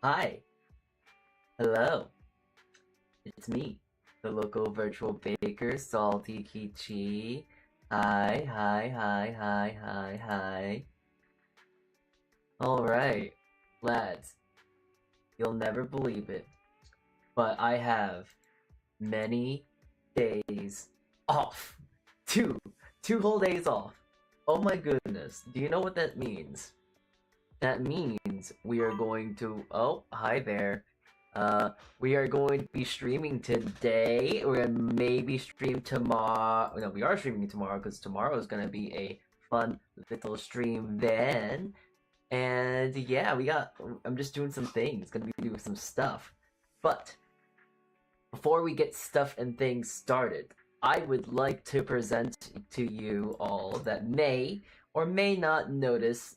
Hi, hello, it's me, the local virtual baker, Saltea Kichee. Hi, hi, hi, hi, hi, hi. Alright, lads, you'll never believe it, but I have many days off. Two, two whole days off. Oh my goodness, do you know what that means? That means we are going to. Oh, hi there. We are going to be streaming today. We're gonna maybe stream tomorrow. No, we are streaming tomorrow because tomorrow is gonna be a fun little stream then. And yeah, we got. I'm just doing some things. Gonna be doing some stuff. But before we get stuff and things started, I would like to present to you all that may or may not notice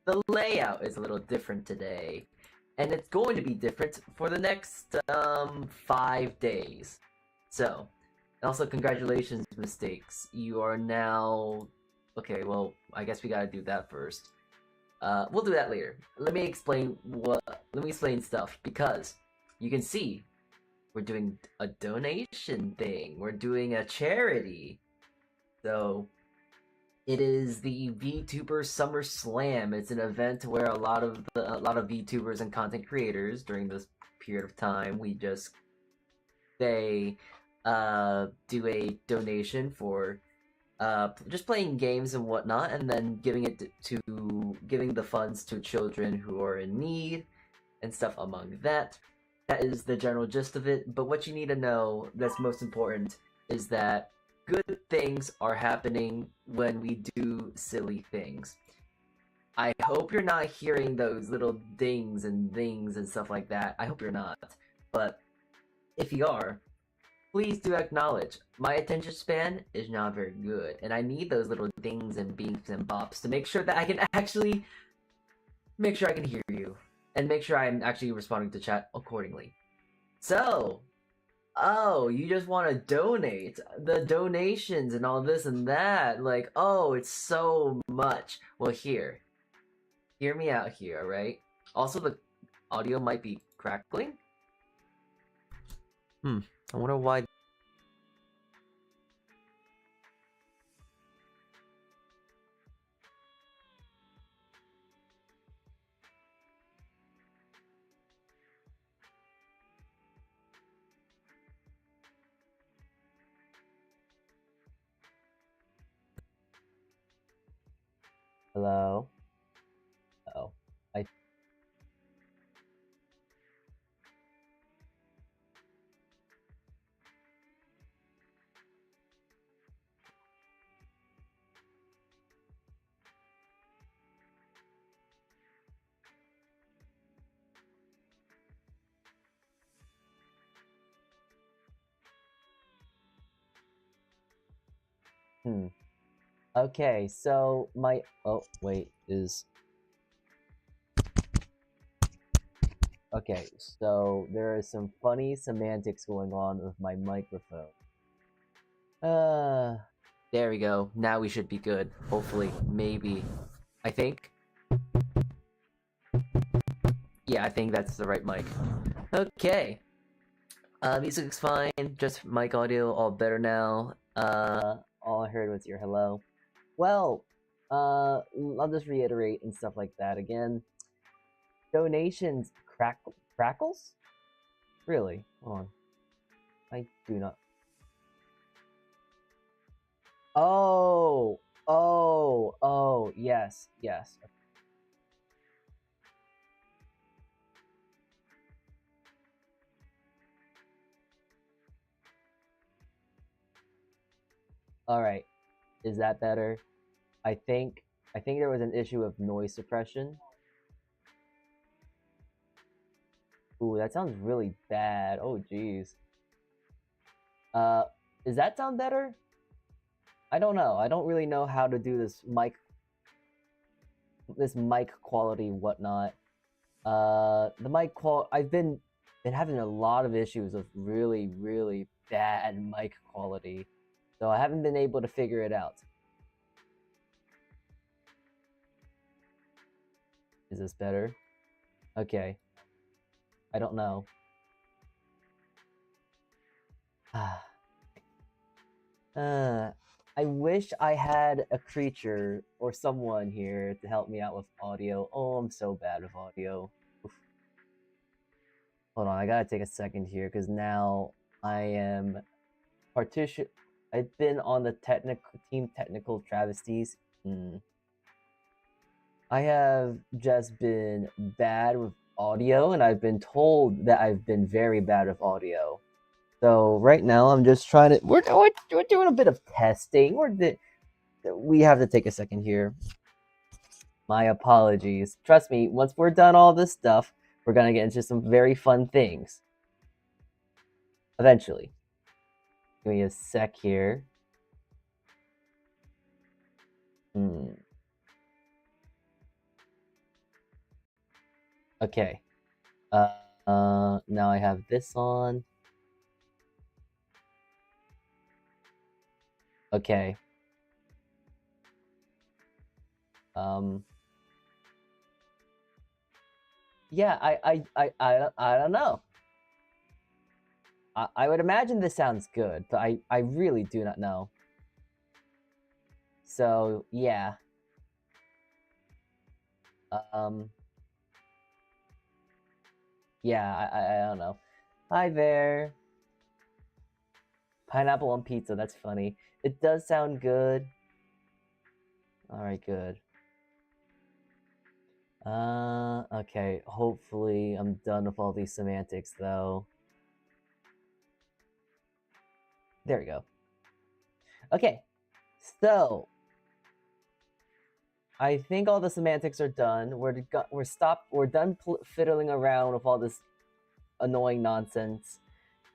the layout is a little different today, and it's going to be different for the next 5 days. So, also congratulations, mistakes. You are now okay. Well, I guess we gotta do that first. We'll do that later. Let me explain what. Let me explain stuff because you can see we're doing a donation thing. We're doing a charity. So it is the VTuber Summer Slam. It's an event where a lot of VTubers and content creators during this period of time they do a donation for just playing games and whatnot, and then giving the funds to children who are in need and stuff among that. That is the general gist of it. But what you need to know that's most important is that good things are happening when we do silly things. I hope you're not hearing those little dings and things and stuff like that. I hope you're not. But if you are, please do acknowledge my attention span is not very good, and I need those little dings and beeps and bops to make sure that I can actually make sure I can hear you and make sure I'm actually responding to chat accordingly. So, oh, you just want to donate the donations and all this and that. Like, oh, it's so much. Well, hear me out here, alright? Also, the audio might be crackling. I wonder why. Hello? Oh, I. Hmm. Okay, so my. Oh, wait, is. Okay, so there is some funny semantics going on with my microphone. Uh, there we go. Now we should be good. Hopefully, maybe. I think. Yeah, I think that's the right mic. Okay. Music's fine. Just mic audio all better now. All I heard was your hello. Well, I'll just reiterate and stuff like that again. Donations crackles? Really? Hold on. I do not. Oh, yes, yes. All right. Is that better? I think I think there was an issue of noise suppression. Ooh, that sounds really bad. Oh, jeez. Uh, does that sound better? I don't know. I don't really know how to do this mic quality whatnot. The mic qual I've been having a lot of issues with really really bad mic quality, so I haven't been able to figure it out. Is this better? Okay. I don't know. I wish I had a creature or someone here to help me out with audio. Oh, I'm so bad with audio. Oof. Hold on, I gotta take a second here because now I am partition. I've been on the technical travesties. I have just been bad with audio, and I've been told that I've been very bad with audio. So right now, I'm just trying to. We're doing a bit of testing. We have to take a second here. My apologies. Trust me. Once we're done all this stuff, we're gonna get into some very fun things. Eventually. Give me a sec here. Okay. Now I have this on. Okay. Yeah, I don't know. I would imagine this sounds good, but I really do not know. So yeah. Yeah, I don't know. Hi there. Pineapple on pizza, that's funny. It does sound good. Alright, good. Okay, hopefully I'm done with all these semantics, though. There we go. Okay, so I think all the semantics are done. We're done fiddling around with all this annoying nonsense,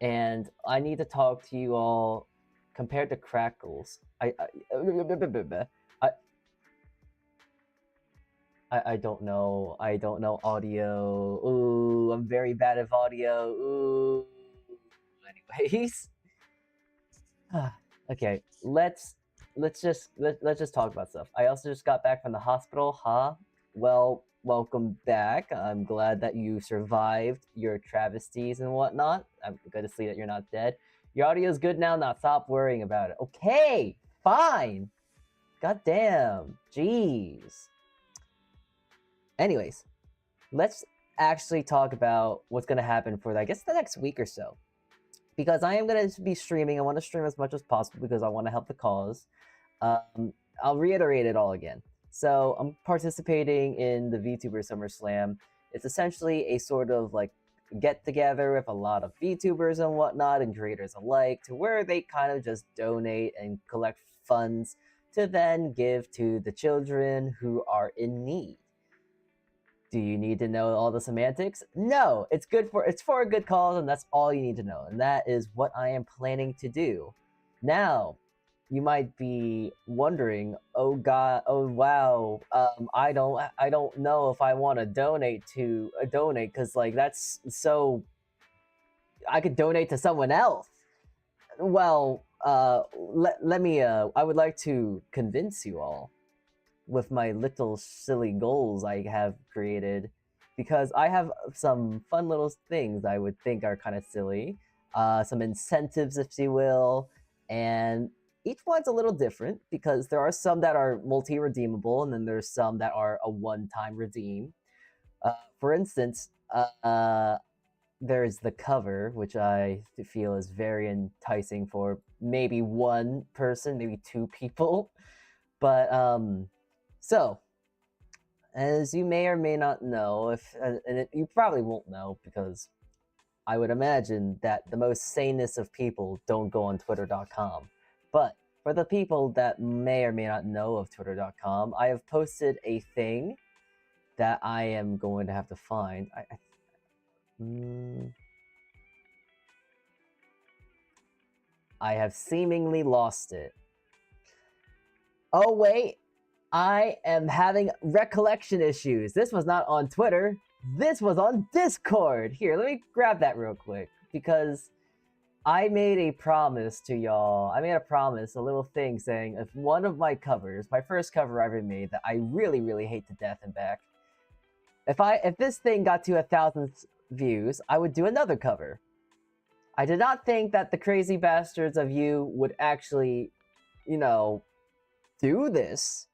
and I need to talk to you all compared to Crackles. I don't know. I don't know audio. Ooh, I'm very bad at audio. Ooh. Anyways. Okay, let's just talk about stuff. I also just got back from the hospital, huh? Well, welcome back. I'm glad that you survived your travesties and whatnot. I'm good to see that you're not dead. Your audio's good now. Now stop worrying about it. Okay, fine. God damn. Jeez. Anyways, let's actually talk about what's gonna happen for, I guess, the next week or so. Because I am going to be streaming. I want to stream as much as possible because I want to help the cause. I'll reiterate it all again. So I'm participating in the VTuber SummerSlam. It's essentially a sort of like get together with a lot of VTubers and whatnot and creators alike, to where they kind of just donate and collect funds to then give to the children who are in need. Do you need to know all the semantics? No, it's for a good cause, and that's all you need to know. And that is what I am planning to do. Now, you might be wondering, oh god, oh wow, I don't know if I want to donate because like that's so. I could donate to someone else. Well, let me. I would like to convince you all with my little silly goals I have created, because I have some fun little things I would think are kind of silly, some incentives, if you will, and each one's a little different because there are some that are multi-redeemable and then there's some that are a one-time redeem. For instance, there's the cover, which I feel is very enticing for maybe one person, maybe two people, but so, as you may or may not know, you probably won't know because I would imagine that the most sanest of people don't go on Twitter.com. But for the people that may or may not know of Twitter.com, I have posted a thing that I am going to have to find. I have seemingly lost it. Oh, wait. I am having recollection issues. This was not on Twitter. This was on Discord. Here, let me grab that real quick because I made a promise to y'all. I made a promise, a little thing saying if one of my covers, my first cover I ever made that I really, really hate to death and back, if this thing got to 1,000 views, I would do another cover. I did not think that the crazy bastards of you would actually, you know, do this.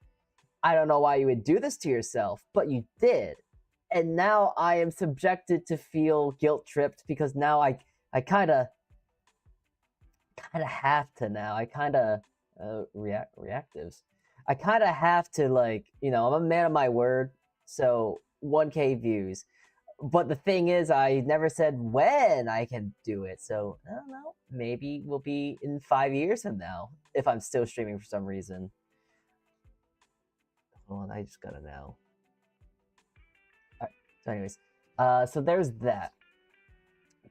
I don't know why you would do this to yourself, but you did. And now I am subjected to feel guilt tripped because now I kind of have to now. I kind of reactives. I kind of have to, like, you know, I'm a man of my word, so 1K views. But the thing is, I never said when I can do it, so I don't know. Maybe we'll be in 5 years from now if I'm still streaming for some reason. Hold on, I just gotta know. Alright, so anyways, so there's that.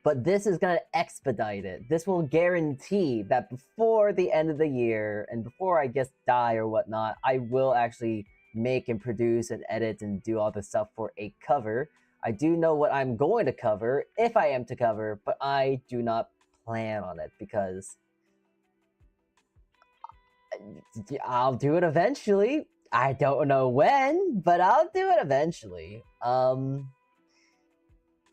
But this is going to expedite it. This will guarantee that before the end of the year, and before I guess die or whatnot, I will actually make and produce and edit and do all the stuff for a cover. I do know what I'm going to cover, if I am to cover, but I do not plan on it because I'll do it eventually. I don't know when, but I'll do it eventually.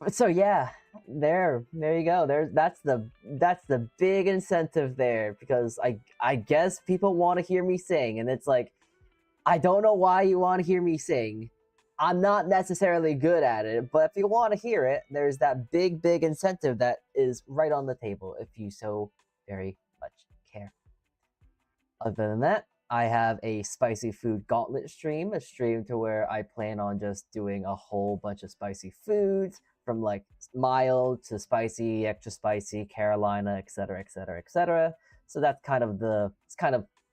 So yeah, there you go. That's the big incentive there, because I guess people want to hear me sing, and it's like, I don't know why you want to hear me sing. I'm not necessarily good at it, but if you want to hear it, there's that big incentive that is right on the table if you so very much care. Other than that, I have a spicy food gauntlet stream, a stream to where I plan on just doing a whole bunch of spicy foods, from like mild to spicy, extra spicy, Carolina, etc., etc., etc. So that's kind of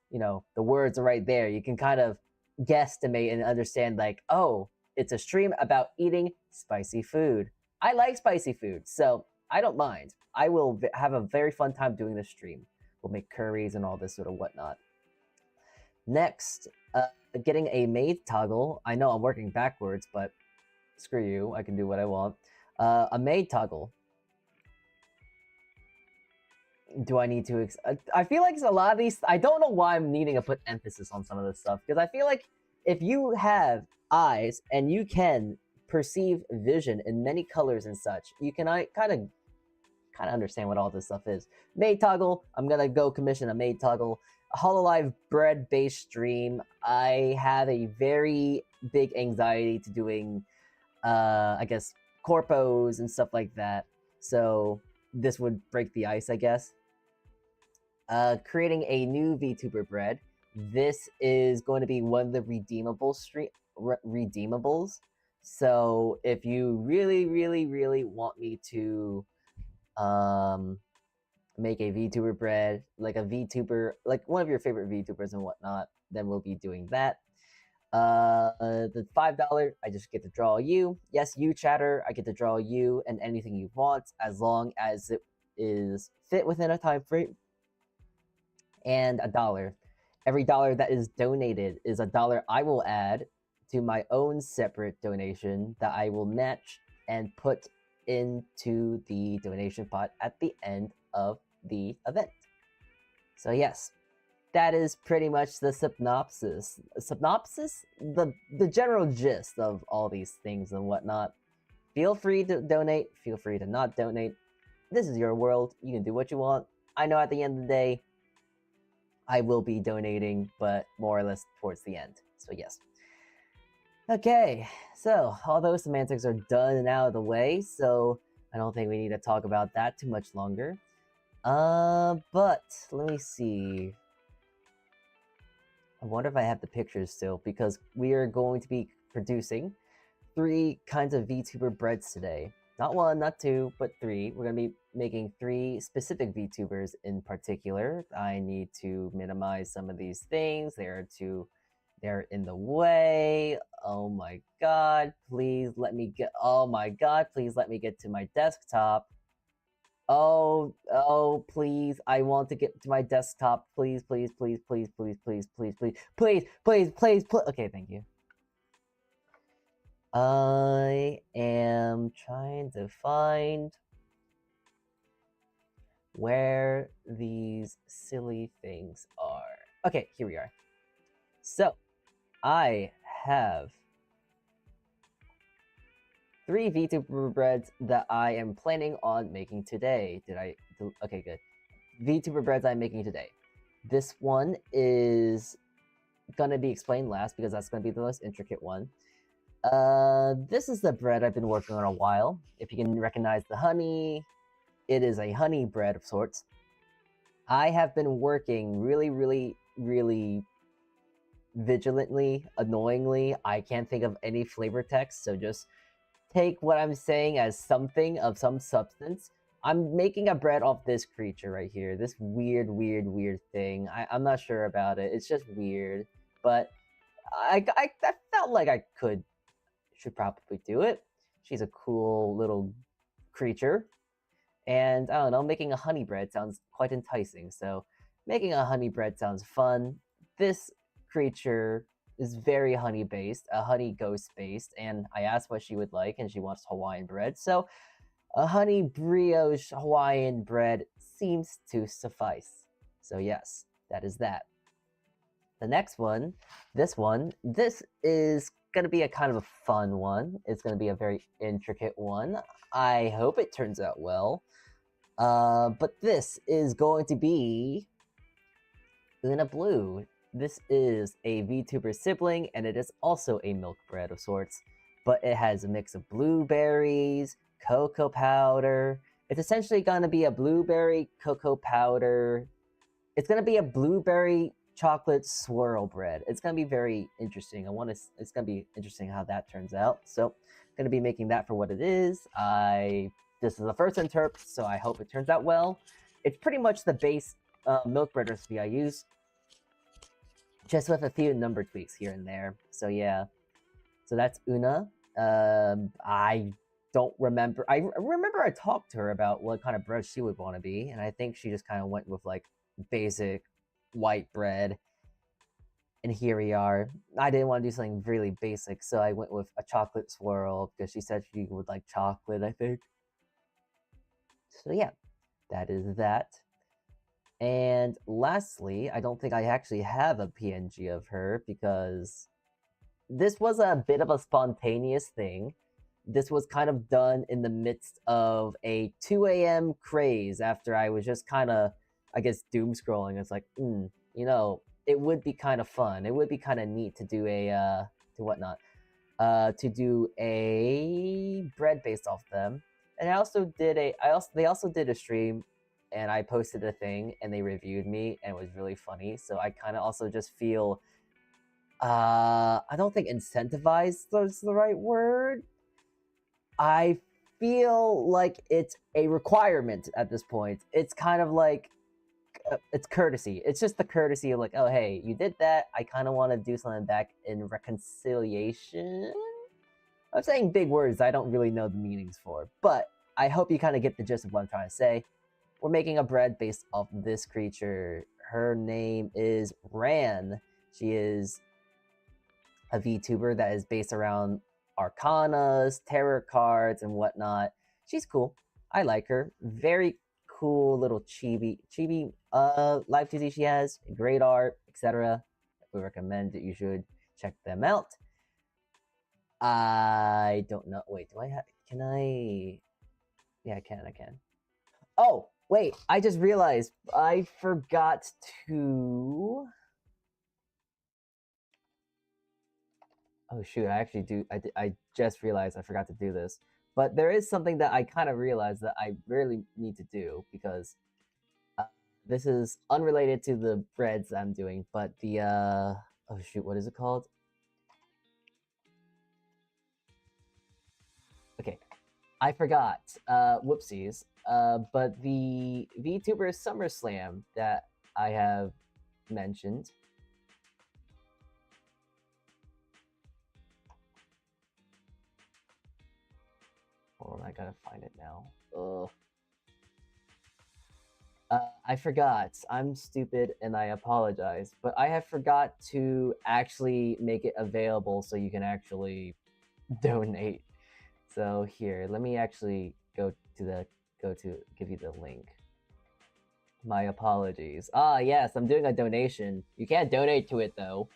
you know, the words are right there. You can kind of guesstimate and understand, like, oh, it's a stream about eating spicy food. I like spicy food, so I don't mind. I will have a very fun time doing this stream. We'll make curries and all this sort of whatnot. Next, getting a maid toggle. I know I'm working backwards, but screw you. I can do what I want. A maid toggle. Do I need to... I feel like a lot of these... I don't know why I'm needing to put emphasis on some of this stuff, because I feel like if you have eyes and you can perceive vision in many colors and such, you can kind of understand what all this stuff is. Maid toggle. I'm gonna go commission a maid toggle. A Hololive bread based stream. I have a very big anxiety to doing, I guess, corpos and stuff like that. So this would break the ice, I guess. Creating a new VTuber bread. This is going to be one of the redeemables. So if you really want me to make a VTuber bread, like a VTuber, like one of your favorite VTubers and whatnot, then we'll be doing that. The $5, I just get to draw you. Yes, you chatter, I get to draw you and anything you want, as long as it is fit within a time frame. And $1. Every dollar that is donated is $1 I will add to my own separate donation that I will match and put into the donation pot at the end of the event. So yes, that is pretty much the synopsis. The general gist of all these things and whatnot. Feel free to donate, feel free to not donate. This is your world, you can do what you want. I know at the end of the day, I will be donating, but more or less towards the end, so yes. Okay, so all those semantics are done and out of the way, so I don't think we need to talk about that too much longer. But let me see. I wonder if I have the pictures still, because we are going to be producing 3 kinds of VTuber breads today. Not 1, not 2, but 3. We're going to be making 3 specific VTubers in particular. I need to minimize some of these things. They're in the way. Oh my god, please let me get... Oh my god, please let me get to my desktop. Oh, please, I want to get to my desktop. Please. Okay, thank you. I am trying to find where these silly things are. Okay, here we are. So, I have 3 VTuber breads that I am planning on making today. Okay, good. VTuber breads I'm making today. This one is gonna be explained last because that's gonna be the most intricate one. This is the bread I've been working on a while. If you can recognize the honey, it is a honey bread of sorts. I have been working really vigilantly, annoyingly. I can't think of any flavor text, so just take what I'm saying as something of some substance. I'm making a bread off this creature right here. This weird thing. I'm not sure about it. It's just weird. But I felt like I should probably do it. She's a cool little creature. And I don't know, making a honey bread sounds quite enticing. So making a honey bread sounds fun. This creature is very honey based, a honey ghost based, and I asked what she would like, and she wants Hawaiian bread. So a honey brioche Hawaiian bread seems to suffice. So yes, that is that. The next one, this is going to be a kind of a fun one. It's going to be a very intricate one. I hope it turns out well. But this is going to be Una Blue. This is a VTuber sibling, and it is also a milk bread of sorts, but it has a mix of blueberries, cocoa powder. It's essentially going to be a blueberry cocoa powder. It's going to be a blueberry chocolate swirl bread. It's going to be very interesting. It's going to be interesting how that turns out. So I'm going to be making that for what it is. This is the first interp, so I hope it turns out well. It's pretty much the base milk bread recipe I use, just with a few number tweaks here and there. So yeah, so that's Una. I don't remember. I remember I talked to her about what kind of bread she would want to be, and I think she just kind of went with like basic white bread. And here we are. I didn't want to do something really basic, so I went with a chocolate swirl because she said she would like chocolate, I think. So yeah, that is that. And lastly, I don't think I actually have a PNG of her because this was a bit of a spontaneous thing. This was kind of done in the midst of a 2 a.m. craze after I was just kind of, I guess, doom scrolling. It's like, you know, it would be kind of fun. It would be kind of neat to do to do a bread based off them. And they also did a stream, and I posted a thing, and they reviewed me, and it was really funny. So I kind of also just feel, I don't think incentivized is the right word. I feel like it's a requirement at this point. It's kind of like, it's courtesy. It's just the courtesy of like, oh, hey, you did that. I kind of want to do something back in reconciliation. I'm saying big words I don't really know the meanings for, but I hope you kind of get the gist of what I'm trying to say. We're making a bread based off this creature. Her name is Ran. She is a VTuber that is based around arcanas, tarot cards, and whatnot. She's cool. I like her. Very cool little chibi live TZ she has. Great art, etc. We recommend that you should check them out. I don't know. Wait, can I? Yeah, I can. Oh, wait, I just realized I forgot to... Oh shoot, I actually do. I just realized I forgot to do this. But there is something that I kind of realized that I really need to do because this is unrelated to the breads I'm doing, but the oh shoot, what is it called? Okay, I forgot. Whoopsies. But the VTuber SummerSlam that I have mentioned. Hold on, I gotta find it now. Ugh. I forgot. I'm stupid and I apologize. But I have forgot to actually make it available so you can actually donate. So here, let me actually give you the link. My apologies. Ah, yes, I'm doing a donation. You can't donate to it though.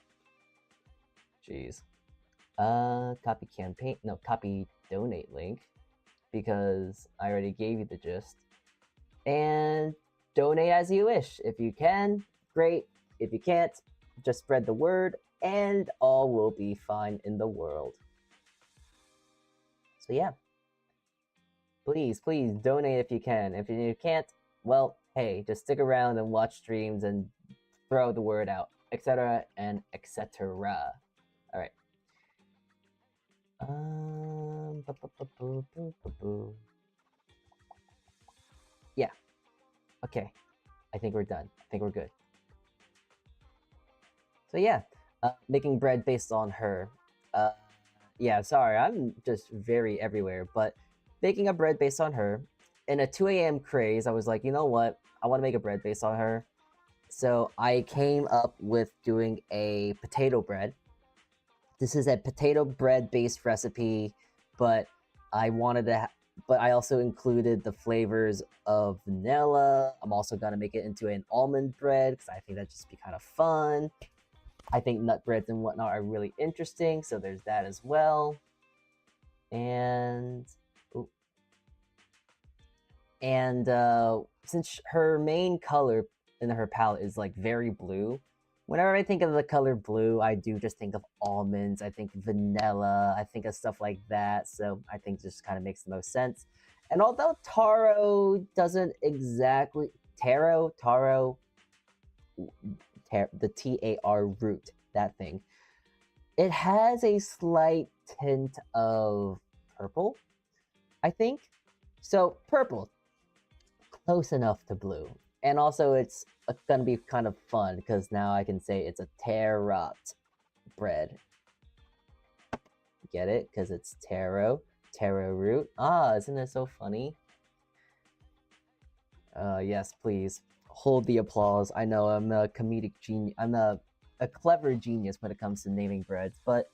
Jeez. Copy campaign. No, copy donate link because I already gave you the gist. And donate as you wish. If you can, great. If you can't, just spread the word and all will be fine in the world. So yeah, please donate if you can. If you can't, well, hey, just stick around and watch streams and throw the word out, etc. and etc. All right. Yeah. Okay. I think we're done. I think we're good. So yeah, making bread based on her. Yeah, sorry, I'm just very everywhere, but baking a bread based on her. In a 2 a.m. craze, I was like, you know what? I want to make a bread based on her. So I came up with doing a potato bread. This is a potato bread based recipe, but I wanted to, but I also included the flavors of vanilla. I'm also gonna make it into an almond bread because I think that'd just be kind of fun. I think nut breads and whatnot are really interesting, so there's that as well. And since her main color in her palette is like very blue, whenever I think of the color blue, I do just think of almonds, I think vanilla, I think of stuff like that. So I think this kind of makes the most sense. And although Taro doesn't exactly Taro, the T-A-R root, that thing, it has a slight tint of purple, I think. So purple, close enough to blue. And also it's gonna be kind of fun because now I can say it's a Taro bread. Get it? Because it's Taro Root. Ah, isn't it so funny? Yes, please. Hold the applause. I know I'm a comedic genius. I'm a clever genius when it comes to naming breads, but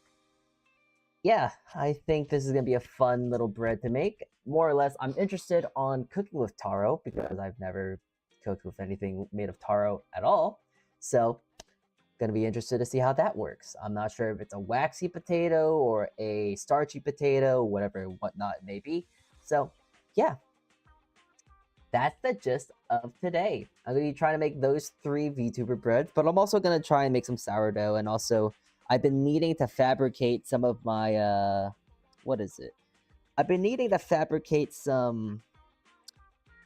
yeah, I think this is gonna be a fun little bread to make. More or less, I'm interested on cooking with taro because I've never cooked with anything made of taro at all. So, gonna be interested to see how that works. I'm not sure if it's a waxy potato or a starchy potato, whatever, whatnot it may be. So, yeah, that's the gist of today. I'm gonna be trying to make those 3 VTuber breads, but I'm also gonna try and make some sourdough, and also I've been needing to fabricate some of my what is it? I've been needing to fabricate some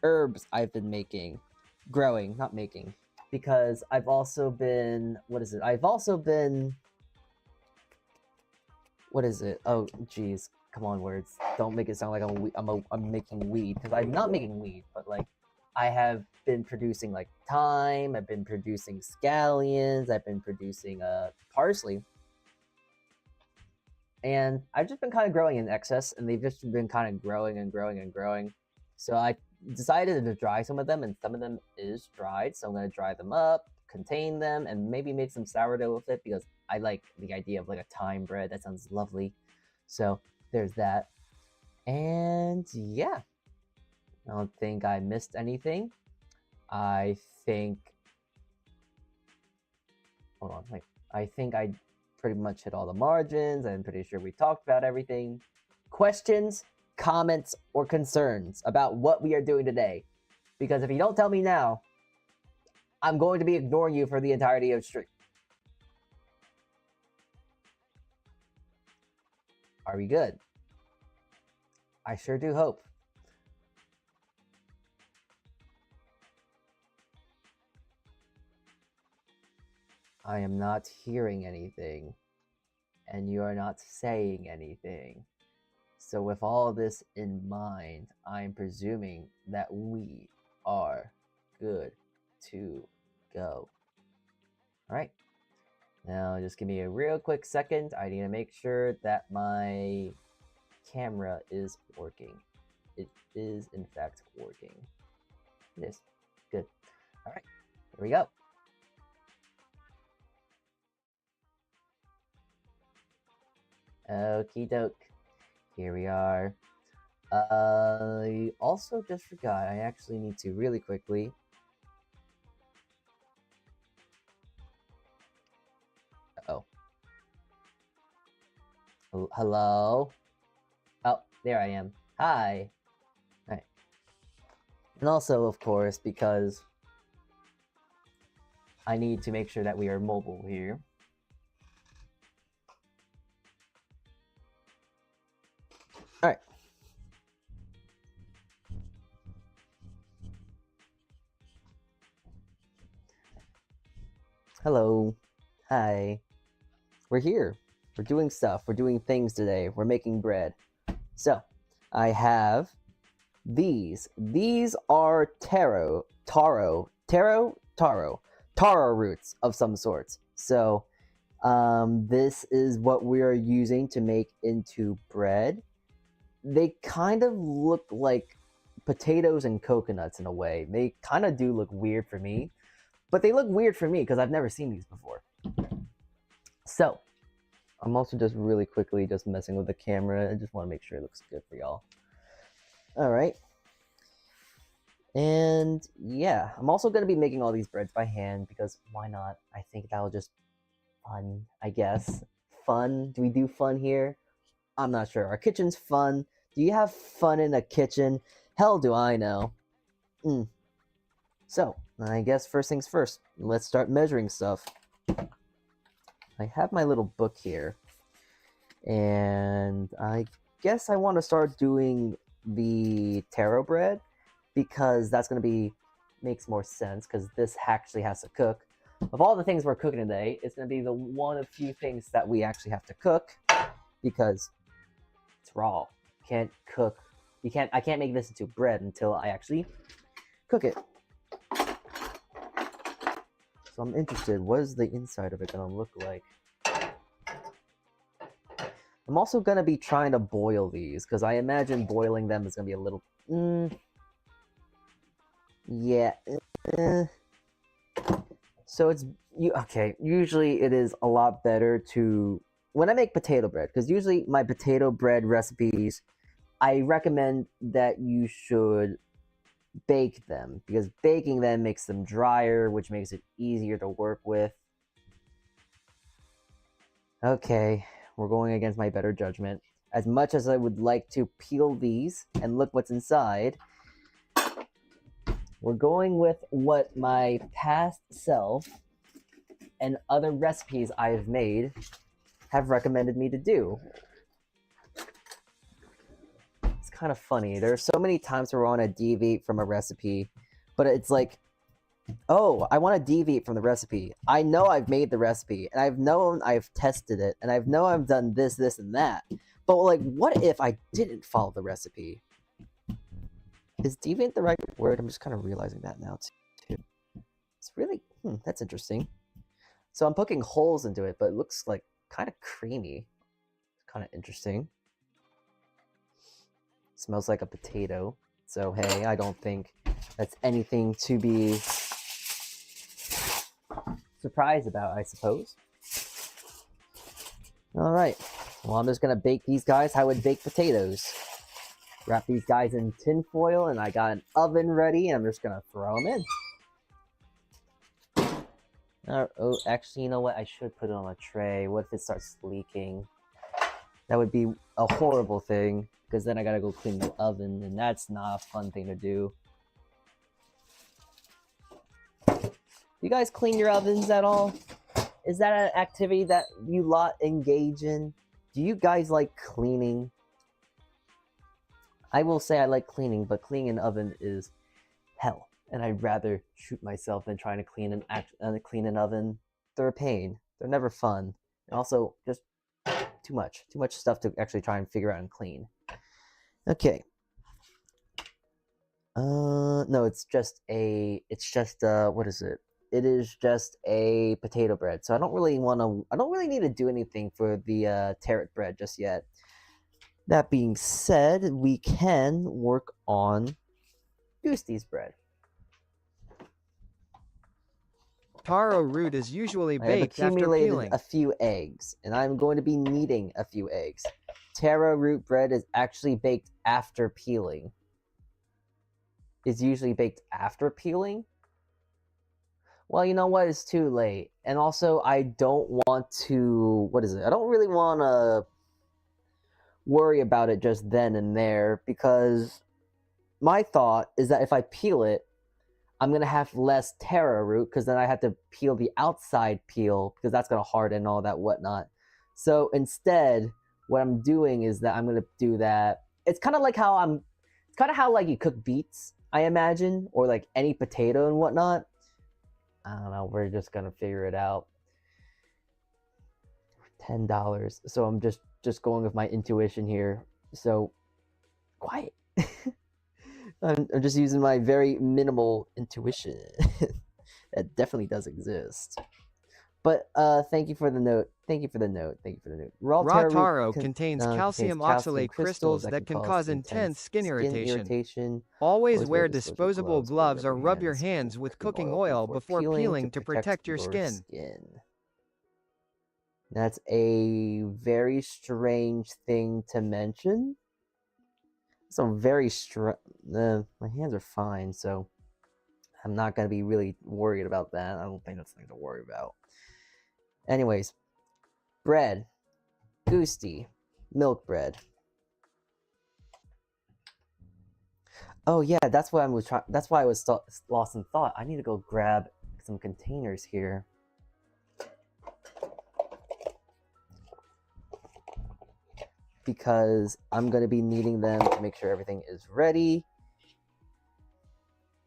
herbs I've been growing, not making, because I've also been, what is it? What is it? Oh, geez. Come on, words. Don't make it sound like I'm making weed, because I'm not making weed, but like, I have been producing like thyme, I've been producing scallions, I've been producing parsley. And I've just been kind of growing in excess, and they've just been kind of growing and growing and growing. So I decided to dry some of them, and some of them is dried, so I'm going to dry them up, contain them, and maybe make some sourdough with it, because I like the idea of like a thyme bread. That sounds lovely. So there's that. And yeah, I don't think I missed anything. I think, hold on, like, I think I pretty much hit all the margins. I'm pretty sure we talked about everything. Questions, comments, or concerns about what we are doing today? Because if you don't tell me now, I'm going to be ignoring you for the entirety of the stream. Are we good? I sure do hope. I am not hearing anything, and you are not saying anything. So with all this in mind, I'm presuming that we are good to go. All right. Now, just give me a real quick second. I need to make sure that my camera is working. It is, in fact, working. It is. Good. All right. Here we go. Okie doke. Here we are. I also just forgot. I actually need to really quickly. Oh. Hello? Oh, There I am. Hi. Alright. And also, of course, because I need to make sure that we are mobile here. Alright. Hello. Hi. We're here. We're doing stuff. We're doing things today. We're making bread. So, I have these. These are taro roots of some sorts. So, this is what we are using to make into bread. They kind of look like potatoes and coconuts in a way. They kind of do look weird for me, but they look weird for me because I've never seen these before. So, I'm also just really quickly just messing with the camera. I just want to make sure it looks good for y'all. Alright. And yeah, I'm also going to be making all these breads by hand because why not? I think that'll just fun, I guess. Fun? Do we do fun here? I'm not sure. Our kitchen's fun. Do you have fun in a kitchen? Hell do I know. So, I guess first things first. Let's start measuring stuff. I have my little book here. And I guess I want to start doing the taro bread because that's going to be makes more sense because this actually has to cook. Of all the things we're cooking today, it's going to be the one of few things that we actually have to cook because it's raw. Can't cook. I can't make this into bread until I actually cook it. So I'm interested, what is the inside of it going to look like? I'm also going to be trying to boil these, because I imagine boiling them is going to be a little... yeah. So it's... okay, usually it is a lot better to... when I make potato bread, because usually my potato bread recipes, I recommend that you should bake them, because baking them makes them drier, which makes it easier to work with. Okay, we're going against my better judgment. As much as I would like to peel these and look what's inside, we're going with what my past self and other recipes I've made have recommended me to do. It's kind of funny. There are so many times where I want to deviate from a recipe, but it's like, oh, I want to deviate from the recipe. I know I've made the recipe, and I've known I've tested it, and I've know I've done this, this, and that. But like, what if I didn't follow the recipe? Is deviant the right word? I'm just kind of realizing that now too. It's really, that's interesting. So I'm poking holes into it, but it looks like kind of creamy. It's kind of interesting. Smells like a potato. So hey, I don't think that's anything to be surprised about, I suppose. Alright, well, I'm just gonna bake these guys how I would bake potatoes. Wrap these guys in tin foil, and I got an oven ready, and I'm just gonna throw them in. Oh, actually, you know what? I should put it on a tray. What if it starts leaking? That would be a horrible thing, because then I gotta go clean the oven, and that's not a fun thing to do. You guys clean your ovens at all? Is that an activity that you lot engage in? Do you guys like cleaning? I will say I like cleaning, but cleaning an oven is hell. And I'd rather shoot myself than trying to clean an oven. They're a pain. They're never fun. And also, just too much stuff to actually try and figure out and clean. Okay. No, it's just what is it? It is just a potato bread. So I don't really need to do anything for the taro bread just yet. That being said, we can work on Goosey's bread. Taro root is usually baked I have accumulated after peeling. a few eggs, and I'm going to be kneading a few eggs. Taro root bread is actually baked after peeling. It's usually baked after peeling? Well, you know what? It's too late. And also, I don't want to... what is it? I don't really want to worry about it just then and there, because my thought is that if I peel it, I'm going to have less Taro Root, because then I have to peel the outside peel, because that's going to harden and all that whatnot. So instead, what I'm doing is that I'm going to do that. It's kind of like how like you cook beets, I imagine, or like any potato and whatnot. I don't know. We're just going to figure it out. $10. So I'm just going with my intuition here. So quiet. I'm just using my very minimal intuition. That definitely does exist. But thank you for the note. Thank you for the note. Thank you for the note. Raw taro contains calcium oxalate crystals that can cause intense skin irritation. Always wear disposable gloves or rub your hands with cooking oil before peeling to protect your skin. That's a very strange thing to mention. So very my hands are fine, so I'm not going to be really worried about that. I don't think that's something to worry about. Anyways, bread, Goosty, milk bread. Oh yeah, that's why I was lost in thought. I need to go grab some containers here. Because I'm going to be needing them to make sure everything is ready.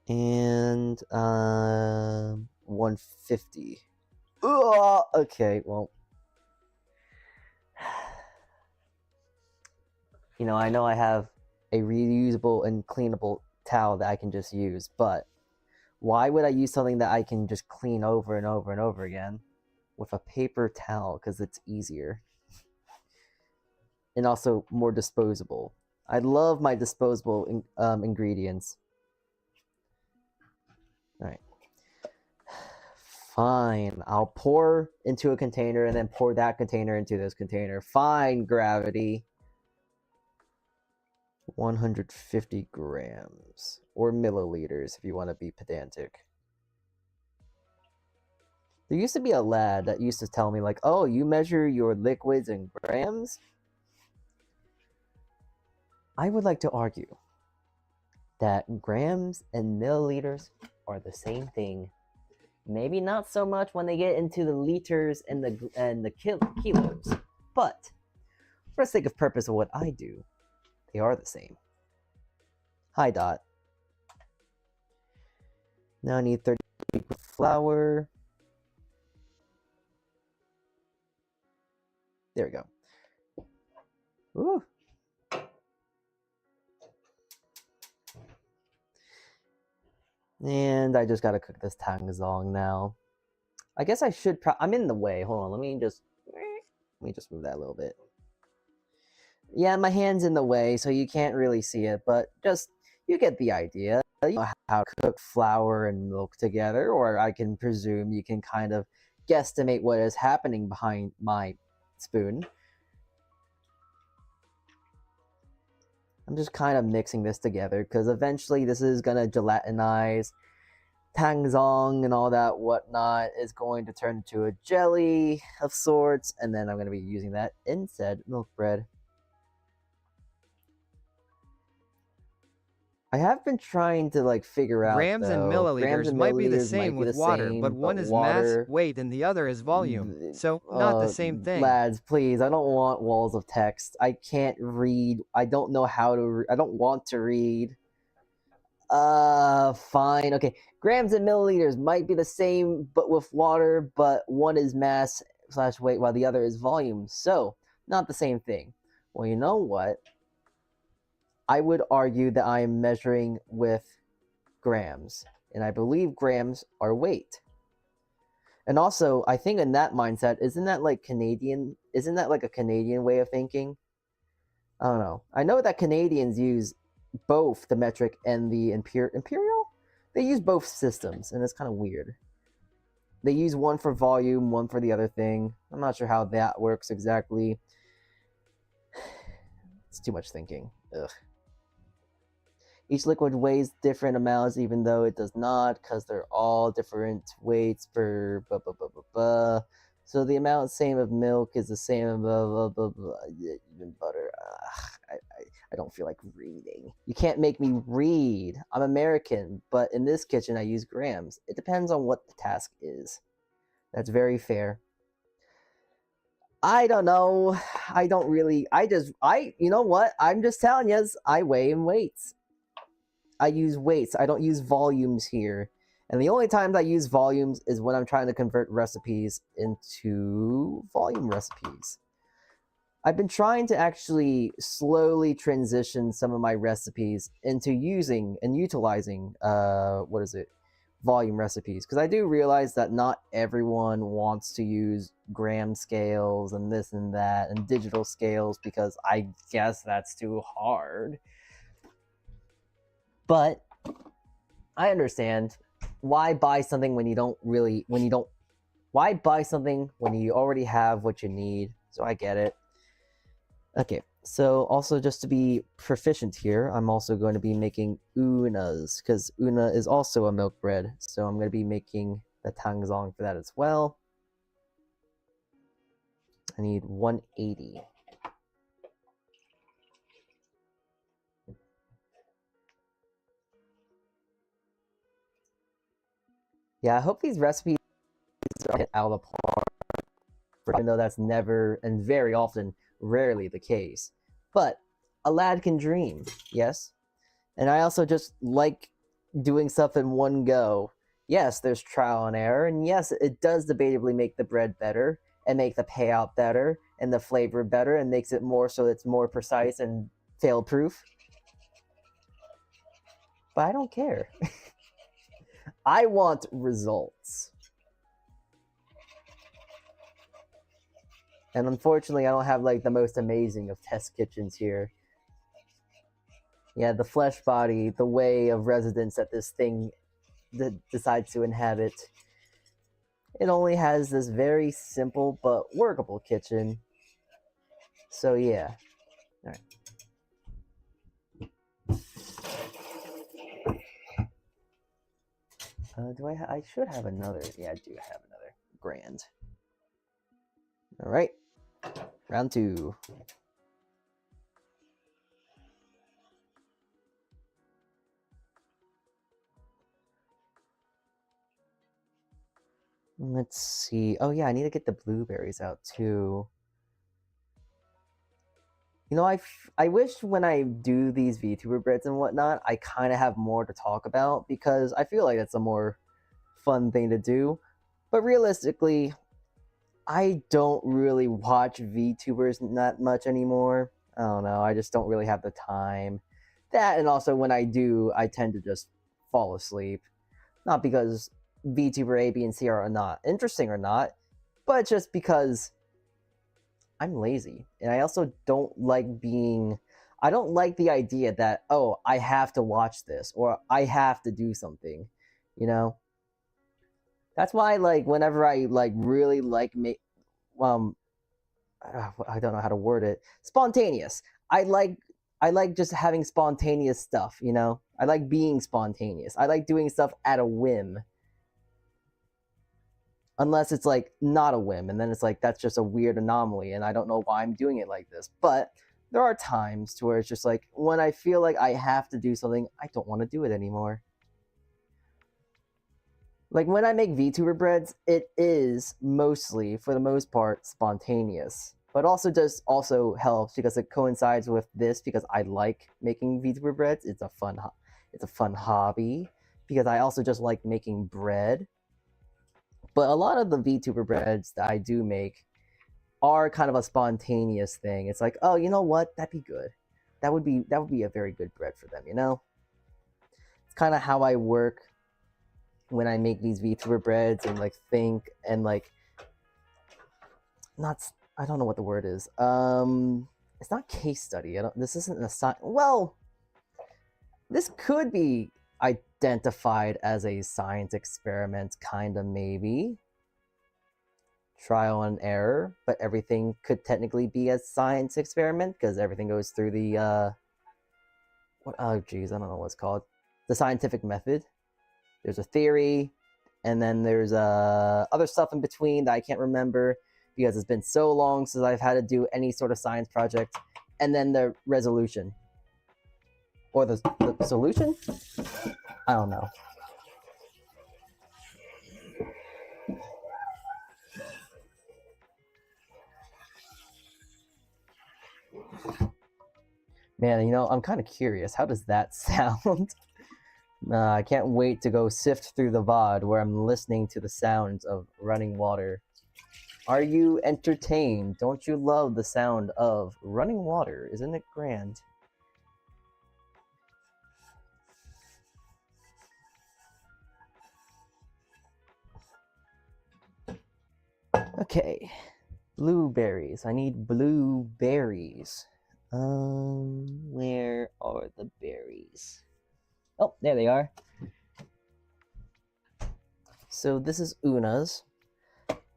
And 150. Ugh, okay, well, I know I have a reusable and cleanable towel that I can just use, but why would I use something that I can just clean over and over and over again with a paper towel? Because it's easier. And also more disposable. I love my disposable ingredients. All right. Fine. I'll pour into a container and then pour that container into this container. Fine, gravity. 150 grams. Or milliliters if you want to be pedantic. There used to be a lad that used to tell me, like, oh, you measure your liquids in grams? I would like to argue that grams and milliliters are the same thing. Maybe not so much when they get into the liters and the kilos, but for the sake of purpose of what I do, they are the same. Hi, Dot. Now I need 30 flour. There we go. Ooh. And I just gotta cook this tangzong now. I guess I should. I'm in the way. Hold on. Let me just move that a little bit. Yeah, my hand's in the way, so you can't really see it, but just you get the idea. You know how to cook flour and milk together, or I can presume you can kind of guesstimate what is happening behind my spoon. I'm just kind of mixing this together because eventually this is going to gelatinize. Tangzong and all that whatnot is going to turn into a jelly of sorts, and then I'm going to be using that in said milk bread. I have been trying to figure out Grams and milliliters might be the same with water, but one is mass, weight, and the other is volume. So, not the same thing. Lads, please, I don't want walls of text. I can't read. I don't know how to I don't want to read. Fine. Okay. Grams and milliliters might be the same, but with water, but one is mass / weight while the other is volume. So, not the same thing. Well, you know what? I would argue that I am measuring with grams, and I believe grams are weight. And also, I think in that mindset, isn't that like Canadian? Isn't that like a Canadian way of thinking? I don't know. I know that Canadians use both the metric and the imperial. They use both systems, and it's kind of weird. They use one for volume, one for the other thing. I'm not sure how that works exactly. It's too much thinking. Ugh. Each liquid weighs different amounts, even though it does not, because they're all different weights per So the amount same of milk is the same of butter. I don't feel like reading. You can't make me read. I'm American, but in this kitchen I use grams. It depends on what the task is. That's very fair. I don't know. I don't really. You know what? I'm just telling you. I weigh in weights. I use weights. I don't use volumes here. And the only times I use volumes is when I'm trying to convert recipes into volume recipes. I've been trying to actually slowly transition some of my recipes into using and utilizing, volume recipes. Because I do realize that not everyone wants to use gram scales and this and that and digital scales, because I guess that's too hard. But I understand. Why buy something when you why buy something when you already have what you need? So I get it. Okay, so also just to be proficient here, I'm also going to be making unas, because una is also a milk bread. So I'm going to be making the tangzong for that as well. I need 180. Yeah, I hope these recipes are out of the park, even though that's never and very often rarely the case. But a lad can dream, yes? And I also just like doing stuff in one go. Yes, there's trial and error, and yes, it does debatably make the bread better, and make the payout better, and the flavor better, and makes it more so it's more precise and fail-proof. But I don't care. I want results. And unfortunately, I don't have like the most amazing of test kitchens here. Yeah, the flesh body, the way of residence that this thing decides to inhabit. It only has this very simple but workable kitchen. So yeah. Alright. I should have another. Yeah, I do have another. Grand. Alright. Round 2. Let's see. Oh yeah, I need to get the blueberries out too. You know, I wish when I do these VTuber breads and whatnot, I kind of have more to talk about, because I feel like it's a more fun thing to do. But realistically, I don't really watch VTubers that much anymore. I don't know, I just don't really have the time. That, and also when I do, I tend to just fall asleep. Not because VTuber A, B, and C are not interesting or not, but just because I'm lazy. And I also don't like I don't like the idea that, oh, I have to watch this, or I have to do something, you know? That's why, like, whenever I, like, really like I don't know how to word it. Spontaneous. I like just having spontaneous stuff, you know? I like being spontaneous. I like doing stuff at a whim. Unless it's, like, not a whim, and then it's like, that's just a weird anomaly, and I don't know why I'm doing it like this. But there are times to where it's just like, when I feel like I have to do something, I don't want to do it anymore. Like, when I make VTuber breads, it is mostly, for the most part, spontaneous. But also just helps because it coincides with this, because I like making VTuber breads. It's a fun hobby, because I also just like making bread. But a lot of the VTuber breads that I do make are kind of a spontaneous thing. It's like, oh, you know what? That'd be good. That would be a very good bread for them, you know? It's kind of how I work when I make these VTuber breads, and like think and like I don't know what the word is. It's not case study. This isn't a well, this could be identified as a science experiment, kind of, maybe. Trial and error, but everything could technically be a science experiment, because everything goes through the, oh geez, I don't know what it's called. The scientific method. There's a theory, and then there's other stuff in between that I can't remember because it's been so long since I've had to do any sort of science project, and then the resolution. Or the solution? I don't know. Man, you know, I'm kind of curious. How does that sound? I can't wait to go sift through the VOD where I'm listening to the sounds of running water. Are you entertained? Don't you love the sound of running water? Isn't it grand? Okay. Blueberries. I need blueberries. Where are the berries? Oh, there they are. So this is Una's.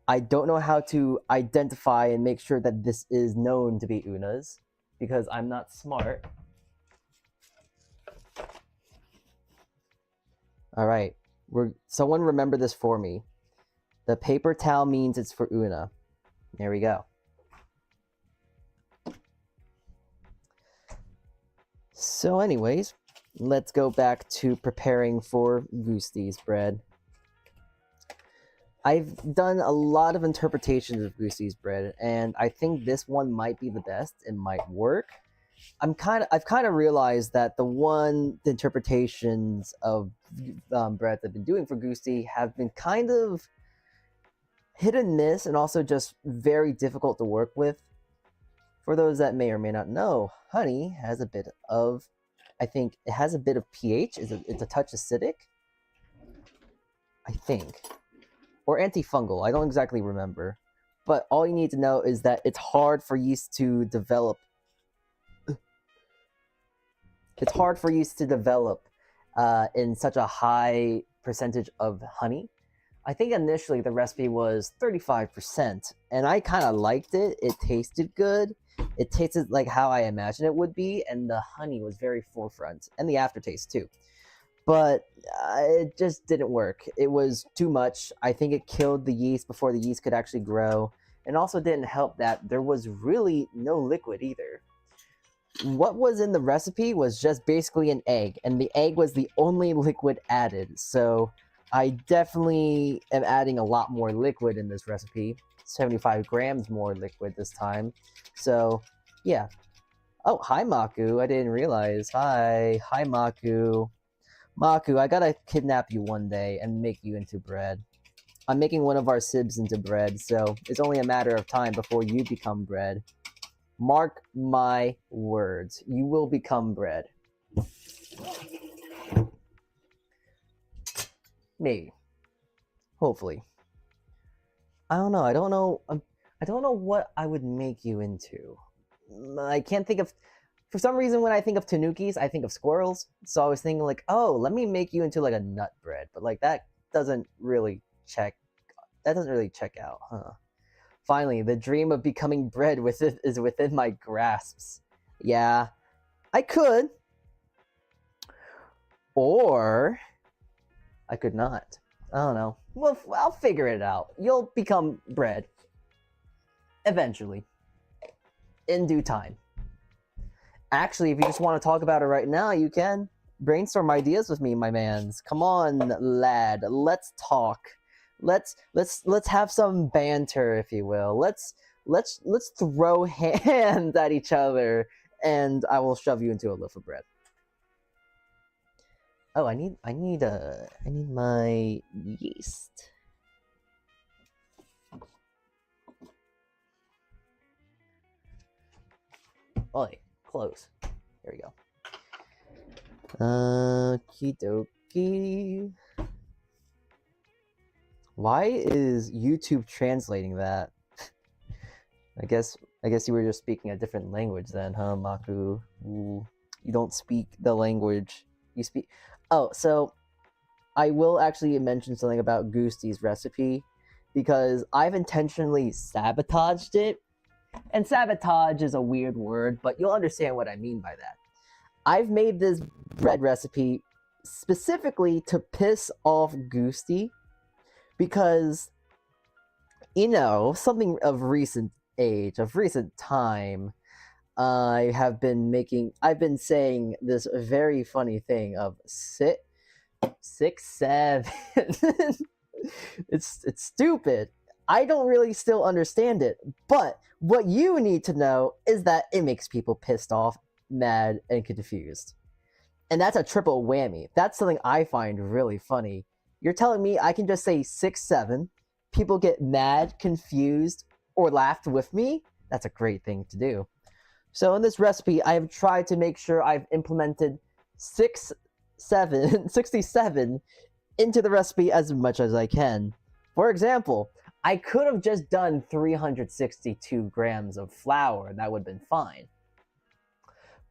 I don't know how to identify and make sure that this is known to be Una's because I'm not smart. All right, someone remember this for me. The paper towel means it's for Una. There we go. So anyways, let's go back to preparing for Goostie's bread. I've done a lot of interpretations of Goostie's bread, and I think this one might be the best. It might work. I've kind of realized that the interpretations of bread I've been doing for Goostie have been kind of hit and miss, and also just very difficult to work with. For those that may or may not know, honey has a bit of, I think it has a bit of pH. It's a touch acidic, I think, or antifungal. I don't exactly remember, but all you need to know is that it's hard for yeast to develop. It's hard for yeast to develop in such a high percentage of honey. I think initially the recipe was 35%, and I kind of liked it. It tasted good. It tasted like how I imagined it would be, and the honey was very forefront, and the aftertaste too. But it just didn't work. It was too much. I think it killed the yeast before the yeast could actually grow, and also didn't help that there was really no liquid either. What was in the recipe was just basically an egg, and the egg was the only liquid added, so I definitely am adding a lot more liquid in this recipe. 75 grams more liquid this time. So, yeah. Oh, hi, Maku. I didn't realize. Hi, Maku. Maku, I gotta kidnap you one day and make you into bread. I'm making one of our sibs into bread, so it's only a matter of time before you become bread. Mark my words. You will become bread. Maybe. Hopefully. I don't know. I don't know what I would make you into. I can't think of... For some reason, when I think of tanukis, I think of squirrels. So I was thinking like, oh, let me make you into like a nut bread. But like that doesn't really check out, huh? Finally, the dream of becoming bread is within my grasps. Yeah, I could. Or I could not. I don't know. Well, I'll figure it out. You'll become bread. Eventually. In due time. Actually, if you just want to talk about it right now, you can. Brainstorm ideas with me, my mans. Come on, lad. Let's talk. Let's have some banter, if you will. Let's throw hands at each other, and I will shove you into a loaf of bread. Oh, I need my yeast. Oi, close. There we go. Okie dokie. Why is YouTube translating that? I guess you were just speaking a different language then, huh, Maku? Ooh, you don't speak the language. You speak... Oh, so I will actually mention something about Goostie's recipe because I've intentionally sabotaged it. And sabotage is a weird word, but you'll understand what I mean by that. I've made this bread recipe specifically to piss off Goostie because, you know, something of recent age, of recent time, I've been saying this very funny thing of 6, 7. It's stupid. I don't really still understand it, but what you need to know is that it makes people pissed off, mad, and confused. And that's a triple whammy. That's something I find really funny. You're telling me I can just say 6, 7, people get mad, confused, or laughed with me? That's a great thing to do. So in this recipe, I have tried to make sure I've implemented 67 into the recipe as much as I can. For example, I could have just done 362 grams of flour. That would have been fine.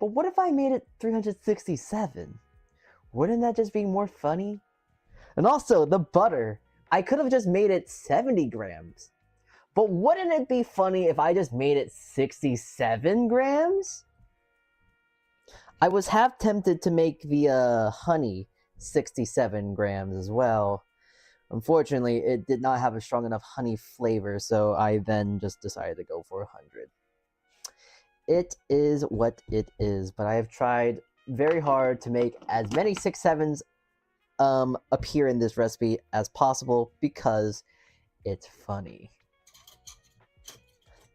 But what if I made it 367? Wouldn't that just be more funny? And also, the butter. I could have just made it 70 grams. But wouldn't it be funny if I just made it 67 grams? I was half tempted to make the honey 67 grams as well. Unfortunately, it did not have a strong enough honey flavor, so I then just decided to go for 100. It is what it is, but I have tried very hard to make as many 6, 7s appear in this recipe as possible because it's funny.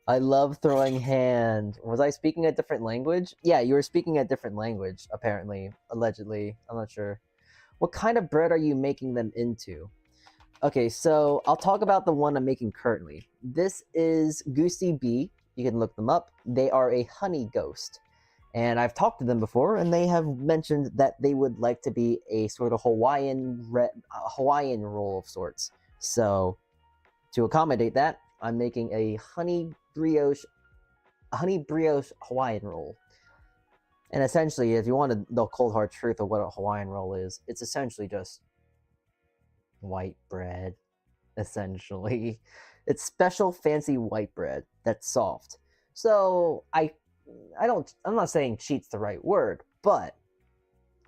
I love throwing hand. Was I speaking a different language? Yeah, you were speaking a different language, apparently. Allegedly. I'm not sure. What kind of bread are you making them into? Okay, so I'll talk about the one I'm making currently. This is Goosey Bee. You can look them up. They are a honey ghost. And I've talked to them before, and they have mentioned that they would like to be a sort of Hawaiian roll of sorts. So, to accommodate that, I'm making a honey brioche Hawaiian roll. And essentially, if you want the cold hard truth of what a Hawaiian roll is, it's essentially just white bread, essentially. It's special fancy white bread that's soft. So I'm not saying cheat's the right word, but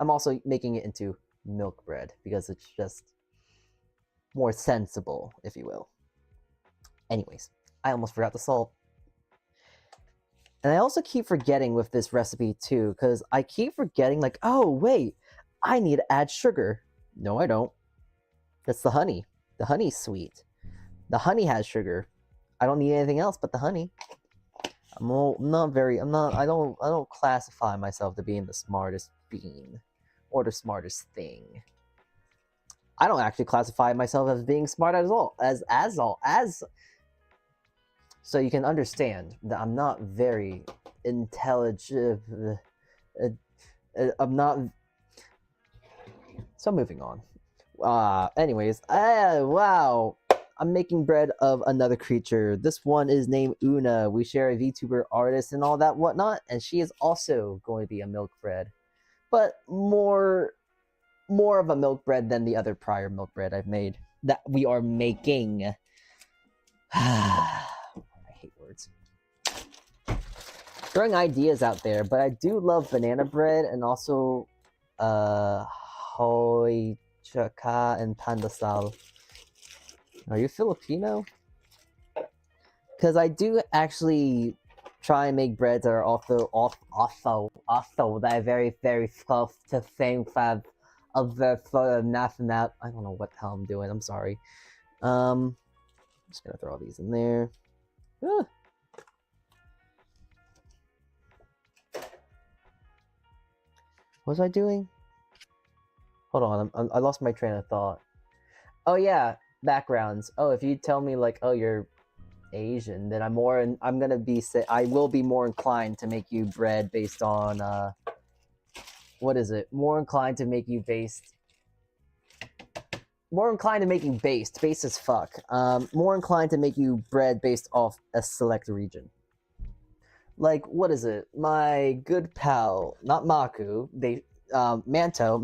I'm also making it into milk bread because it's just more sensible, if you will. Anyways, I almost forgot the salt. And I also keep forgetting with this recipe too, because I keep forgetting like, oh wait, I need to add sugar. No, I don't. That's the honey. The honey's sweet. The honey has sugar. I don't need anything else but the honey. I don't classify myself to being the smartest bean or the smartest thing. I don't actually classify myself as being smart at all. So you can understand that I'm not very intelligent. I'm not. So moving on. Anyways, wow. I'm making bread of another creature. This one is named Una. We share a VTuber artist and all that whatnot, and she is also going to be a milk bread. But more of a milk bread than the other prior milk bread I've made. That we are making. I hate words. Throwing ideas out there, but I do love banana bread and also hoy chaka and pandesal. Are you Filipino? Because I do actually try and make breads that are also that very, very close to same fab of the sort of national. I don't know what the hell I'm doing. I'm sorry. I'm just gonna throw all these in there. What was I doing? Hold on, I lost my train of thought. Oh yeah. Backgrounds. Oh, if you tell me like, oh, you're Asian, then I will be more inclined to make you bread based on what is it? More inclined to make you based as fuck. More inclined to make you bread based off a select region. Like, what is it? My good pal, not Maku, Manto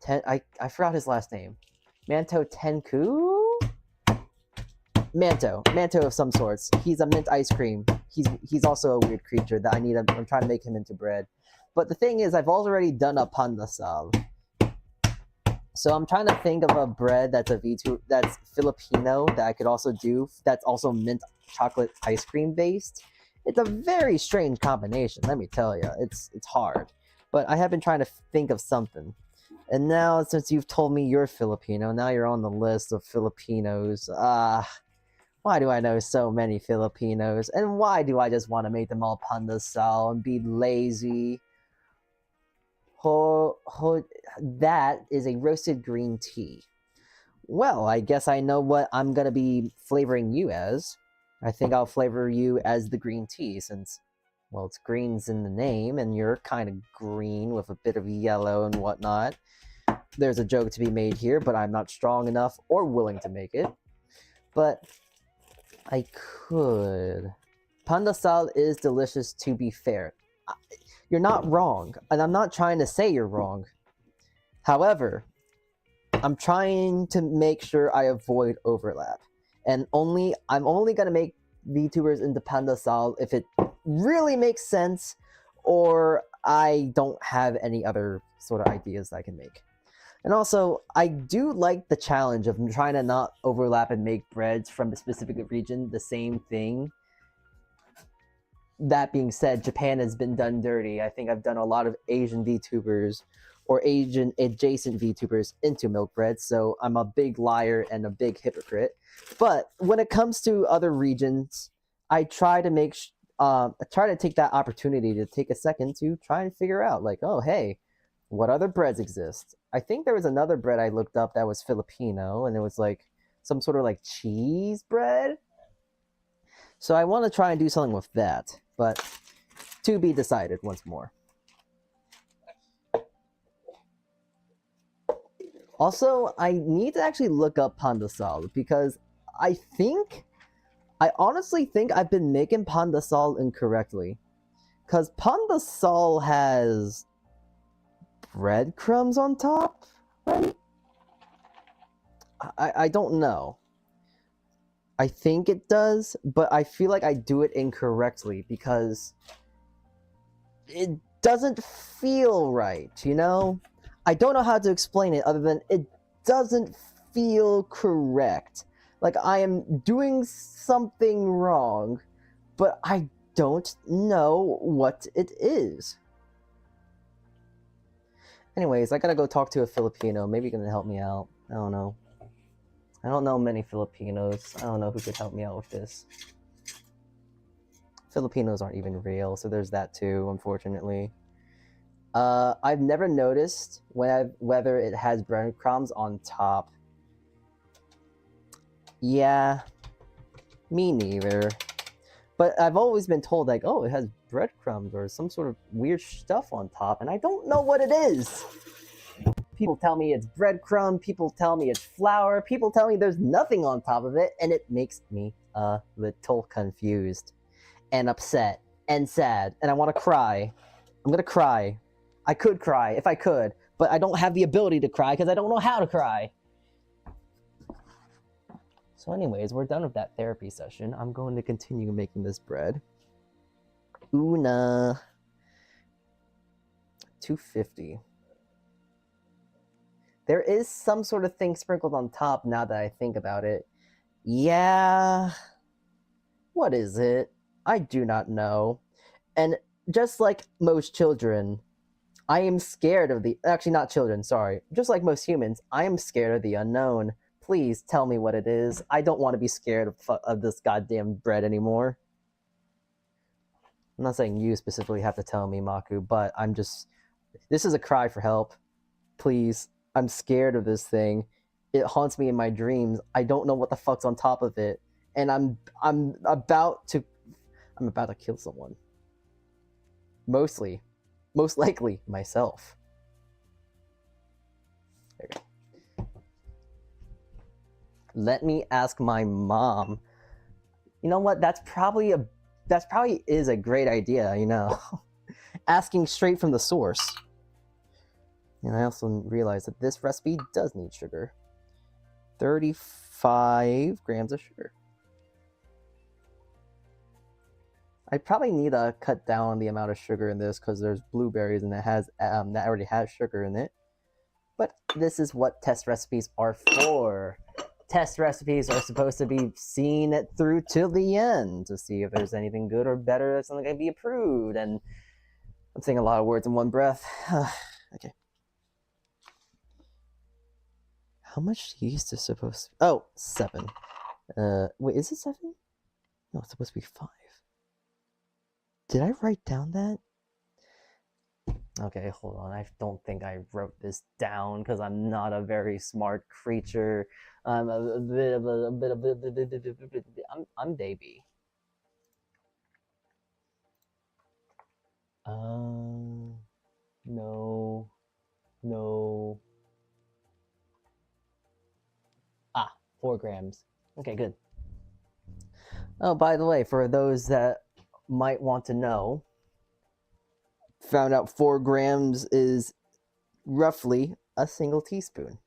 10, I forgot his last name. Manto Tenku? Manto of some sorts. He's a mint ice cream. He's also a weird creature that I'm trying to make him into bread. But the thing is, I've already done a pandesal. So I'm trying to think of a bread that's a V2 that's Filipino that I could also do that's also mint chocolate ice cream based. It's a very strange combination, let me tell you. It's hard. But I have been trying to think of something. And now, since you've told me you're Filipino, now you're on the list of Filipinos. Why do I know so many Filipinos? And why do I just want to make them all pandesal and be lazy? That is a roasted green tea. Well, I guess I know what I'm going to be flavoring you as. I think I'll flavor you as the green tea since, well, it's green's in the name and you're kind of green with a bit of yellow and whatnot. There's a joke to be made here, but I'm not strong enough or willing to make it. But I could. Pandesal is delicious, to be fair. You're not wrong, and I'm not trying to say you're wrong. However, I'm trying to make sure I avoid overlap. And I'm only going to make VTubers into Pandesal if it really makes sense or I don't have any other sort of ideas that I can make. And also, I do like the challenge of trying to not overlap and make breads from a specific region the same thing. That being said, Japan has been done dirty. I think I've done a lot of Asian VTubers or Asian adjacent VTubers into milk bread, so I'm a big liar and a big hypocrite. But when it comes to other regions, I try to take that opportunity to take a second to try and figure out, like, oh, hey, what other breads exist? I think there was another bread I looked up that was Filipino, and it was like some sort of like cheese bread. So I want to try and do something with that, but to be decided once more. Also, I need to actually look up pandesal because I honestly think I've been making pandesal incorrectly. Because pandesal has breadcrumbs on top, right? I don't know. I think it does, but I feel like I do it incorrectly because it doesn't feel right, you know? I don't know how to explain it other than it doesn't feel correct. Like I am doing something wrong, but I don't know what it is. Anyways, I gotta go talk to a Filipino. Maybe you can help me out. I don't know. I don't know many Filipinos. I don't know who could help me out with this. Filipinos aren't even real, so there's that too, unfortunately. I've never noticed whether it has breadcrumbs on top. Yeah, me neither. But I've always been told, like, oh, it has breadcrumbs or some sort of weird stuff on top, and I don't know what it is. People tell me it's breadcrumb, people tell me it's flour, people tell me there's nothing on top of it, and it makes me a little confused and upset and sad, and I want to cry. I'm gonna cry. I could cry if I could, but I don't have the ability to cry because I don't know how to cry. So anyways, we're done with that therapy session. I'm going to continue making this bread. Una. 250. There is some sort of thing sprinkled on top now that I think about it. Yeah. What is it? I do not know. And just like most children, I am scared of the... Actually, not children, sorry. Just like most humans, I am scared of the unknown. Please tell me what it is. I don't want to be scared of this goddamn bread anymore. I'm not saying you specifically have to tell me, Maku, but I'm just... This is a cry for help. Please. I'm scared of this thing. It haunts me in my dreams. I don't know what the fuck's on top of it. And I'm about to kill someone. Most likely myself. There you go. Let me ask my mom. You know what? That's probably is a great idea, you know. Asking straight from the source. And I also realized that this recipe does need sugar. 35 grams of sugar. I probably need to cut down on the amount of sugar in this because there's blueberries and it has that already has sugar in it. But this is what test recipes are for. Test recipes are supposed to be seen through till the end to see if there's anything good or better that's something that can be approved. And I'm saying a lot of words in one breath. Okay. How much yeast is supposed to... Oh, 7. Wait, is it 7? No, it's supposed to be 5. Did I write down that? Okay, hold on. I don't think I wrote this down because I'm not a very smart creature. I'm I'm baby. No. Ah, 4 grams. Okay, good. Oh, by the way, for those that might want to know, found out 4 grams is roughly a single teaspoon.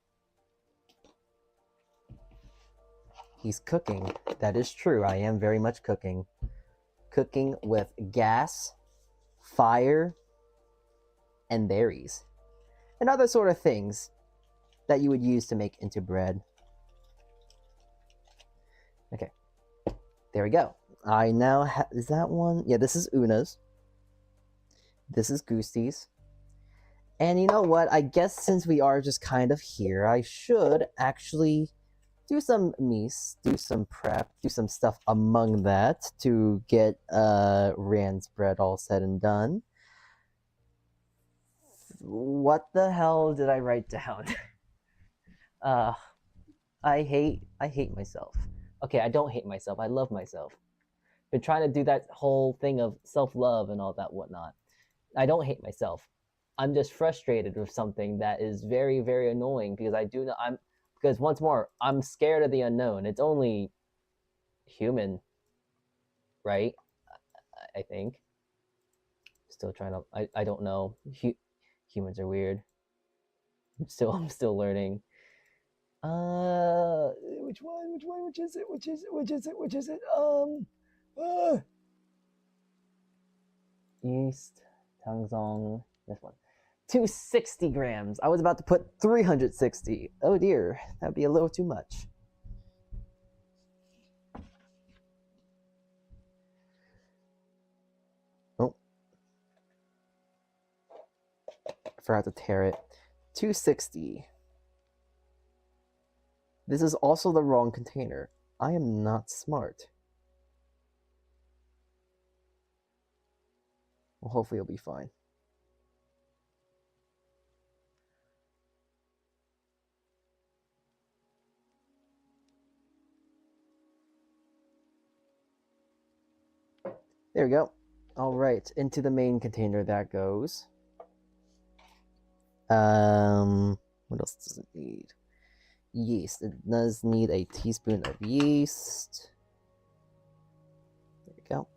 He's cooking. That is true. I am very much cooking. Cooking with gas, fire, and berries. And other sort of things that you would use to make into bread. Okay. There we go. I now is that one? Yeah, this is Una's. This is Goosty's. And you know what? I guess since we are just kind of here, I should actually do some mise, do some prep, do some stuff among that to get Rand's bread all said and done. What the hell did I write down? I hate myself. Okay, I don't hate myself. I love myself. Been trying to do that whole thing of self-love and all that whatnot. I don't hate myself. I'm just frustrated with something that is very, very annoying because because once more, I'm scared of the unknown. It's only human, right? I think. Still trying to. I don't know. Humans are weird. I'm still learning. Which one? Which is it? Yeast, Tangzong. This one. 260 grams. I was about to put 360. Oh dear, that'd be a little too much. Oh. I forgot to tear it. 260. This is also the wrong container. I am not smart. Well, hopefully it'll be fine. There we go. All right, into the main container that goes. What else does it need? Yeast. It does need a teaspoon of yeast. There we go.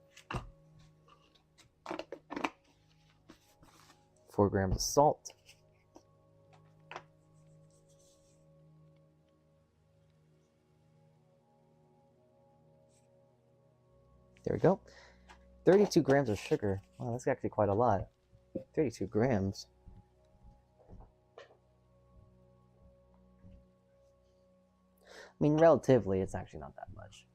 4 grams of salt. There we go. 32 grams of sugar. Wow, that's actually quite a lot. 32 grams. I mean, relatively, it's actually not that much.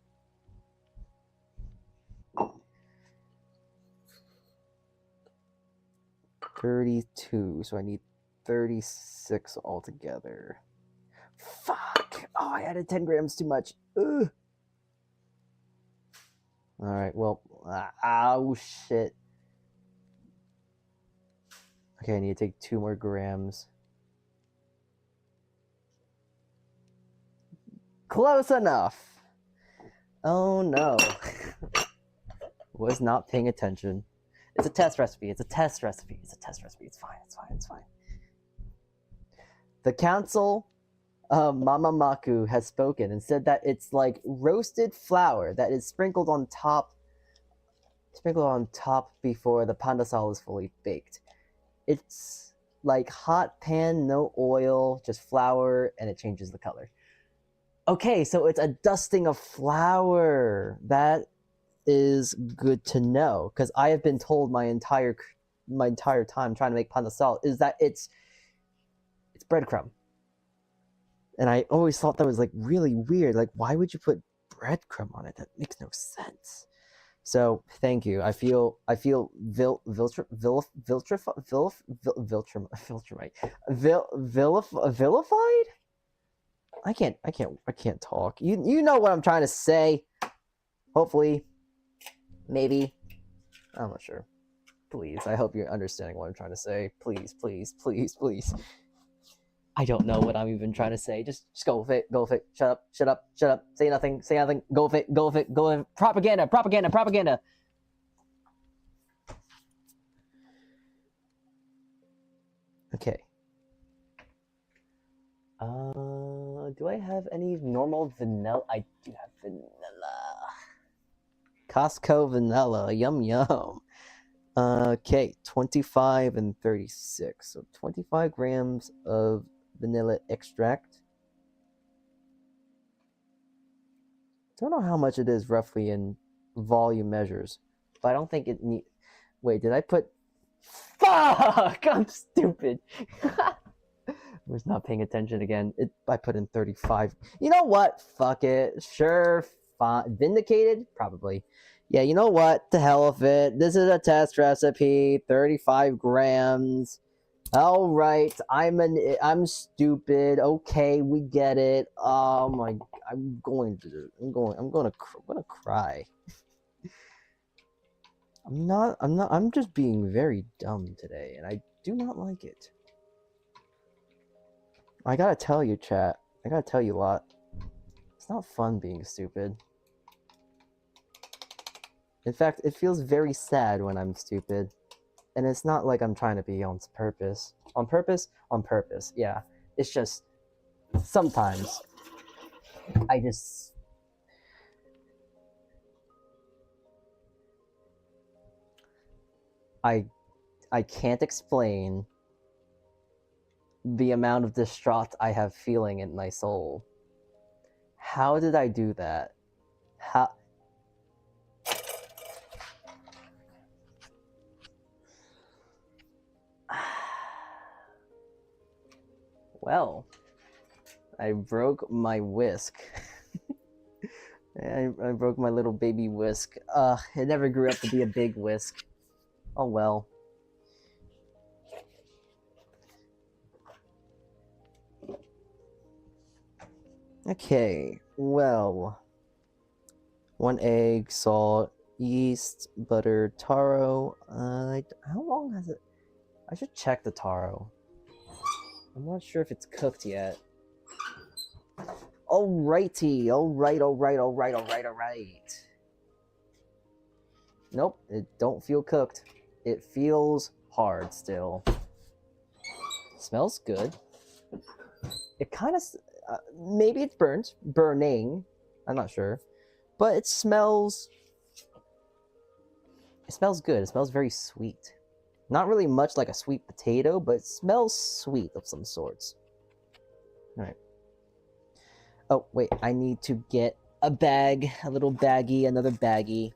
$32, so I need 36 altogether. Fuck! Oh, I added 10 grams too much. Ugh. Alright, well, oh shit. Okay, I need to take 2 more grams. Close enough! Oh no. Was not paying attention. It's a test recipe. It's a test recipe. It's a test recipe. It's fine. It's fine. It's fine. The council, Mama Maku, has spoken and said that it's like roasted flour that is sprinkled on top before the pandasal is fully baked. It's like hot pan, no oil, just flour, and it changes the color. Okay, so it's a dusting of flour. That is good to know, because I have been told my entire time trying to make pandasal is that it's It's breadcrumb. And I always thought that was like really weird. Like, why would you put breadcrumb on it? That makes no sense. So thank you. I feel vilified. I can't talk. You know what I'm trying to say. Hopefully, maybe. I'm not sure. Please, I hope you're understanding what I'm trying to say. Please, please, please, please. I don't know what I'm even trying to say. Just go with it. Go with it. Shut up. Shut up. Shut up. Say nothing. Say nothing. Go with it. Go with it. Go with it. Propaganda. Propaganda. Propaganda. Okay. Do I have any normal vanilla? I do have vanilla. Costco vanilla. Yum yum. Okay, 25 and 36. So 25 grams of vanilla extract. Don't know how much it is roughly in volume measures, but I don't think it need. Wait, did I put? Fuck! I'm stupid. I was not paying attention again. I put in 35. You know what? Fuck it. Sure. Fine. Vindicated? Probably. Yeah, you know what? To hell with it. This is a test recipe. 35 grams. All right. I'm stupid. Okay, we get it. Oh my! I'm gonna cry. I'm just being very dumb today, and I do not like it. I gotta tell you, chat. I gotta tell you a lot. It's not fun being stupid. In fact, it feels very sad when I'm stupid. And it's not like I'm trying to be on purpose. On purpose? On purpose, yeah. It's just, sometimes, I can't explain the amount of distraught I have feeling in my soul. How did I do that? How... Well, I broke my whisk. I broke my little baby whisk. It never grew up to be a big whisk. Oh well. Okay, well. 1 egg, salt, yeast, butter, taro. How long has it? I should check the taro. I'm not sure if it's cooked yet. Alrighty, alright. Nope, it don't feel cooked. It feels hard still. Smells good. It kind of, maybe it's burning. I'm not sure, but it smells good. It smells very sweet. Not really much like a sweet potato, but it smells sweet of some sorts. Alright. Oh, wait, I need to get a bag, a little baggie, another baggie,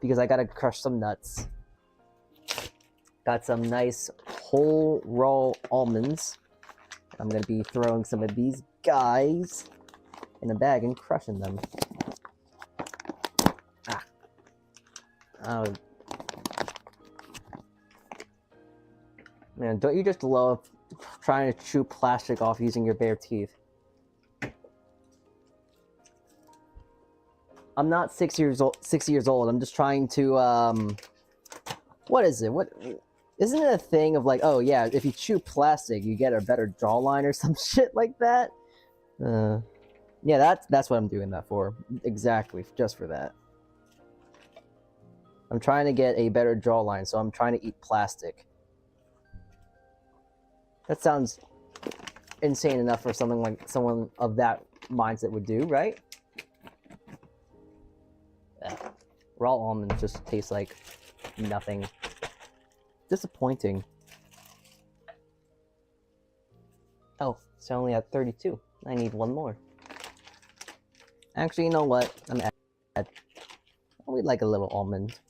because I gotta crush some nuts. Got some nice whole raw almonds. I'm gonna be throwing some of these guys in a bag and crushing them. Ah. Oh. Man, don't you just love trying to chew plastic off using your bare teeth? I'm not 6 years old. I'm just trying to what is it? What isn't it a thing of like, oh yeah, if you chew plastic, you get a better jawline or some shit like that? Yeah, that's what I'm doing that for. Exactly, just for that. I'm trying to get a better jawline, so I'm trying to eat plastic. That sounds insane enough for something like someone of that mindset would do, right? Yeah. Raw almonds just taste like nothing. Disappointing. Oh, it's only at 32. I need one more. Actually, you know what? I'm at. We'd like a little almond.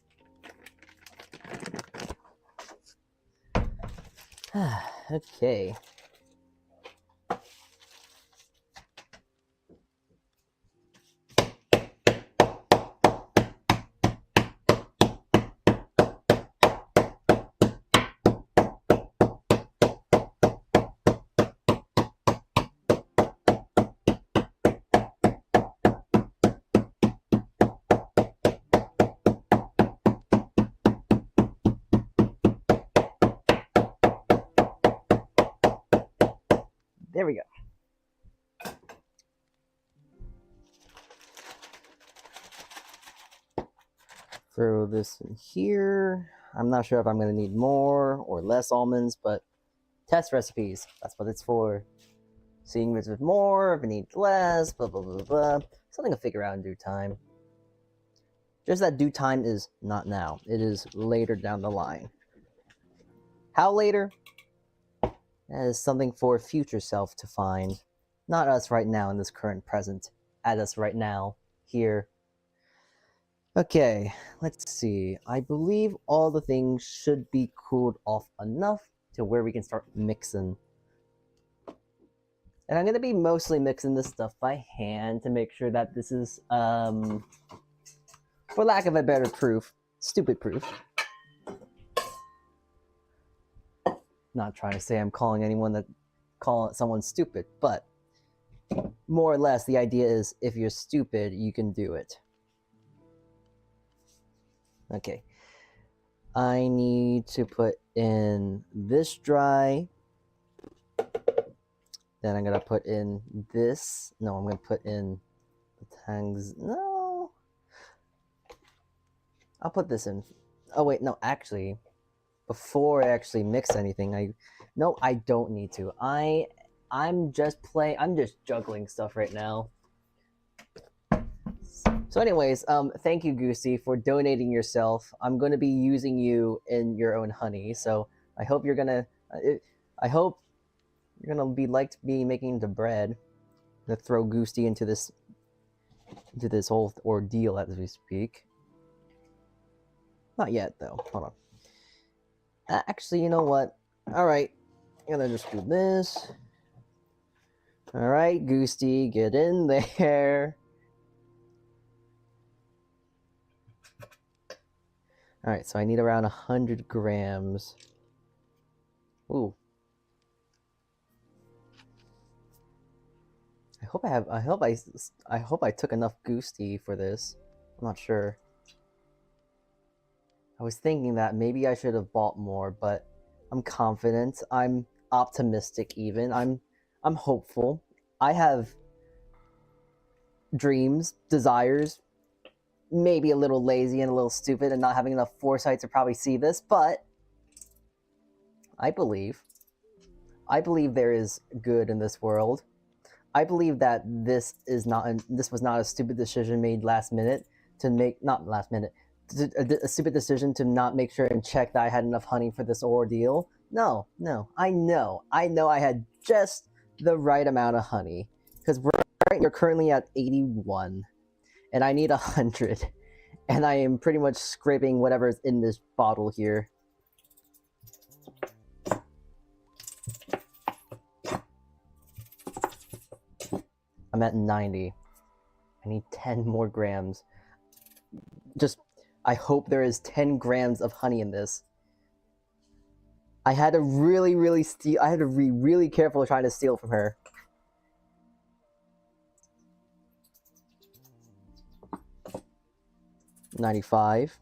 Okay. there we go. Throw this in here. I'm not sure if I'm going to need more or less almonds, but test recipes. That's what it's for. Seeing if it's more, if it needs less, blah, blah, blah, blah. Something to figure out in due time. Just that due time is not now. It is later down the line. How later? That is something for future self to find. Not us right now in this current present. At us right now. Here. Okay, let's see. I believe all the things should be cooled off enough to where we can start mixing. And I'm going to be mostly mixing this stuff by hand to make sure that this is, for lack of a better proof, stupid proof. Not trying to say I'm calling someone stupid, but more or less the idea is if you're stupid, you can do it. Okay. I need to put in this dry. Then I'm going to put in this. No, I'm going to put in the tangs. No. I'll put this in. Oh, wait. No, actually, before I actually mix anything, no, I don't need to. I'm just juggling stuff right now. So anyways, thank you, Goosey, for donating yourself. I'm going to be using you in your own honey. So I hope you're going to, you're gonna be like me making the bread. I'm gonna throw Goosey into this whole ordeal as we speak. Not yet though. Hold on. Actually, you know what? All right, I'm gonna just do this. All right, Goosey, get in there. All right, so I need around 100 grams. Ooh. I hope I took enough Goosey for this. I'm not sure. I was thinking that maybe I should have bought more, but I'm confident. I'm optimistic even. I'm hopeful. I have dreams, desires, maybe a little lazy and a little stupid and not having enough foresight to probably see this, but I believe there is good in this world. I believe that this was not a stupid decision made last minute a stupid decision to not make sure and check that I had enough honey for this ordeal. No, I know I had just the right amount of honey because we're currently at 81 and I need 100 and I am pretty much scraping whatever's in this bottle here. I'm at 90. I need 10 more grams. I hope there is 10 grams of honey in this. I had to I had to be really careful trying to steal from her. $95,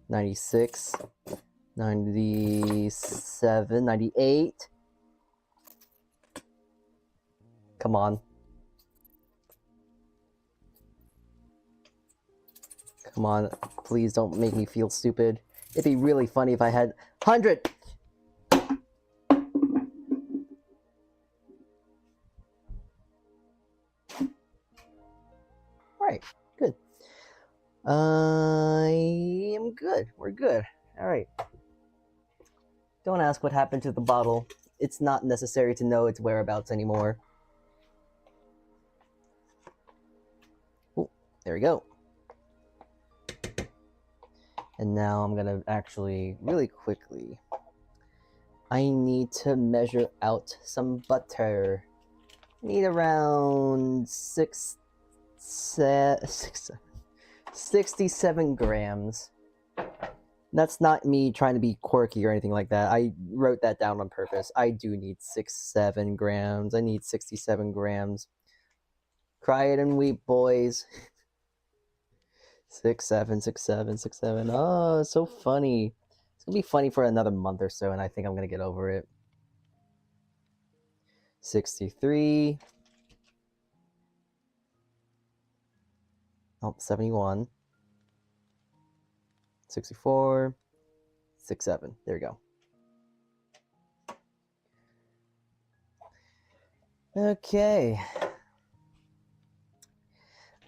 $96, $97, $98. Come on. Come on, please don't make me feel stupid. It'd be really funny if I had 100! Alright, good. I am good. We're good. Alright. Don't ask what happened to the bottle. It's not necessary to know its whereabouts anymore. Ooh, there we go. And now I'm gonna actually, really quickly, I need to measure out some butter. I need around 67 grams. That's not me trying to be quirky or anything like that. I wrote that down on purpose. I do need 7 grams. I need 67 grams. Cry it and weep, boys. 6, 7, 6, 7, 6, 7. Oh, it's so funny. It's gonna be funny for another month or so, and I think I'm gonna get over it. 63. Oh, 71. 64. 67. There we go. Okay.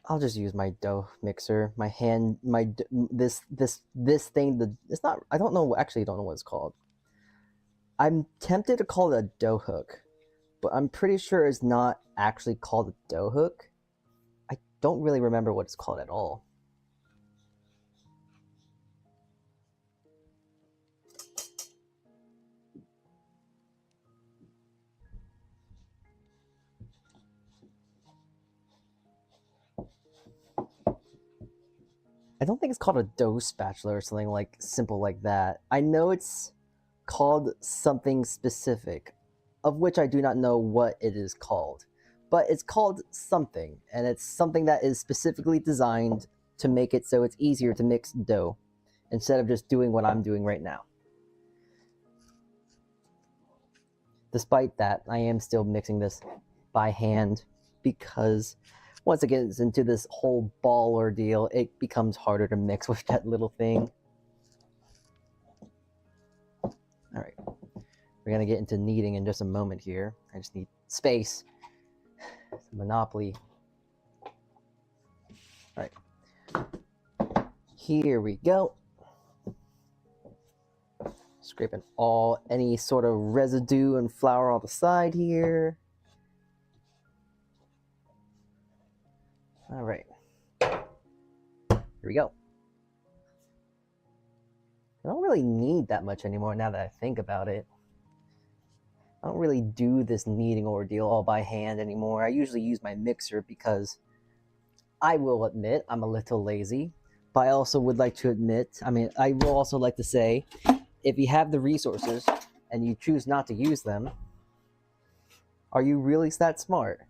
I'll just use my dough mixer. My hand, this thing. It's not. I don't know. Actually, I don't know what it's called. I'm tempted to call it a dough hook, but I'm pretty sure it's not actually called a dough hook. I don't really remember what it's called at all. I don't think it's called a dough spatula or something like simple like that. I know it's called something specific, of which I do not know what it is called. But it's called something, and it's something that is specifically designed to make it so it's easier to mix dough, instead of just doing what I'm doing right now. Despite that, I am still mixing this by hand, because once it gets into this whole ball ordeal, it becomes harder to mix with that little thing. Alright, we're going to get into kneading in just a moment here. I just need space. Monopoly. Alright, here we go. Scraping any sort of residue and flour on the side here. All right, here we go. I don't really need that much anymore now that I think about it. I don't really do this kneading ordeal all by hand anymore. I usually use my mixer because I will admit I'm a little lazy, but I also would like to admit, I will also like to say, if you have the resources and you choose not to use them, are you really that smart?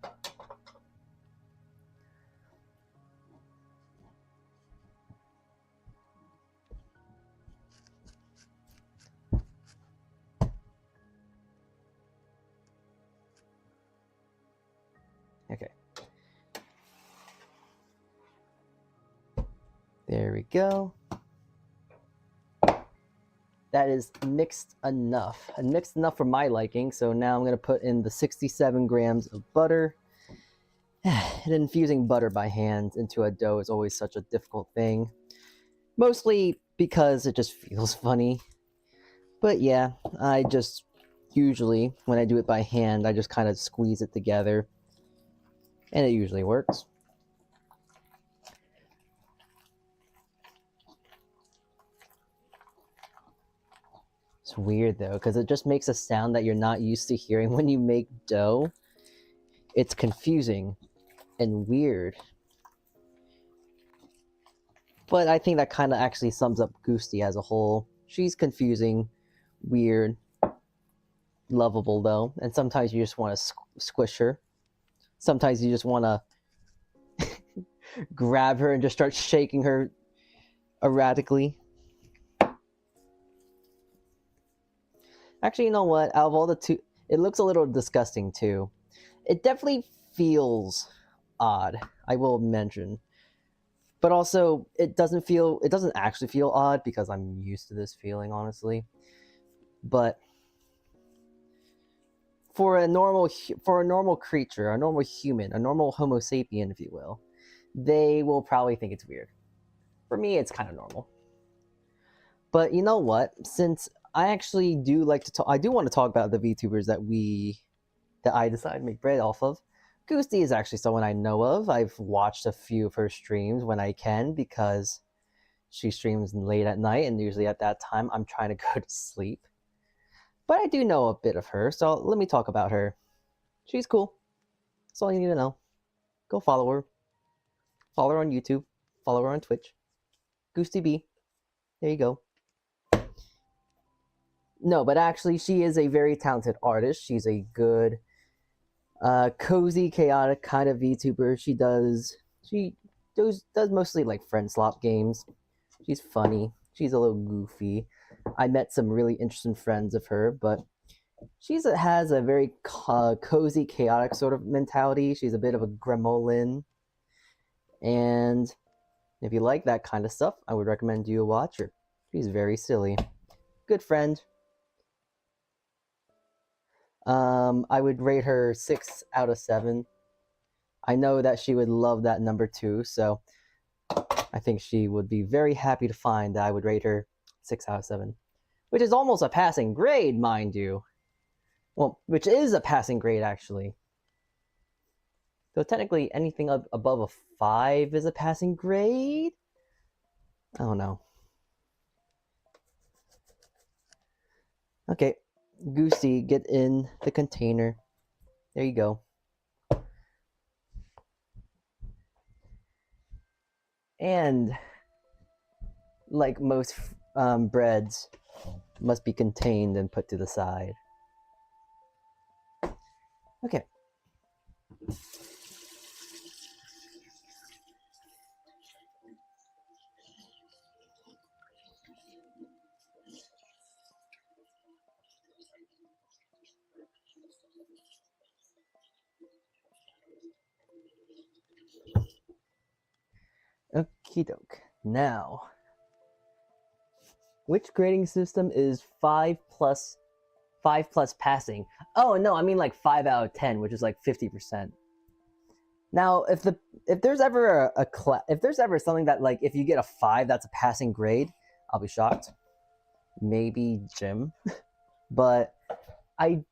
Okay. There we go. That is mixed enough. And mixed enough for my liking, so now I'm going to put in the 67 grams of butter. And infusing butter by hand into a dough is always such a difficult thing. Mostly because it just feels funny. But yeah, I just usually, when I do it by hand, I just kind of squeeze it together. And it usually works. It's weird though, because it just makes a sound that you're not used to hearing when you make dough. It's confusing and weird. But I think that kind of actually sums up Goosty as a whole. She's confusing, weird, lovable though, and sometimes you just want to squish her. Sometimes you just want to grab her and just start shaking her erratically. Actually, you know what? Out of all the two, it looks a little disgusting too. It definitely feels odd, I will mention. But also, it doesn't actually feel odd because I'm used to this feeling, honestly. But for a normal creature, a normal human, a normal Homo sapien, if you will, they will probably think it's weird. For me, it's kind of normal. But you know what? Since I actually do like to talk, I do want to talk about the VTubers that I decided to make bread off of. Goosty is actually someone I know of. I've watched a few of her streams when I can because she streams late at night, and usually at that time I'm trying to go to sleep. But I do know a bit of her, so let me talk about her. She's cool. That's all you need to know. Go follow her. Follow her on YouTube. Follow her on Twitch. Goosty B. There you go. No, but actually she is a very talented artist. She's a good, cozy, chaotic kind of VTuber. She does mostly like friend slop games. She's funny. She's a little goofy. I met some really interesting friends of her, but has a very cozy, chaotic sort of mentality. She's a bit of a gremlin. And if you like that kind of stuff, I would recommend you watch her. She's very silly. Good friend. I would rate her 6 out of 7. I know that she would love that number 2, so I think she would be very happy to find that I would rate her 6 out of 7. Which is almost a passing grade, mind you. Well, which is a passing grade, actually. So technically, anything above a 5 is a passing grade? I don't know. Okay, Goosey, get in the container. There you go. And like most breads, must be contained and put to the side. Okay. Okie doke. Now, which grading system is 5 plus passing? Oh no, I mean like 5 out of 10, which is like 50%. Now, if there's ever if there's ever something that, like, if you get a 5, that's a passing grade, I'll be shocked. Maybe gym, but I'm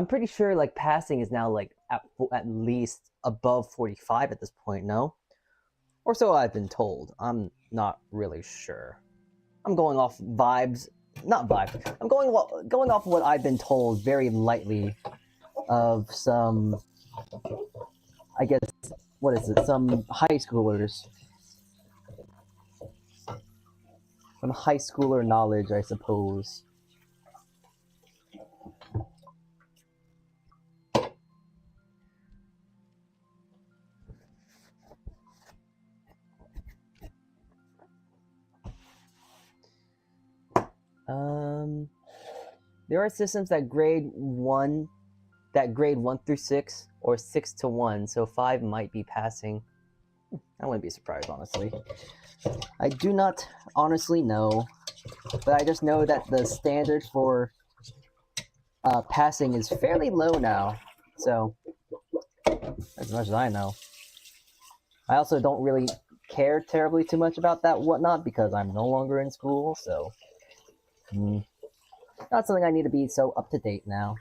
pretty sure like passing is now like at least above 45 at this point, no? Or so I've been told. I'm not really sure. I'm going off vibes, not vibes. I'm going off what I've been told very lightly of some, I guess, what is it? Some high schoolers. Some high schooler knowledge, I suppose. There are systems that grade 1 through 6 or 6 to 1, so 5 might be passing. I wouldn't be surprised, honestly. I do not honestly know, but I just know that the standard for passing is fairly low now, so as much as I know. I also don't really care terribly too much about that whatnot because I'm no longer in school, so not something I need to be so up to date now.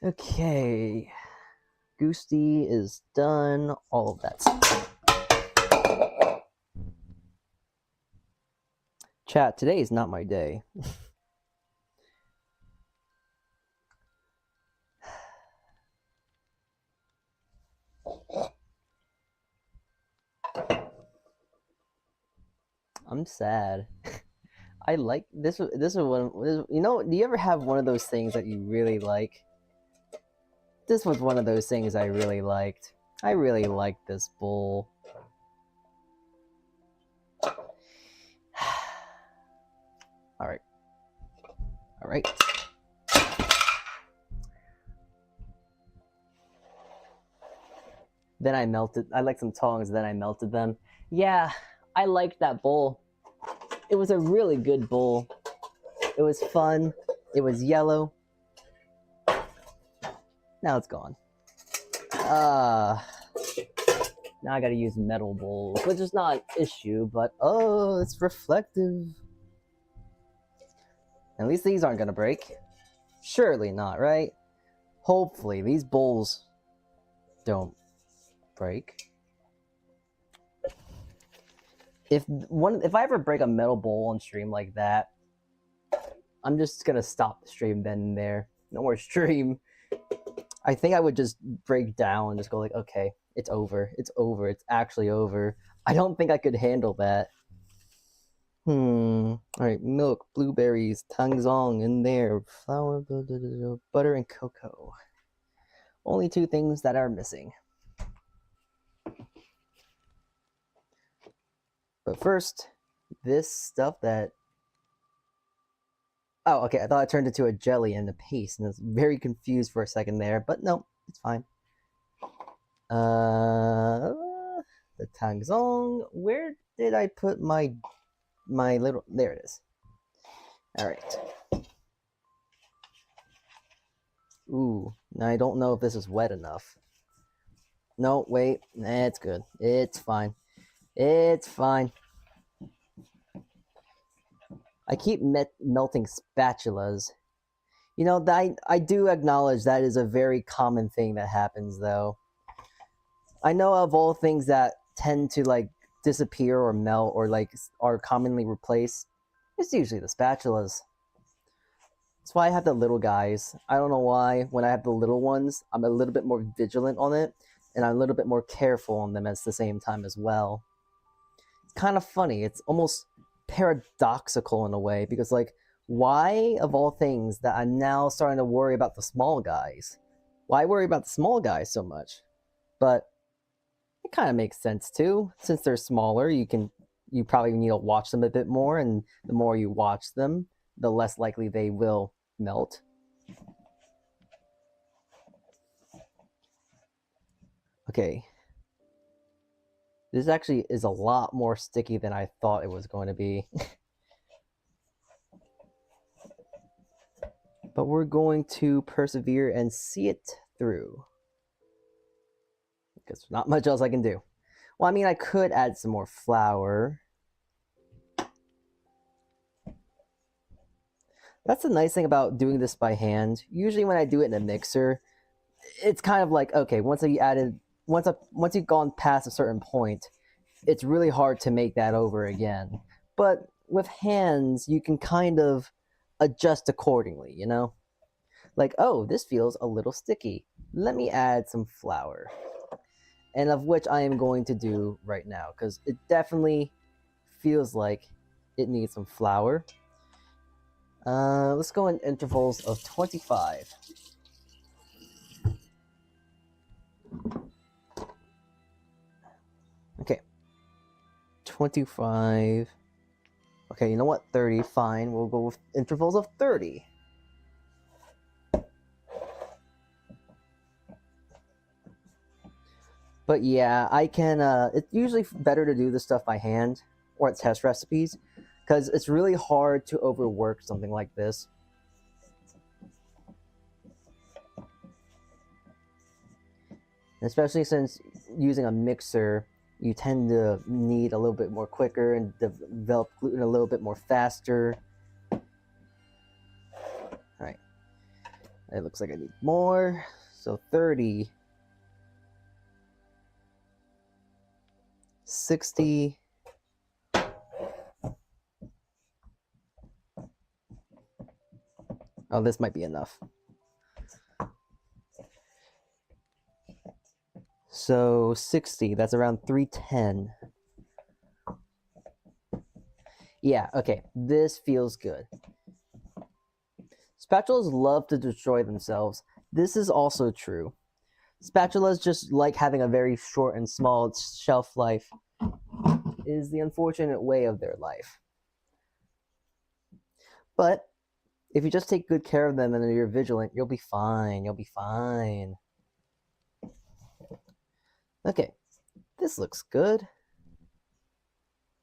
Okay, Goosey is done. All of that stuff. Chat, today is not my day. I'm sad. I like this. This is one. You know, do you ever have one of those things that you really like? This was one of those things I really liked. I really liked this bowl. All right. All right. Then I melted. I like some tongs. Then I melted them. Yeah, I liked that bowl. It was a really good bowl. It was fun. It was yellow. Now it's gone. Now I gotta use metal bowls, which is not an issue, but oh, it's reflective. At least these aren't gonna break. Surely not, right? Hopefully, these bowls don't break. If I ever break a metal bowl on stream like that, I'm just gonna stop the stream then and there. No more stream. I think I would just break down and just go like, okay, it's over. It's over. It's actually over. I don't think I could handle that. Alright, milk, blueberries, tangzong in there, flour, butter, and cocoa. Only 2 things that are missing. But first, this stuff that... Oh, okay, I thought it turned into a jelly and a paste, and I was very confused for a second there, but no, it's fine. The tangzong, where did I put my little... There it is. Alright. Ooh, now I don't know if this is wet enough. No, wait, nah, it's good. It's fine. It's fine. I keep melting spatulas. You know, I do acknowledge that is a very common thing that happens, though. I know of all things that tend to, like, disappear or melt or, like, are commonly replaced, it's usually the spatulas. That's why I have the little guys. I don't know why. When I have the little ones, I'm a little bit more vigilant on it, and I'm a little bit more careful on them at the same time as well. It's kind of funny. It's almost paradoxical in a way, because, like, why, of all things, that I'm now starting to worry about the small guys? Why worry about the small guys so much? But it kind of makes sense, too. Since they're smaller, you probably need to watch them a bit more, and the more you watch them, the less likely they will melt. Okay. This actually is a lot more sticky than I thought it was going to be. But we're going to persevere and see it through. Because there's not much else I can do. Well, I mean, I could add some more flour. That's the nice thing about doing this by hand. Usually when I do it in a mixer, it's kind of like, okay, once you've gone past a certain point, it's really hard to make that over again. But with hands, you can kind of adjust accordingly, you know? Like, oh, this feels a little sticky. Let me add some flour. And of which I am going to do right now, because it definitely feels like it needs some flour. Let's go in intervals of 25. Okay. 25. Okay, you know what? 30, fine. We'll go with intervals of 30. But yeah, I can, it's usually better to do this stuff by hand or at test recipes, because it's really hard to overwork something like this. Especially since using a mixer, you tend to need a little bit more quicker and develop gluten a little bit more faster. Alright. It looks like I need more. So 30. 60. Oh, this might be enough. So 60, that's around 310. Yeah, okay, this feels good. Spatulas love to destroy themselves. This is also true. Spatulas just like having a very short and small shelf life. Is the unfortunate way of their life. But if you just take good care of them and you're vigilant, you'll be fine. You'll be fine. Okay, this looks good.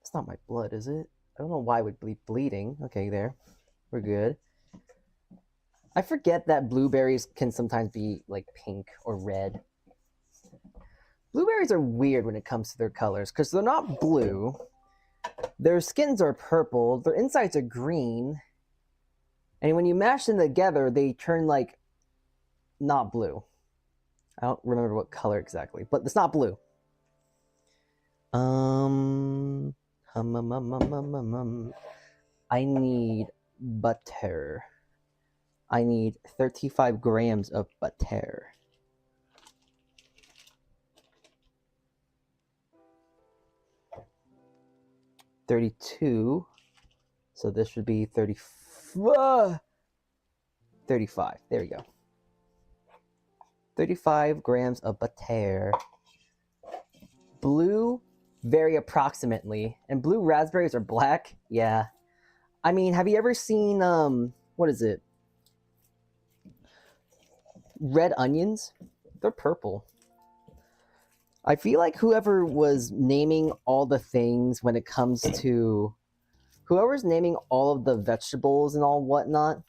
It's not my blood, is it? I don't know why it would be bleeding. Okay, there. We're good. I forget that blueberries can sometimes be like pink or red. Blueberries are weird when it comes to their colors because they're not blue. Their skins are purple. Their insides are green. And when you mash them together, they turn like not blue. I don't remember what color exactly, but it's not blue. I need butter. I need 35 grams of butter. $32. So this should be 35. There we go. 35 grams of butter. Blue, very approximately. And blue raspberries are black? Yeah. I mean, have you ever seen, what is it? Red onions? They're purple. I feel like whoever was naming all the things when it comes to... Whoever's naming all of the vegetables and all whatnot,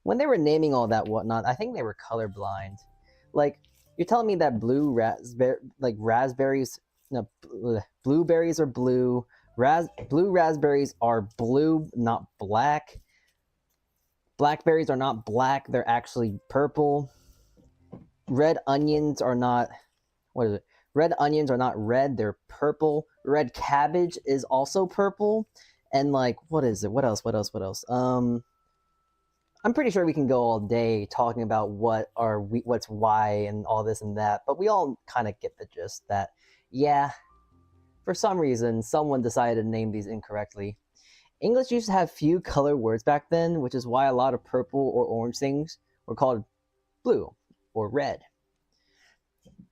when they were naming all that whatnot, I think they were colorblind. Like, you're telling me that raspberries... No, blueberries are blue. Blue raspberries are blue, not black. Blackberries are not black, they're actually purple. Red onions are not... What is it? Red onions are not red, they're purple. Red cabbage is also purple. And like, what is it? What else? I'm pretty sure we can go all day talking about what's why and all this and that, but we all kind of get the gist that, yeah, for some reason, someone decided to name these incorrectly. English used to have few color words back then, which is why a lot of purple or orange things were called blue or red.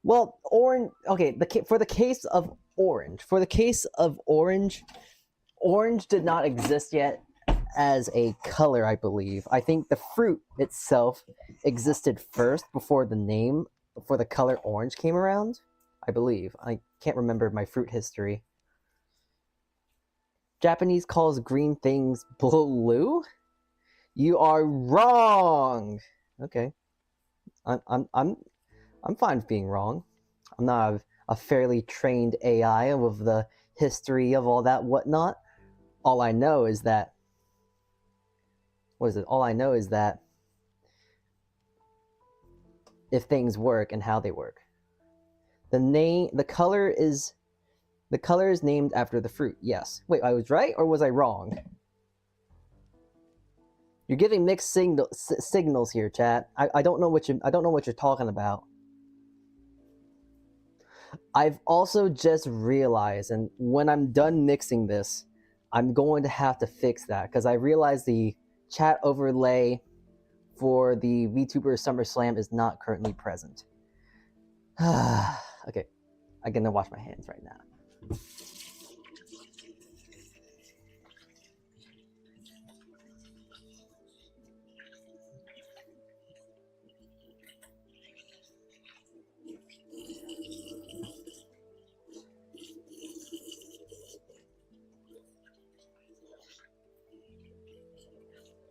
Well, orange, okay, for the case of orange, orange did not exist yet as a color, I believe. I think the fruit itself existed first before the color orange came around, I believe. I can't remember my fruit history. Japanese calls green things blue? You are wrong. Okay. I'm fine with being wrong. I'm not a fairly trained AI with the history of all that whatnot. All I know is that... What is it? All I know is that if things work and how they work. The color is named after the fruit. Yes. Wait, I was right or was I wrong? You're giving mixed signals here, chat. I don't know what you're talking about. I've also just realized, and when I'm done mixing this, I'm going to have to fix that because I realized the chat overlay for the VTuber SummerSlam is not currently present. Okay, I'm gonna wash my hands right now.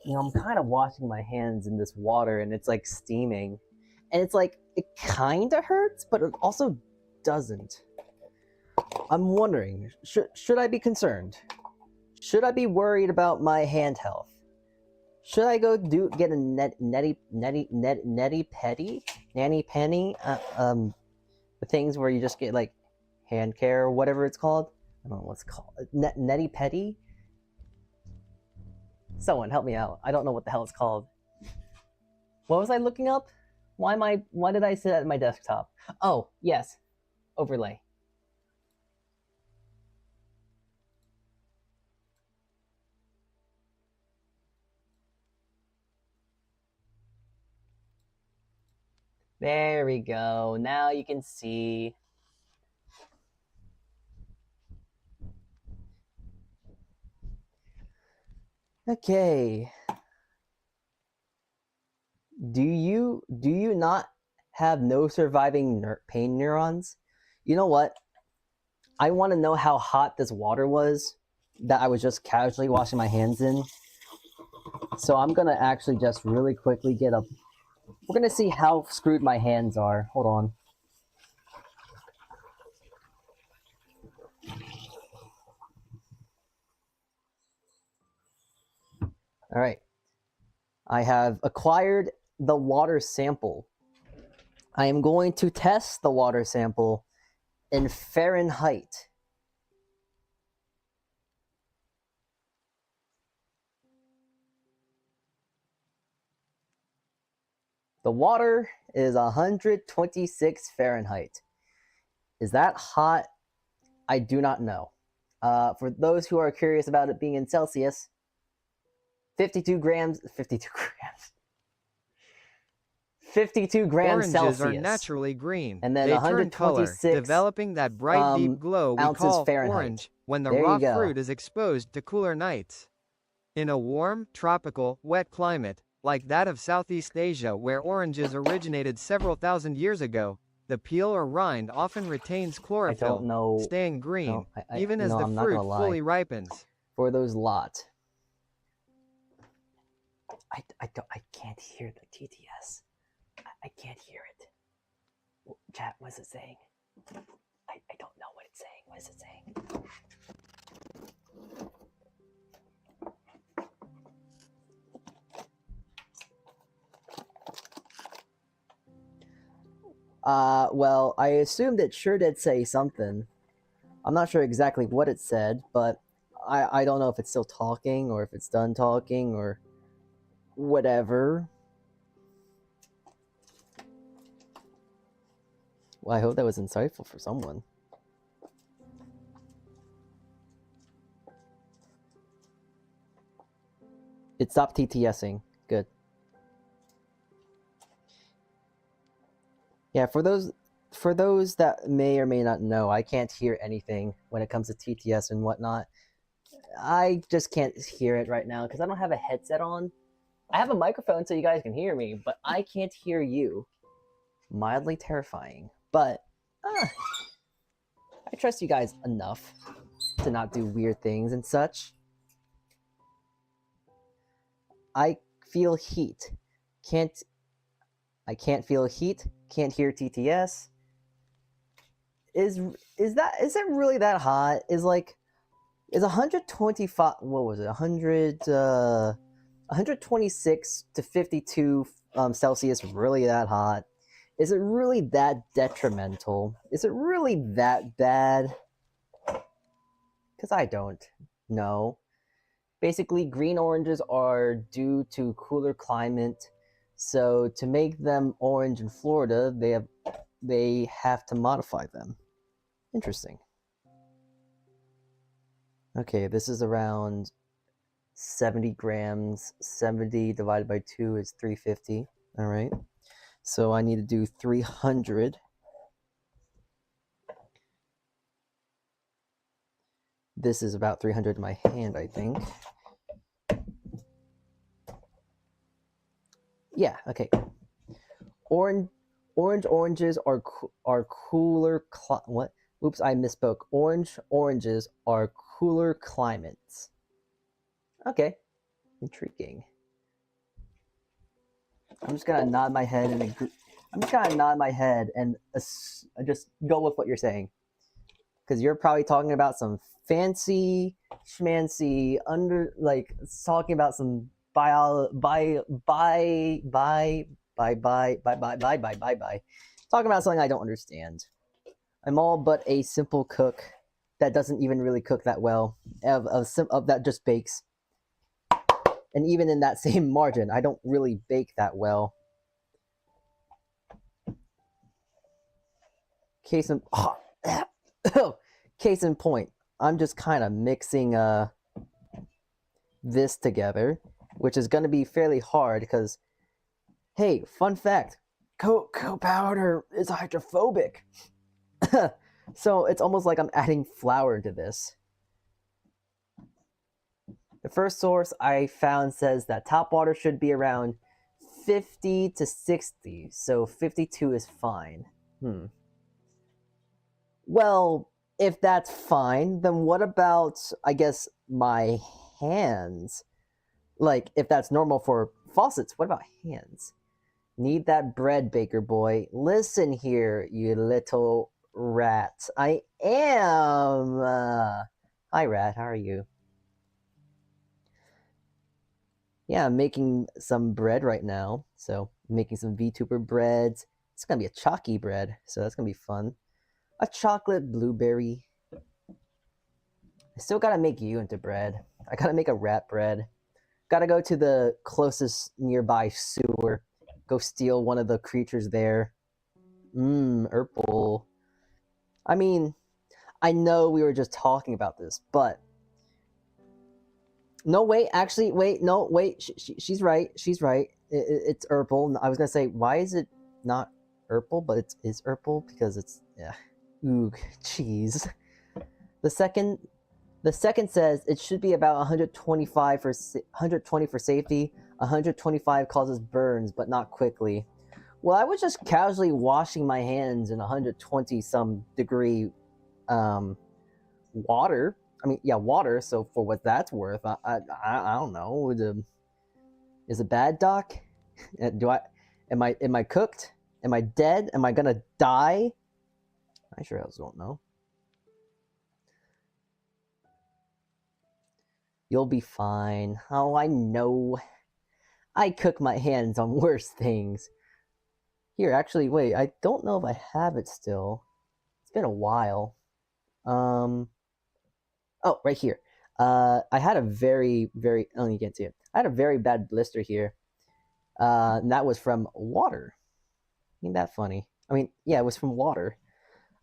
You know, I'm kind of washing my hands in this water and it's like steaming. And it's like, it kind of hurts, but it also doesn't. I'm wondering, should I be concerned? Should I be worried about my hand health? Should I go get a neti penny? The things where you just get like hand care or whatever it's called. I don't know what's called. Neti petty? Someone help me out. I don't know what the hell it's called. What was I looking up? Why did I sit at my desktop? Oh, yes. Overlay. There we go. Now you can see. Okay. Do you not have no surviving pain neurons? You know what? I want to know how hot this water was that I was just casually washing my hands in. So I'm going to actually just really quickly get up. We're going to see how screwed my hands are. Hold on. All right. I have acquired the water sample. I am going to test the water sample in Fahrenheit. The water is 126 Fahrenheit. Is that hot? I do not know. For those who are curious about it being in Celsius, 52 grams. 52 grams. 52 grams Oranges Celsius. are naturally green. And then they 126 turn color, developing that bright, deep glow we call Fahrenheit. orange when the there raw fruit is exposed to cooler nights. In a warm, tropical, wet climate, like that of Southeast Asia where oranges originated several thousand years ago, the peel or rind often retains chlorophyll, staying green, even as the fruit fully ripens. For those lot. I can't hear the TTS. I can't hear it. Chat, what's it saying? I don't know what it's saying. What is it saying? Well, I assumed it sure did say something. I'm not sure exactly what it said, but I don't know if it's still talking or if it's done talking or whatever. Well, I hope that was insightful for someone. It stopped TTSing. Good. Yeah, for those that may or may not know, I can't hear anything when it comes to TTS and whatnot. I just can't hear it right now because I don't have a headset on. I have a microphone so you guys can hear me, but I can't hear you. Mildly terrifying. But I trust you guys enough to not do weird things and such. I feel heat. I can't feel heat. Can't hear TTS. Is it really that hot? Is 125? What was it? 126 to 52 Celsius really that hot? Is it really that detrimental? Is it really that bad? Because I don't know. Basically, green oranges are due to cooler climate. So to make them orange in Florida, they have to modify them. Interesting. Okay, this is around 70 grams. 70 divided by 2 is 350. All right. So I need to do 300. This is about 300 in my hand, I think. Yeah, okay. Oranges are cooler what? Oops, I misspoke. Oranges are cooler climates. Okay. Intriguing. I'm just gonna nod my head and just go with what you're saying. Because you're probably talking about some fancy schmancy talking about some talking about something I don't understand. I'm all but a simple cook that doesn't even really cook that well, of that just bakes. And even in that same margin, I don't really bake that well. Case in point, I'm just kind of mixing this together, which is going to be fairly hard because, hey, fun fact, cocoa powder is hydrophobic. So it's almost like I'm adding flour into this. The first source I found says that top water should be around 50 to 60, so 52 is fine. Well, if that's fine, then what about, I guess, my hands? Like, if that's normal for faucets, what about hands? Need that bread, baker boy. Listen here, you little rat. I am. Hi, rat. How are you? Yeah, I'm making some bread right now. So, I'm making some VTuber breads. It's going to be a chalky bread, so that's going to be fun. A chocolate blueberry. I still got to make you into bread. I got to make a rat bread. Got to go to the closest nearby sewer. Go steal one of the creatures there. Urple. I mean, I know we were just talking about this, but No, wait, actually, wait, no, wait. She's right. She's right. It's Urple. I was gonna say, why is it not Urple, but it is Urple because it's yeah. Ooh, cheese. The second says it should be about 125 for 120 for safety. 125 causes burns, but not quickly. Well, I was just casually washing my hands in 120 some degree water. I mean, yeah, water. So for what that's worth, I don't know. Is it bad, Doc? Am I cooked? Am I dead? Am I gonna die? I sure else don't know. You'll be fine. Oh, I know. I cook my hands on worse things. Here, actually, wait. I don't know if I have it still. It's been a while. Oh, right here. I had a very, oh, you can't see it. I had a very bad blister here. And that was from water. Ain't that funny? I mean, yeah, it was from water.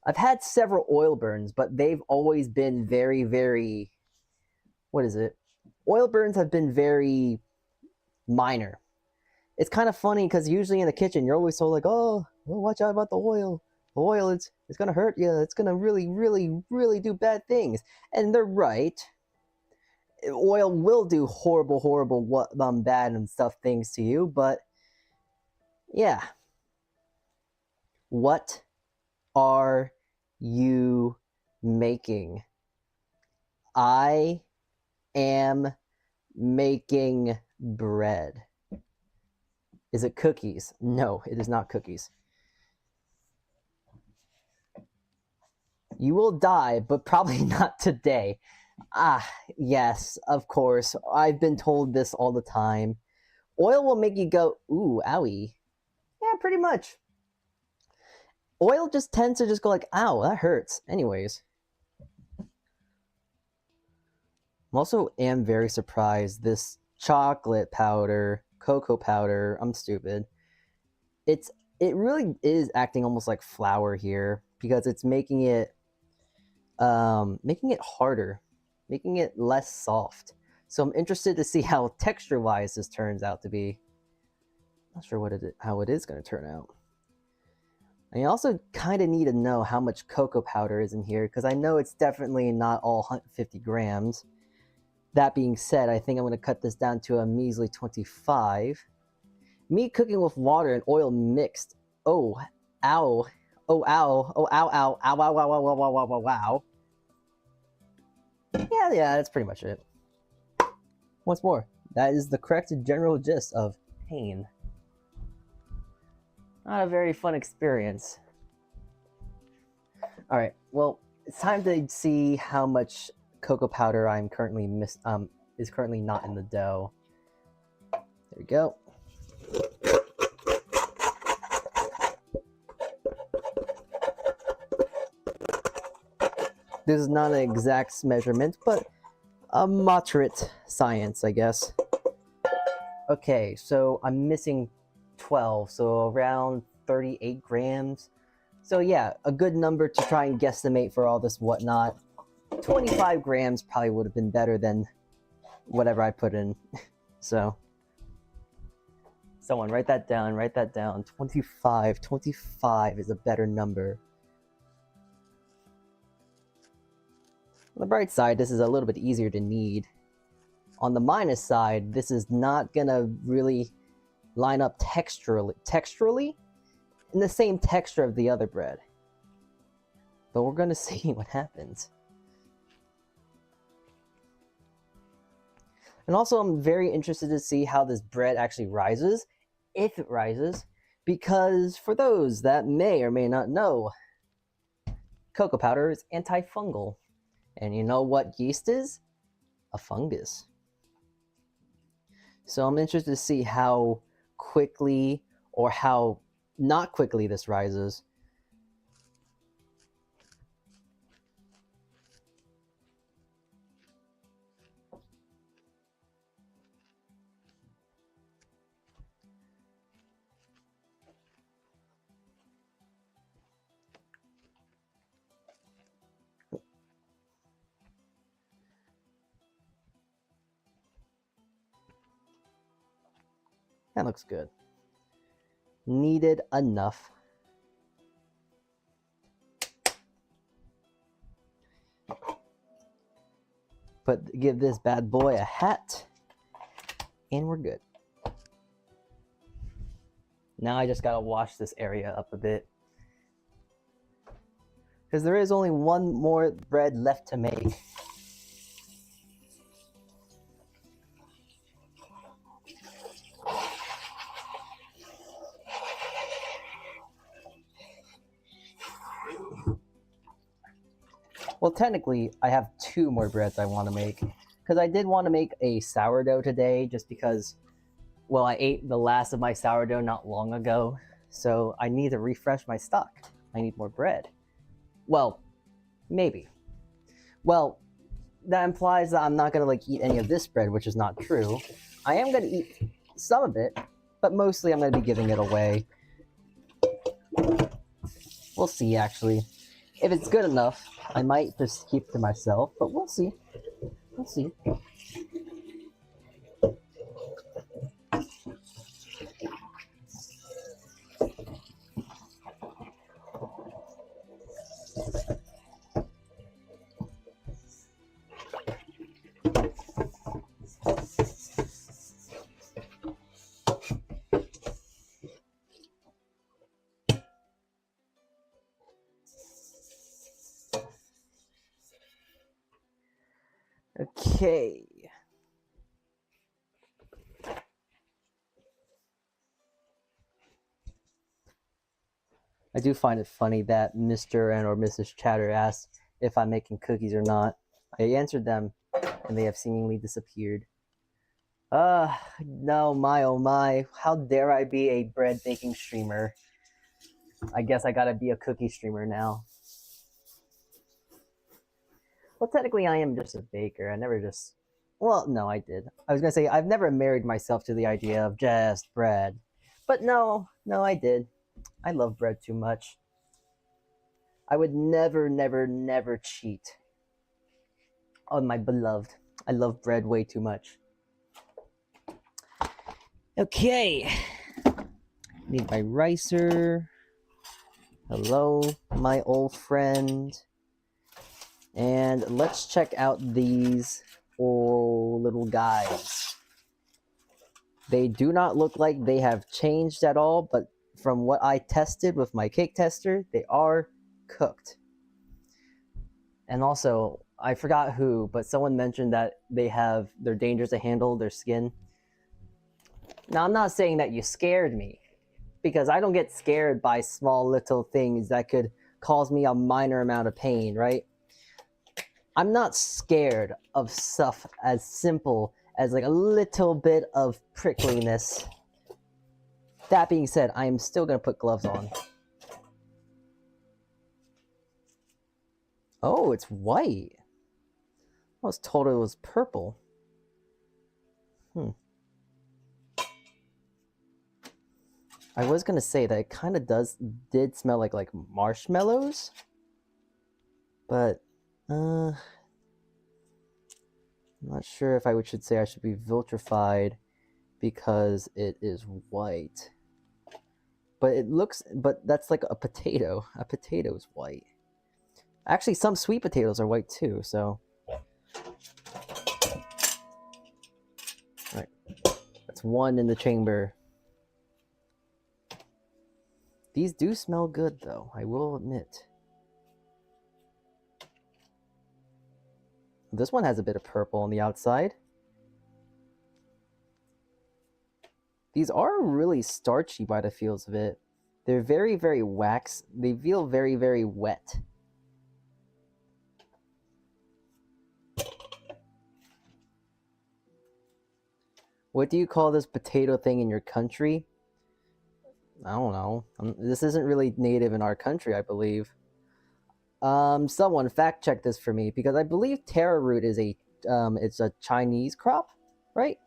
I've had several oil burns, but they've always been very, very... What is it? Oil burns have been very minor. It's kind of funny because usually in the kitchen, you're always so like, oh, watch out about the oil. The oil, it's going to hurt you. It's going to really, really, really do bad things. And they're right. Oil will do horrible, horrible, bad and stuff things to you. But, yeah. What are you making? I am making bread. Is it cookies? No, it is not cookies. You will die, but probably not today. Ah, yes, of course. I've been told this all the time. Oil will make you go, ooh, owie. Yeah, pretty much. Oil just tends to just go like, ow, that hurts. Anyways. I'm also very surprised this chocolate powder, cocoa powder, I'm stupid. It really is acting almost like flour here because it's making it harder, making it less soft. So I'm interested to see how texture-wise this turns out to be. Not sure how it is going to turn out. And you also kind of need to know how much cocoa powder is in here because I know it's definitely not all 150 grams. That being said, I think I'm going to cut this down to a measly 25. Me cooking with water and oil mixed. Oh, ow. Oh, ow. Oh, ow, ow. Ow, ow, ow, ow, ow, ow, ow, ow, ow. Yeah, that's pretty much it. Once more, that is the correct general gist of pain. Not a very fun experience. Alright, well, it's time to see how much cocoa powder I'm currently is currently not in the dough. There we go. This is not an exact measurement, but a moderate science, I guess. Okay, so I'm missing 12, so around 38 grams. So yeah, a good number to try and guesstimate for all this whatnot. 25 grams probably would have been better than whatever I put in. So, someone write that down, 25 is a better number. On the bright side, this is a little bit easier to knead. On the minus side, this is not gonna really line up texturally in the same texture of the other bread. But we're gonna see what happens. And also, I'm very interested to see how this bread actually rises, if it rises, because for those that may or may not know, cocoa powder is antifungal. And you know what yeast is? A fungus. So I'm interested to see how quickly or how not quickly this rises. That looks good. Kneaded enough. Give this bad boy a hat, and we're good. Now I just gotta wash this area up a bit, because there is only one more bread left to make. Well, technically, I have 2 more breads I want to make, because I did want to make a sourdough today, just because, well, I ate the last of my sourdough not long ago, so I need to refresh my stock. I need more bread. Well, maybe. Well, that implies that I'm not going to like eat any of this bread, which is not true. I am going to eat some of it, but mostly I'm going to be giving it away. We'll see, actually. If it's good enough, I might just keep it to myself, but we'll see. We'll see. Okay. I do find it funny that Mr. and or Mrs. Chatter asked if I'm making cookies or not. I answered them, and they have seemingly disappeared. No, my oh my. How dare I be a bread baking streamer? I guess I gotta be a cookie streamer now. Well, technically I am just a baker. I never just... Well, no, I did. I was gonna say, I've never married myself to the idea of just bread. But no, I did. I love bread too much. I would never, never, never cheat on my beloved. I love bread way too much. Okay. Need my ricer. Hello, my old friend. And let's check out these little guys. They do not look like they have changed at all, but from what I tested with my cake tester, they are cooked. And also, I forgot who, but someone mentioned that they're dangerous to handle, their skin. Now, I'm not saying that you scared me, because I don't get scared by small little things that could cause me a minor amount of pain, right? I'm not scared of stuff as simple as like a little bit of prickliness. That being said, I am still going to put gloves on. Oh, it's white. I was told it was purple. I was going to say that it kind of did smell like marshmallows. But, I'm not sure if I should say I should be vitrified because it is white. But that's like a potato. A potato is white. Actually, some sweet potatoes are white too, so. Alright. That's one in the chamber. These do smell good though, I will admit. This one has a bit of purple on the outside. These are really starchy by the feels of it. They're very, very wax. They feel very, very wet. What do you call this potato thing in your country? I don't know. This isn't really native in our country, I believe. Someone fact check this for me, because I believe Taro Root is it's a Chinese crop, right?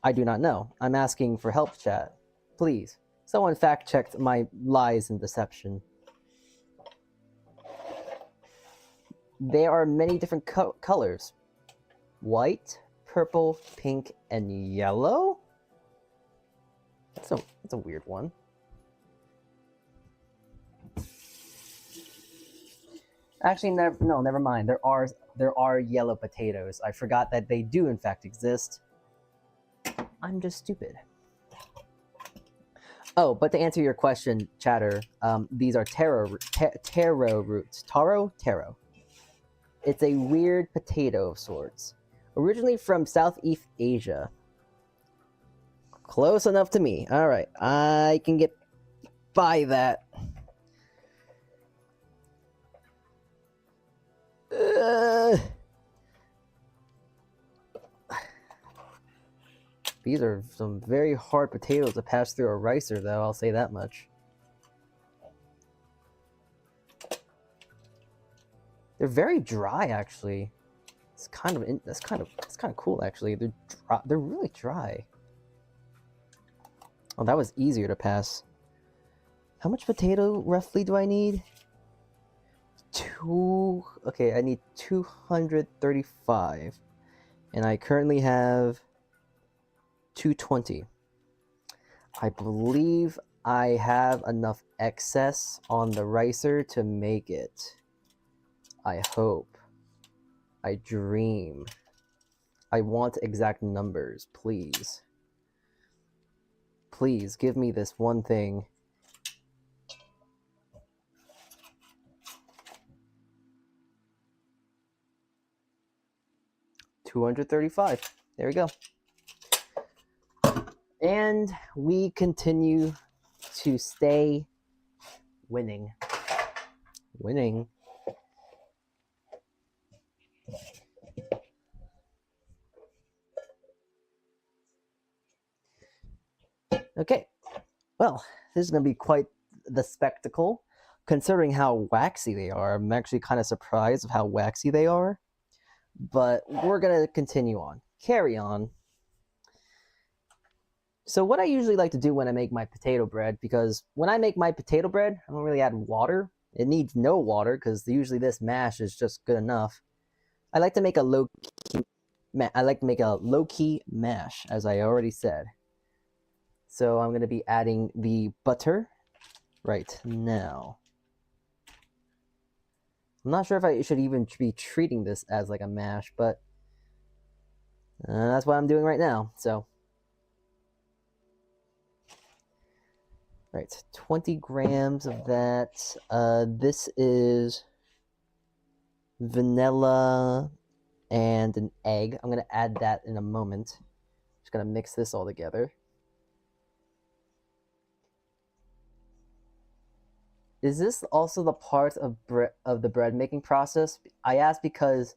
I do not know. I'm asking for help, chat. Please. Someone fact checked my lies and deception. There are many different colors. White, purple, pink, and yellow? That's a weird one. Actually, never mind. There are yellow potatoes. I forgot that they do in fact exist. I'm just stupid. Oh, but to answer your question, Chatter, these are taro roots. Taro. It's a weird potato of sorts. Originally from Southeast Asia. Close enough to me. Alright, I can get by that. These are some very hard potatoes to pass through a ricer, though, I'll say that much. They're very dry, actually. It's kind of cool, actually. They're really dry. Oh, that was easier to pass. How much potato roughly do I need? Okay, I need 235. And I currently have 220. I believe I have enough excess on the ricer to make it. I hope. I dream. I want exact numbers, please. Please, give me this one thing. $235. There we go. And we continue to stay winning. Winning. Okay. Well, this is going to be quite the spectacle. Considering how waxy they are, I'm actually kind of surprised of how waxy they are. But we're going to continue on. Carry on. So what I usually like to do when I make my potato bread, because when I make my potato bread, I don't really add water. It needs no water because usually this mash is just good enough. I like to make a low-key mash, as I already said. So I'm going to be adding the butter right now. I'm not sure if I should even be treating this as like a mash, but that's what I'm doing right now. So, right, 20 grams of that. This is vanilla and an egg. I'm going to add that in a moment. Just going to mix this all together. Is this also the part of the bread making process? I ask because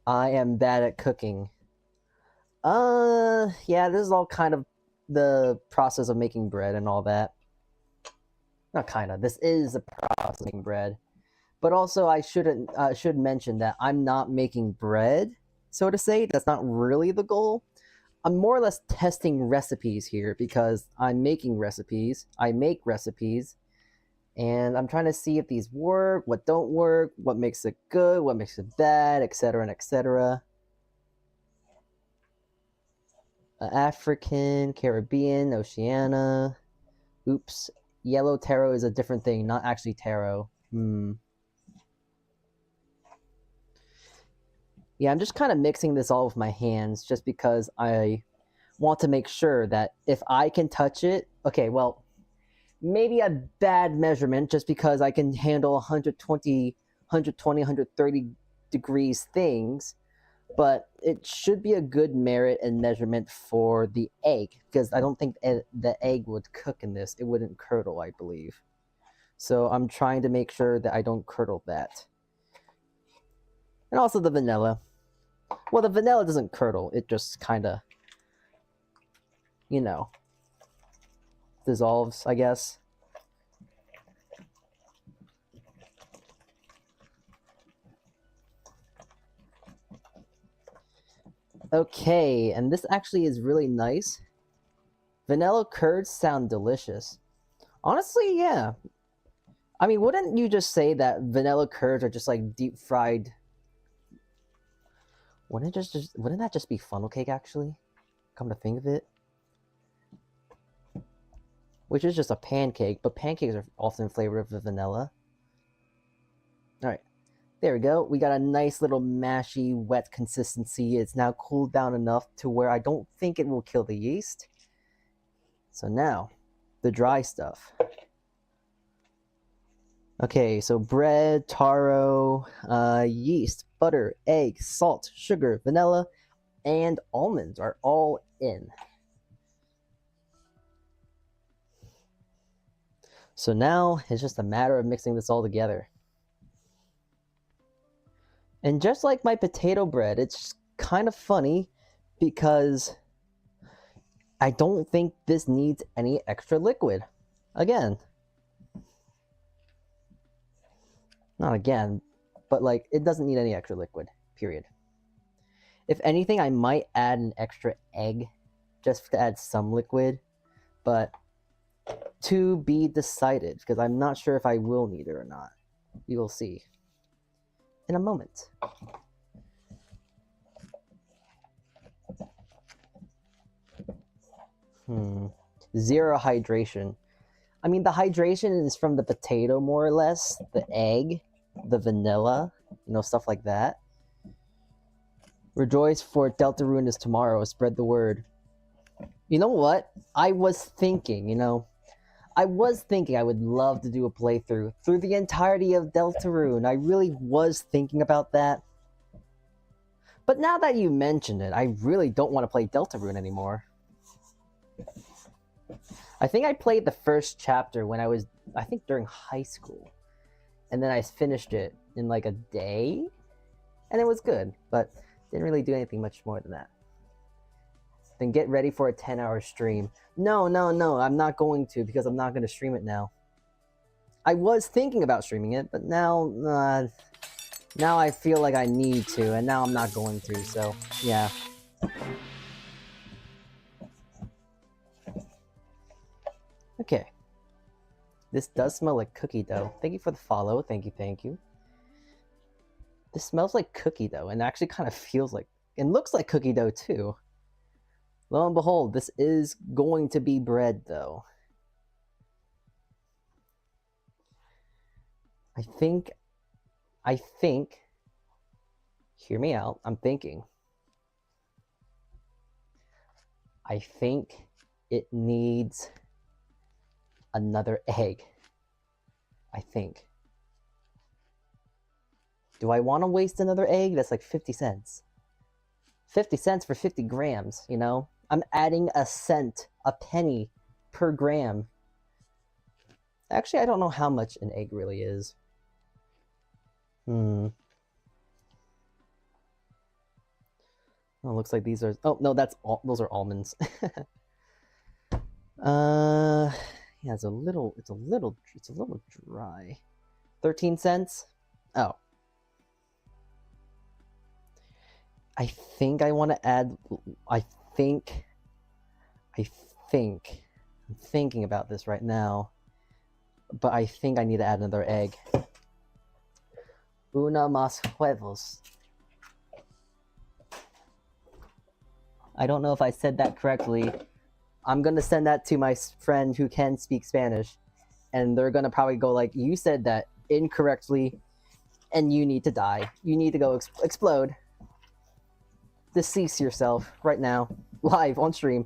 I am bad at cooking. Yeah, this is all kind of the process of making bread and all that. Not kind of. This is the process of making bread. But also, I should mention that I'm not making bread, so to say. That's not really the goal. I'm more or less testing recipes here because I'm making recipes. I make recipes. And I'm trying to see if these work, what don't work, what makes it good, what makes it bad, etc. and etc. African, Caribbean, Oceania. Oops. Yellow taro is a different thing, not actually taro. Yeah, I'm just kind of mixing this all with my hands just because I want to make sure that if I can touch it, okay, well, maybe a bad measurement just because I can handle 120, 130 degrees things, but it should be a good merit and measurement for the egg because I don't think the egg would cook in this. It wouldn't curdle, I believe. So I'm trying to make sure that I don't curdle that. And also the vanilla. Well, the vanilla doesn't curdle. It just kind of, you know, dissolves, I guess. Okay, and this actually is really nice. Vanilla curds sound delicious. Honestly, yeah. I mean, wouldn't you just say that vanilla curds are just like deep fried? Wouldn't that just be funnel cake, actually? Come to think of it. which is just a pancake, but pancakes are often flavored with vanilla. All right, there we go. We got a nice little mashy, wet consistency. It's now cooled down enough to where I don't think it will kill the yeast. So now, the dry stuff. Okay, so bread, taro, yeast, butter, egg, salt, sugar, vanilla, and almonds are all in. So now it's just a matter of mixing this all together. And just like my potato bread, it's kind of funny because I don't think this needs any extra liquid. Again. Not again, but like it doesn't need any extra liquid, period. If anything, I might add an extra egg just to add some liquid, but to be decided, because I'm not sure if I will need it or not. We will see in a moment. Zero hydration. I mean, the hydration is from the potato, more or less, the egg, the vanilla, you know, stuff like that. Rejoice, for Deltarune is tomorrow. Spread the word. You know what? I was thinking I would love to do a playthrough through the entirety of Deltarune. I really was thinking about that. But now that you mentioned it, I really don't want to play Deltarune anymore. I think I played the first chapter when I was, I think during high school. And then I finished it in like a day. And it was good, but didn't really do anything much more than that. Then get ready for a 10-hour stream. No, I'm not going to, because I'm not going to stream it now. I was thinking about streaming it, but now I feel like I need to, and now I'm not going to, so yeah. Okay. This does smell like cookie dough. Thank you for the follow. Thank you. This smells like cookie dough, and actually kind of feels like, and looks like cookie dough too. Lo and behold, this is going to be bread, though. I think, hear me out, I'm thinking. I think it needs another egg. I think. Do I want to waste another egg? That's like 50 cents. 50 cents for 50 grams, you know? I'm adding a cent, a penny per gram. Actually, I don't know how much an egg really is. Oh, looks like these are, oh no, those are almonds. Yeah, it's a little dry. 13 cents? Oh. I think I want to add, I'm thinking about this right now, but I think I need to add another egg. Una más huevos. I don't know if I said that correctly. I'm going to send that to my friend who can speak Spanish, and they're going to probably go like, you said that incorrectly, and you need to die. You need to go explode. Decease yourself right now, live on stream.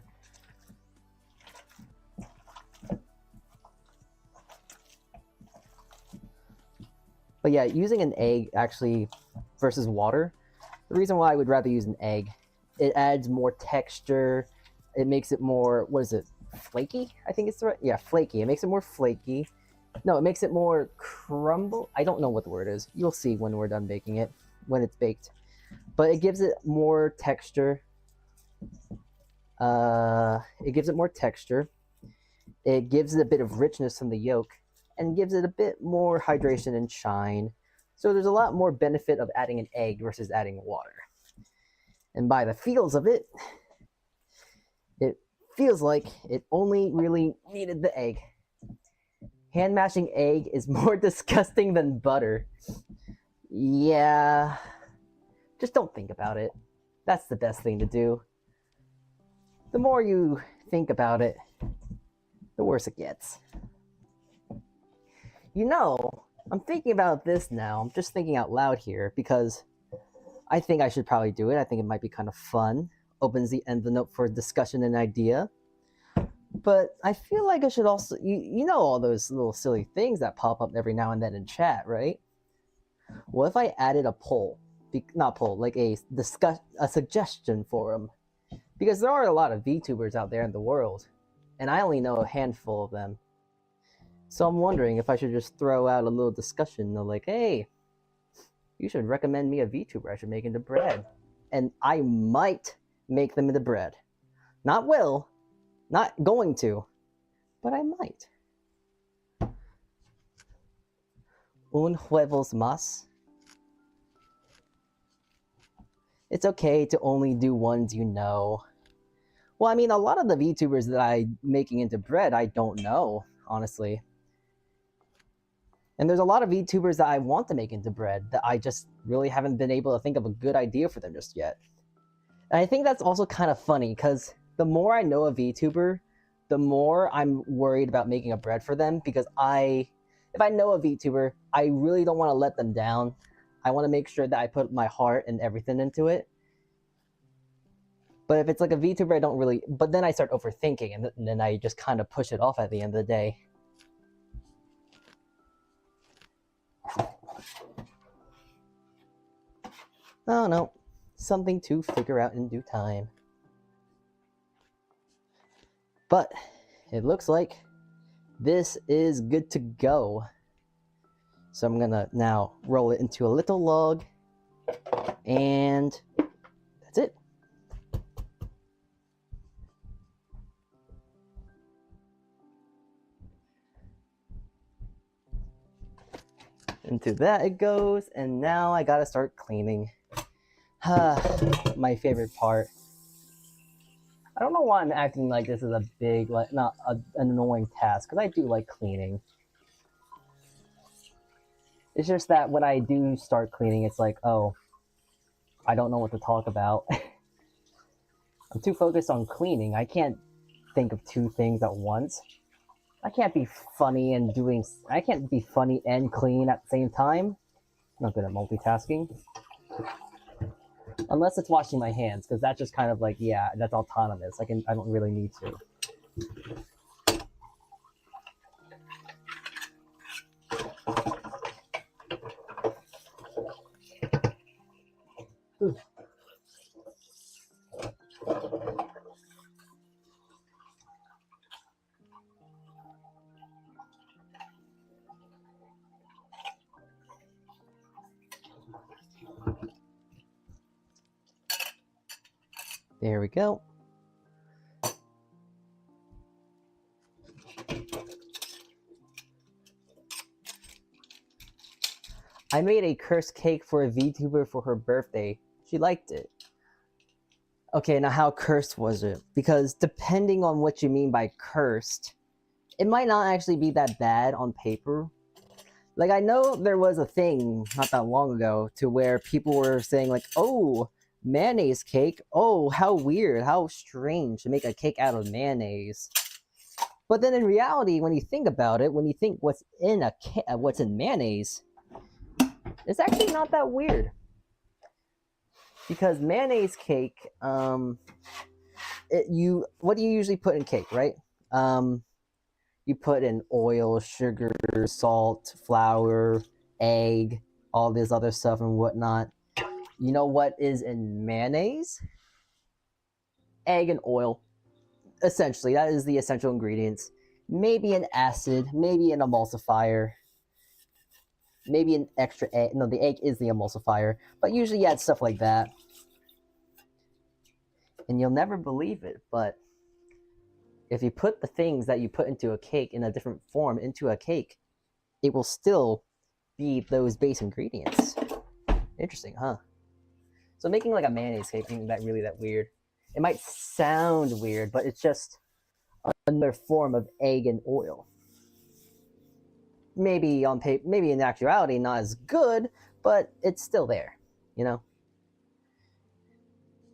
But yeah, using an egg actually versus water, the reason why I would rather use an egg, it adds more texture. It makes it more, what is it, flaky? I think it's the right, yeah, flaky. It makes it more flaky. No, it makes it more crumble. I don't know what the word is. You'll see when we're done baking it, when it's baked. But it gives it more texture. It gives it more texture. It gives it a bit of richness from the yolk, and gives it a bit more hydration and shine. So there's a lot more benefit of adding an egg versus adding water. And by the feels of it, it feels like it only really needed the egg. Hand mashing egg is more disgusting than butter. Yeah. Just don't think about it. That's the best thing to do. The more you think about it, the worse it gets. You know, I'm thinking about this now. I'm just thinking out loud here because I think I should probably do it. I think it might be kind of fun. Opens the envelope for discussion and idea. But I feel like I should also, you know, all those little silly things that pop up every now and then in chat, right? What if I added a poll? Not poll, like a suggestion forum. Because there are a lot of VTubers out there in the world, and I only know a handful of them. So I'm wondering if I should just throw out a little discussion of like, hey, you should recommend me a VTuber I should make into bread. And I might make them into bread. Not will, not going to, but I might. Un huevos más. It's okay to only do ones you know. Well, I mean, a lot of the VTubers that I'm making into bread, I don't know, honestly. And there's a lot of VTubers that I want to make into bread that I just really haven't been able to think of a good idea for them just yet. And I think that's also kind of funny, because the more I know a VTuber, the more I'm worried about making a bread for them, because if I know a VTuber, I really don't want to let them down. I want to make sure that I put my heart and everything into it. But if it's like a VTuber, I don't really... But then I start overthinking, and then I just kind of push it off at the end of the day. Oh no, something to figure out in due time. But it looks like this is good to go. So I'm gonna now roll it into a little log, and that's it. Into that it goes, and now I gotta start cleaning. My favorite part. I don't know why I'm acting like this is a big, like, not an annoying task, because I do like cleaning. It's just that when I do start cleaning, it's like, oh, I don't know what to talk about. I'm too focused on cleaning. I can't think of two things at once. I can't be funny and I can't be funny and clean at the same time. I'm not good at multitasking. Unless it's washing my hands, because that's just kind of like, yeah, that's autonomous. I don't really need to. Ooh. There we go. I made a cursed cake for a VTuber for her birthday. She liked it. Okay, now how cursed was it? Because depending on what you mean by cursed, it might not actually be that bad on paper. Like, I know there was a thing not that long ago to where people were saying like, oh, mayonnaise cake. Oh, how weird, how strange to make a cake out of mayonnaise. But then in reality, when you think about it, when you think what's in mayonnaise, it's actually not that weird. Because mayonnaise cake, what do you usually put in cake, right? You put in oil, sugar, salt, flour, egg, all this other stuff and whatnot. You know what is in mayonnaise? Egg and oil. Essentially, that is the essential ingredients. Maybe an acid, maybe an emulsifier, maybe an extra egg. No, the egg is the emulsifier, but usually you add stuff like that. And you'll never believe it, but if you put the things that you put into a cake in a different form into a cake, it will still be those base ingredients. Interesting, huh? So making like a mayonnaise cake isn't that really that weird. It might sound weird, but it's just another form of egg and oil. Maybe on paper, maybe in actuality not as good, but it's still there, you know?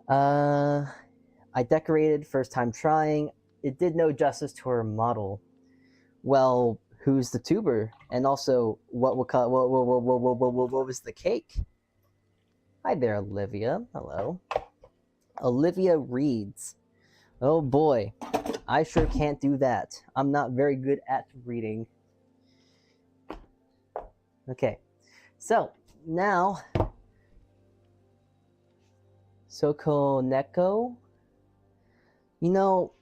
I decorated first time trying. It did no justice to her model. Well, who's the tuber? And also, what was the cake? Hi there, Olivia. Hello. Olivia reads. Oh boy, I sure can't do that. I'm not very good at reading. Okay, so now, Sokoneko. You know,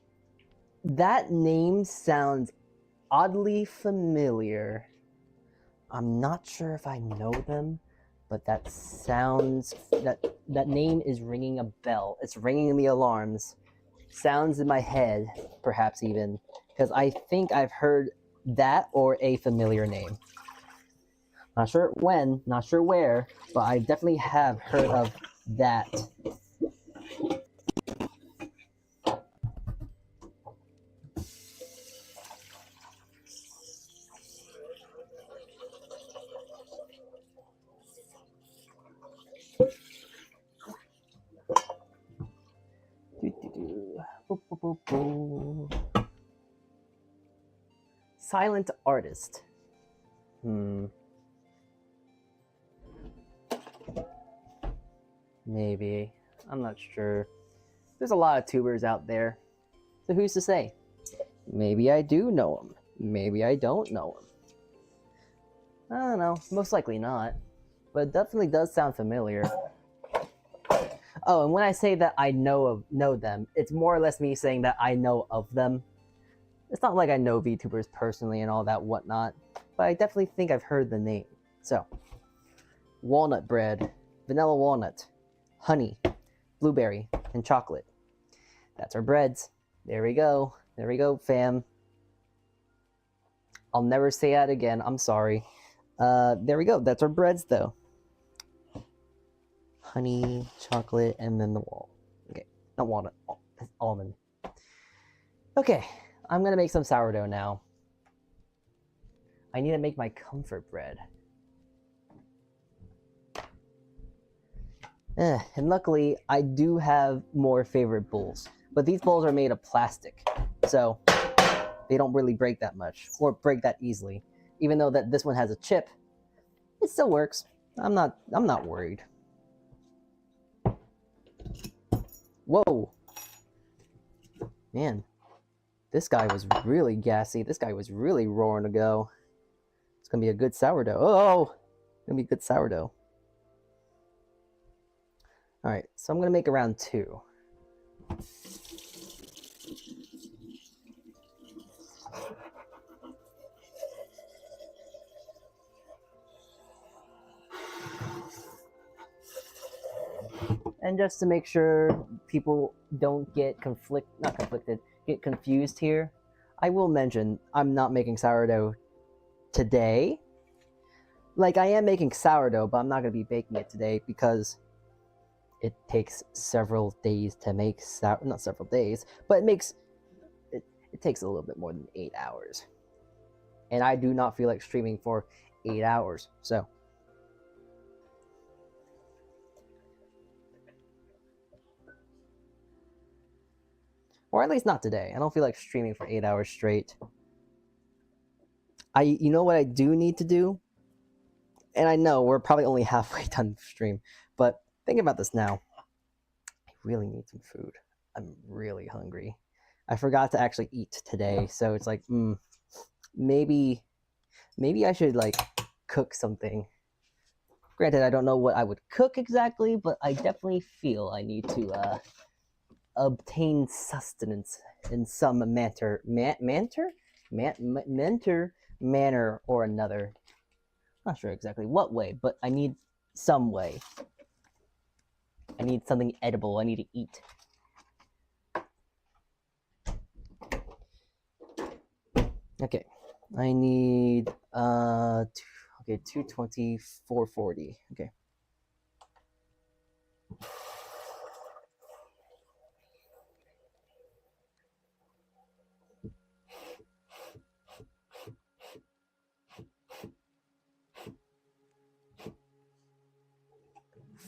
that name sounds oddly familiar. I'm not sure if I know them, but that name is ringing a bell. It's ringing the alarms. Sounds in my head, perhaps even, because I think I've heard that or a familiar name. Not sure when, not sure where, but I definitely have heard of that. Silent artist. Maybe. I'm not sure. There's a lot of tubers out there. So who's to say? Maybe I do know him. Maybe I don't know him. I don't know. Most likely not. But it definitely does sound familiar. Oh, and when I say that I know them, it's more or less me saying that I know of them. It's not like I know VTubers personally and all that whatnot, but I definitely think I've heard the name. So, walnut bread, vanilla walnut, honey, blueberry, and chocolate. That's our breads. There we go. There we go, fam. I'll never say that again. I'm sorry. There we go. That's our breads, though. Honey, chocolate, and then the wall. Okay, not walnut, almond. Okay, I'm gonna make some sourdough now. I need to make my comfort bread. And luckily, I do have more favorite bowls. But these bowls are made of plastic, so they don't really break that much, or break that easily. Even though that this one has a chip, it still works. I'm not worried. Whoa. Man, this guy was really gassy. This guy was really roaring to go. It's gonna be a good sourdough. Oh, it's gonna be a good sourdough. All right, so I'm gonna make around 2. And just to make sure people don't get get confused here, I will mention I'm not making sourdough today. Like, I am making sourdough, but I'm not going to be baking it today because it takes several days to make not several days, but it takes a little bit more than 8 hours. And I do not feel like streaming for 8 hours, so. Or at least not today. I don't feel like streaming for 8 hours straight. You know what I do need to do? And I know we're probably only halfway done the stream, but think about this now. I really need some food. I'm really hungry. I forgot to actually eat today, so it's like, maybe I should like cook something. Granted, I don't know what I would cook exactly, but I definitely feel I need to obtain sustenance in some manner or another. Not sure exactly what way, but I need some way. I need something edible. I need to eat. Okay, I need 220, 440. Okay.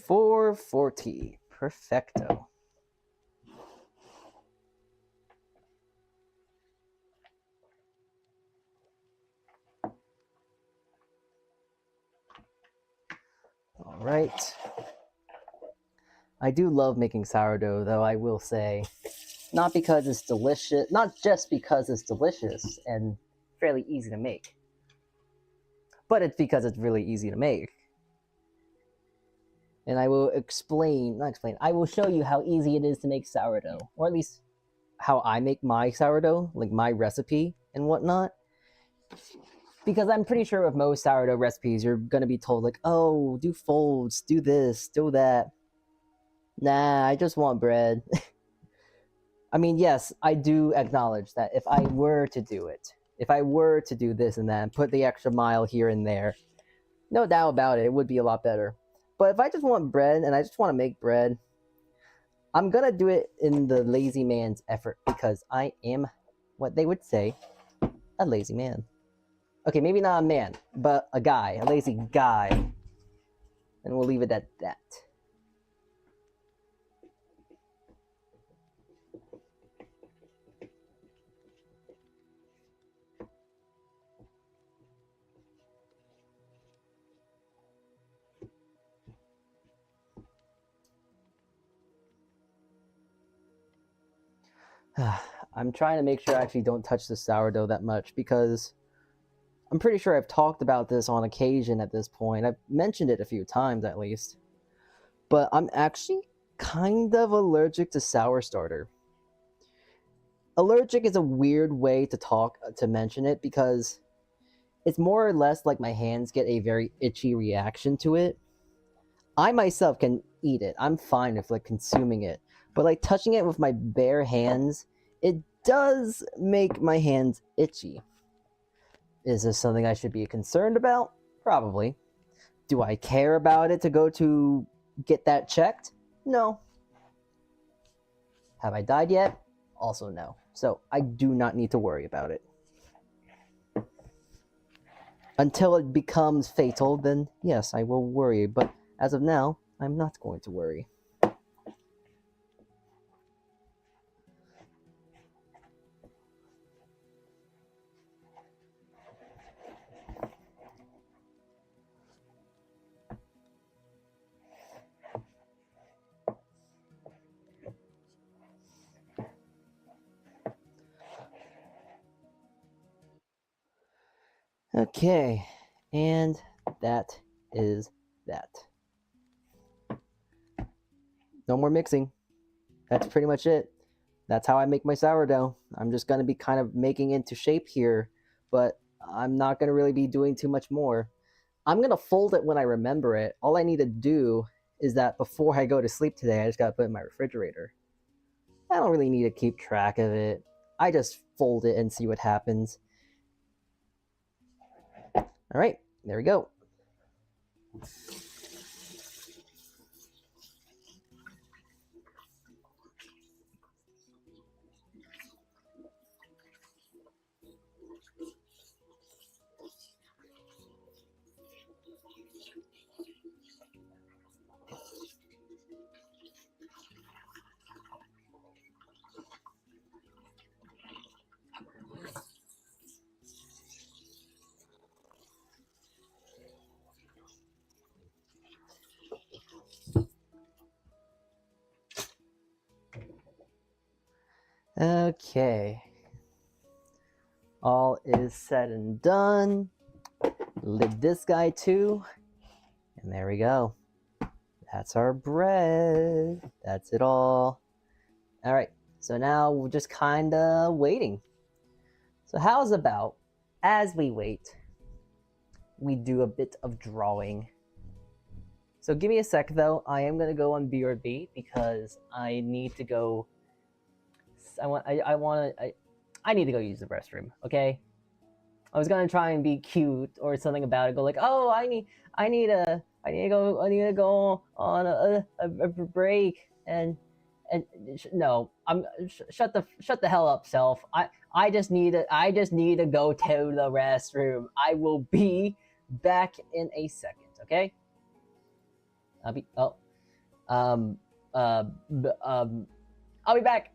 $4.40. Perfecto. right. I do love making sourdough, though, I will say. Not because it's delicious, not just because it's delicious and fairly easy to make, but it's because it's really easy to make. And I will I will show you how easy it is to make sourdough, or at least how I make my sourdough, like my recipe and whatnot. Because I'm pretty sure with most sourdough recipes, you're going to be told, like, oh, do folds, do this, do that. Nah, I just want bread. I mean, yes, I do acknowledge that if I were to do it, if I were to do this and that, and put the extra mile here and there, no doubt about it, it would be a lot better. But if I just want bread and I just want to make bread, I'm going to do it in the lazy man's effort because I am, what they would say, a lazy man. Okay, maybe not a man, but a guy, a lazy guy. And we'll leave it at that. I'm trying to make sure I actually don't touch the sourdough that much because I'm pretty sure I've talked about this on occasion at this point. I've mentioned it a few times at least. But I'm actually kind of allergic to sour starter. Allergic is a weird way to mention it because it's more or less like my hands get a very itchy reaction to it. I myself can eat it. I'm fine with like consuming it. But like touching it with my bare hands, it does make my hands itchy. Is this something I should be concerned about? Probably. Do I care about it to go to get that checked? No. Have I died yet? Also no. So I do not need to worry about it. Until it becomes fatal, then yes, I will worry. But as of now, I'm not going to worry. Okay, and that is that. No more mixing. That's pretty much it. That's how I make my sourdough. I'm just going to be kind of making into shape here, but I'm not going to really be doing too much more. I'm going to fold it when I remember it. All I need to do is that before I go to sleep today, I just got to put it in my refrigerator. I don't really need to keep track of it. I just fold it and see what happens. All right, there we go. Okay. All is said and done. Lid this guy too. And there we go. That's our bread. That's it all. All right. So now we're just kind of waiting. So how's about, as we wait, we do a bit of drawing. So give me a sec though. I am going to go on BRB because I need to go. I need to go use the restroom, okay? I was gonna try and be cute or something about it. Go like, oh, I need to go on a break and no, shut the hell up, self. I just need to go to the restroom. I will be back in a second, okay? I'll be I'll be back.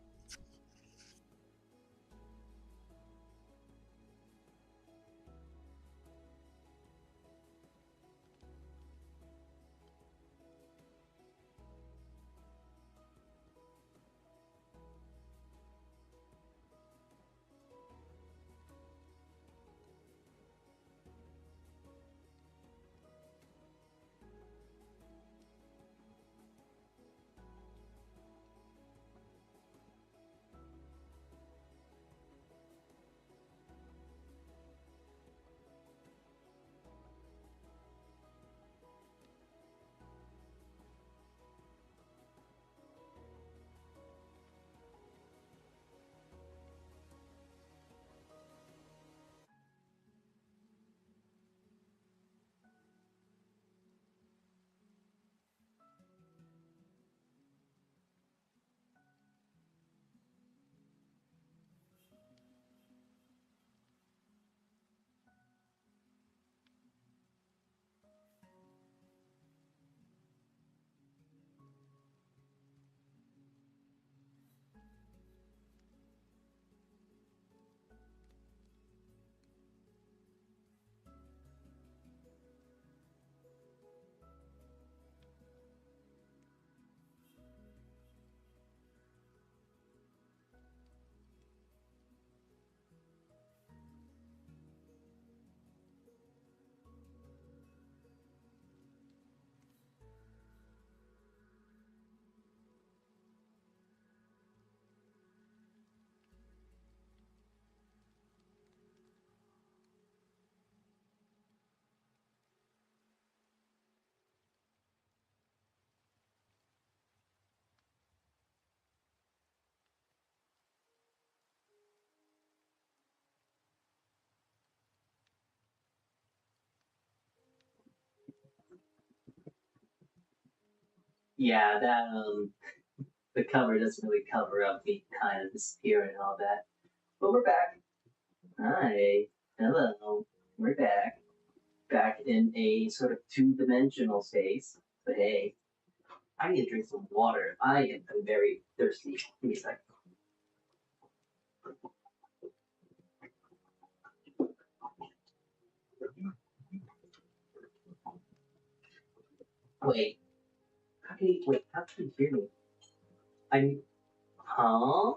Yeah, that the cover doesn't really cover up me kind of disappearing and all that. But we're back. Hi. Hello. We're back. Back in a sort of two-dimensional space. But hey, I need to drink some water. I am very thirsty. Give me a second. Wait. How can you hear me? Huh?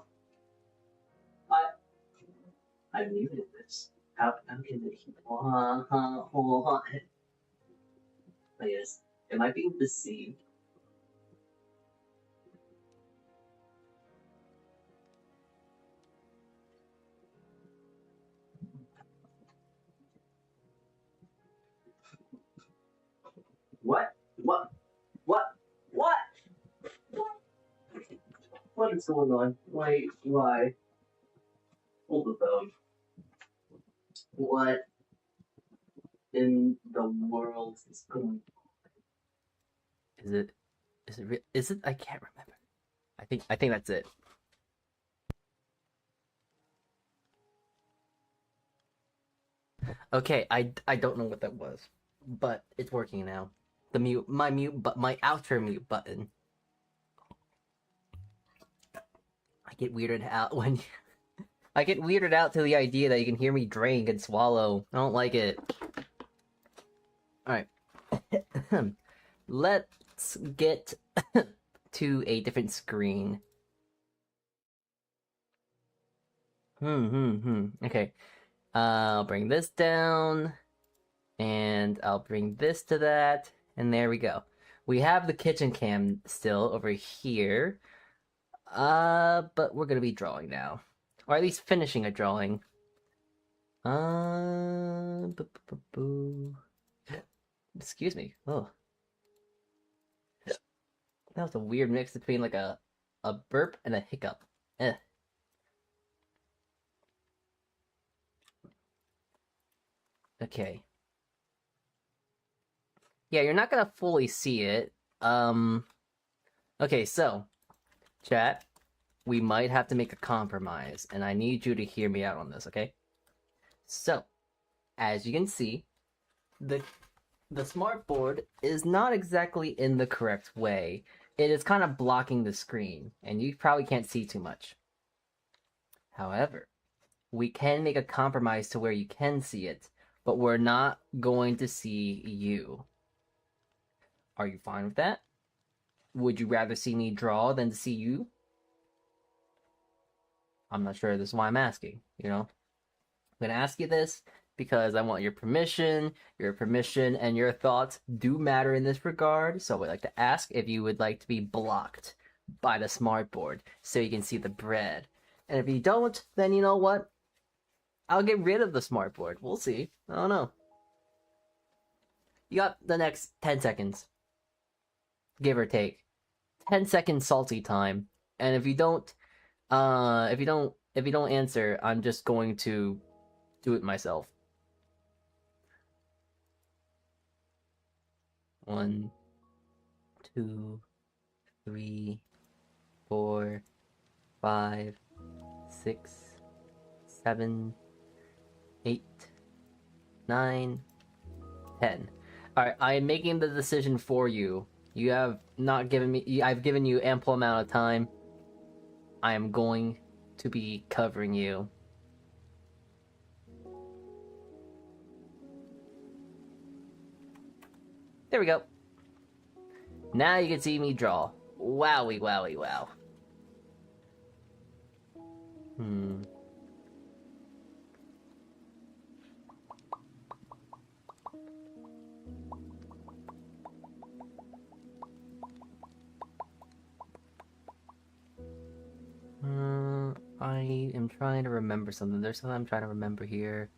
I muted this. How can it hear? I guess. Am I being deceived? What? What? What? What? What is going on? Wait, why? Hold the phone. What in the world is going on? Is it? I can't remember. I think that's it. Okay, I don't know what that was, but it's working now. My outro mute button. I get weirded out when I get weirded out to the idea that you can hear me drink and swallow. I don't like it. Alright. Let's get to a different screen. Okay. I'll bring this down. And I'll bring this to that. And there we go. We have the kitchen cam still over here. But we're gonna be drawing now. Or at least finishing a drawing. Excuse me. Oh. That was a weird mix between like a burp and a hiccup. Okay. Yeah, you're not gonna fully see it. Okay, so chat, we might have to make a compromise, and I need you to hear me out on this, okay? So, as you can see, the smartboard is not exactly in the correct way. It is kind of blocking the screen, and you probably can't see too much. However, we can make a compromise to where you can see it, but we're not going to see you. Are you fine with that? Would you rather see me draw than to see you? I'm not sure. This is why I'm asking, you know? I'm going to ask you this because I want your permission. Your permission and your thoughts do matter in this regard. So I'd like to ask if you would like to be blocked by the smartboard so you can see the bread. And if you don't, then you know what? I'll get rid of the smartboard. We'll see. I don't know. You got the next 10 seconds. Give or take. 10 seconds salty time. And if you don't answer, I'm just going to do it myself. 1, 2, 3, 4, 5, 6, 7, 8, 9, 10. Alright, I am making the decision for you. You have not given me... I've given you ample amount of time. I am going to be covering you. There we go. Now you can see me draw. Wowie, wowie, wow. I am trying to remember something. There's something I'm trying to remember here.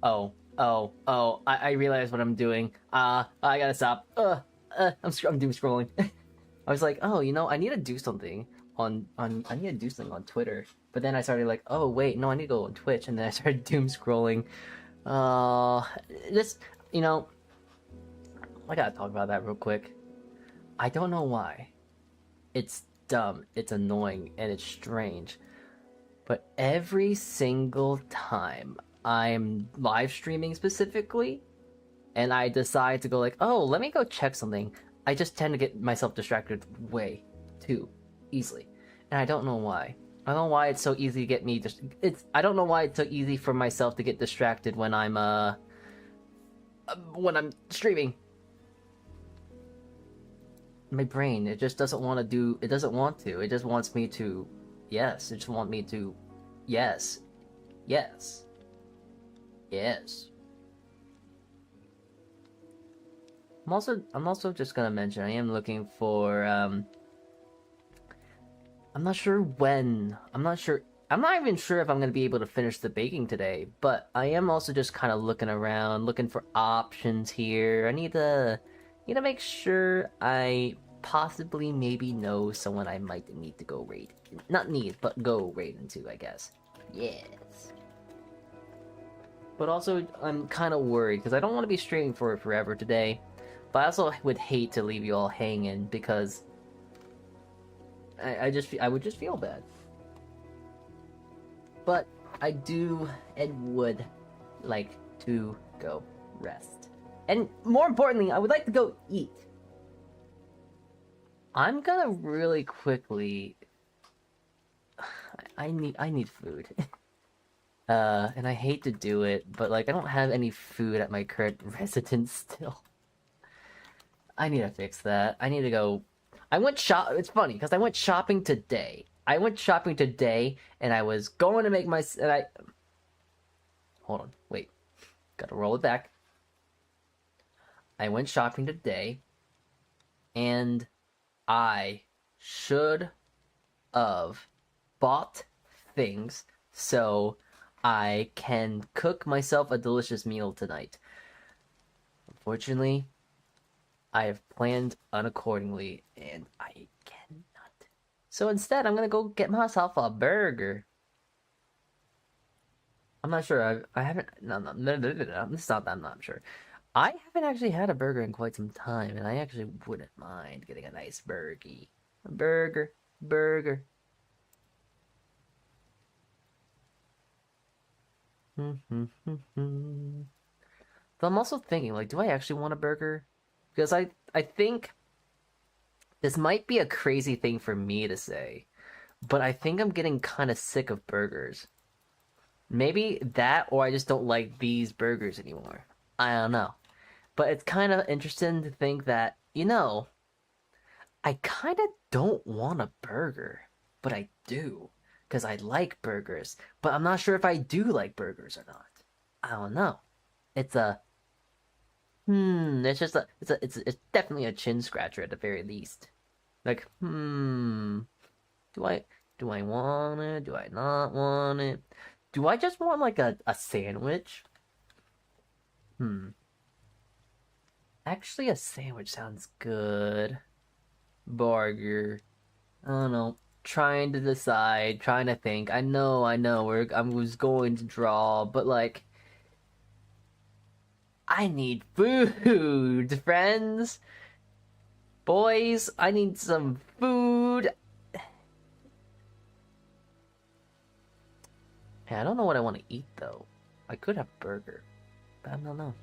I realize what I'm doing. I gotta stop. I'm doom scrolling. I was like, oh, I need to do something I need to do something on Twitter. But then I started like, oh wait, no, I need to go on Twitch, and then I started doom scrolling. Just, I gotta talk about that real quick. I don't know why. It's dumb, it's annoying, and it's strange. But every single time I'm live streaming specifically, and I decide to go like, oh, let me go check something, I just tend to get myself distracted way too easily. And I don't know why. I don't know why it's so easy to get me I don't know why it's so easy for myself to get distracted when I'm streaming. My brain, it just doesn't want to it doesn't want to. It just wants me to yes. It just wants me to yes. Yes. Yes. I'm also just gonna mention I am looking for I'm not sure when. I'm not even sure if I'm gonna be able to finish the baking today, but I am also just kind of looking around, looking for options here. I need to make sure I possibly maybe know someone I might need to go raid. Not need, but go raid into, I guess. Yes. But also, I'm kind of worried because I don't want to be streaming for it forever today. But I also would hate to leave you all hanging because I would just feel bad. But I do and would like to go rest. And more importantly, I would like to go eat. I'm gonna really quickly I need food. And I hate to do it, but like I don't have any food at my current residence still. I need to fix that. I need to go. It's funny because I went shopping today. And I was going to make hold on, wait. Gotta roll it back. I went shopping today, and I should have bought things so I can cook myself a delicious meal tonight. Unfortunately, I have planned unaccordingly, and I cannot. So instead, I'm gonna go get myself a burger. I'm not sure. I haven't. No. It's not that I'm not sure. I haven't actually had a burger in quite some time, and I actually wouldn't mind getting a nice burger. Burger. But I'm also thinking, like, do I actually want a burger? Because I think this might be a crazy thing for me to say, but I think I'm getting kind of sick of burgers. Maybe that, or I just don't like these burgers anymore. I don't know. But it's kind of interesting to think that, I kind of don't want a burger, but I do. Because I like burgers, but I'm not sure if I do like burgers or not. I don't know. It's it's definitely a chin scratcher at the very least. Like, do I want it? Do I not want it? Do I just want like a sandwich? Actually, a sandwich sounds good. Burger. I don't know. Trying to decide, trying to think. I know. I was going to draw, but like, I need food, friends. Boys, I need some food. Hey, I don't know what I want to eat though. I could have burger, but I don't know.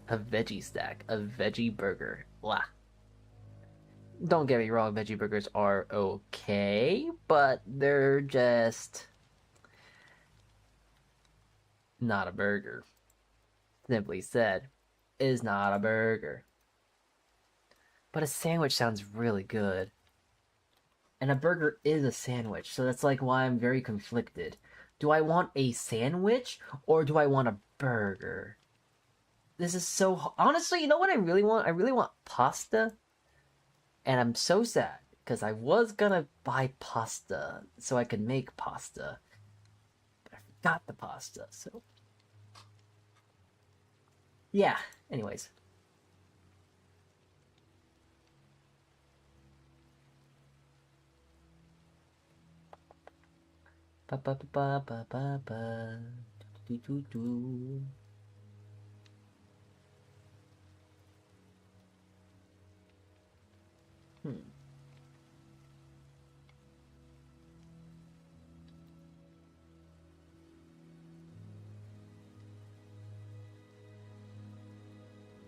A veggie stack, a veggie burger. Blah. Don't get me wrong, veggie burgers are okay, but they're just not a burger. Simply said, is not a burger. But a sandwich sounds really good. And a burger is a sandwich, so that's like why I'm very conflicted. Do I want a sandwich or do I want a burger? This is so... Honestly, you know what I really want? I really want pasta. And I'm so sad, because I was gonna buy pasta so I could make pasta. got the pasta, so yeah. Anyways. Ba ba ba ba ba ba. Do do do.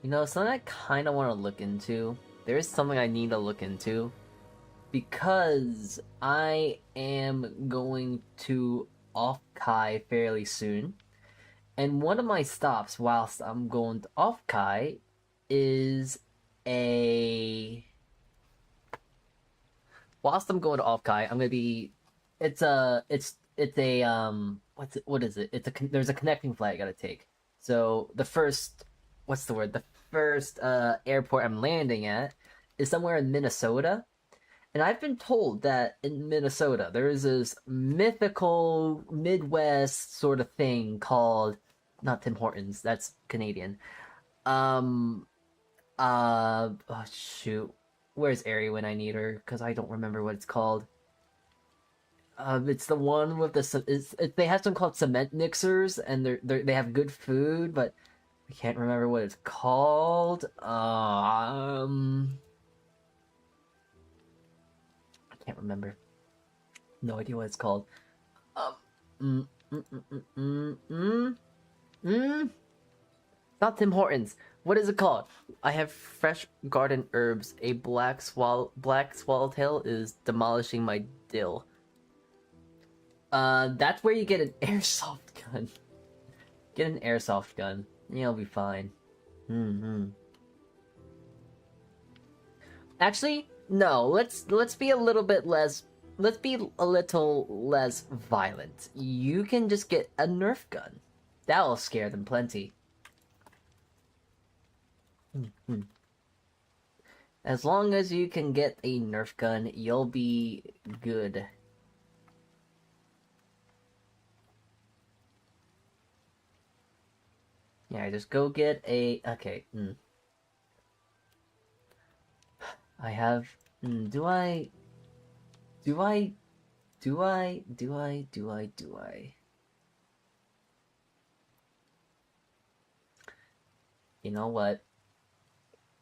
You know, something I kind of want to look into. There is something I need to look into. Because I am going to Off-Kai fairly soon. And one of my stops whilst I'm going to Off-Kai is a... Whilst I'm going to Off-Kai, I'm gonna be... It's a... What is it? There's a connecting flight I gotta take. So, the first... What's the word? The first airport I'm landing at is somewhere in Minnesota. And I've been told that in Minnesota there is this mythical Midwest sort of thing called, not Tim Hortons, that's Canadian. Oh shoot, where's Ari when I need her? Because I don't remember what it's called. It's the one with they have something called cement mixers, and they have good food, but I can't remember what it's called. I can't remember. No idea what it's called. Not Tim Hortons. What is it called? I have fresh garden herbs. A black swallowtail is demolishing my dill. That's where you get an airsoft gun. Get an airsoft gun. You'll be fine. Actually, no. Let's be a little bit less. Let's be a little less violent. You can just get a Nerf gun. That'll scare them plenty. As long as you can get a Nerf gun, you'll be good. Yeah, just go get a... Okay. I have... Do I... You know what?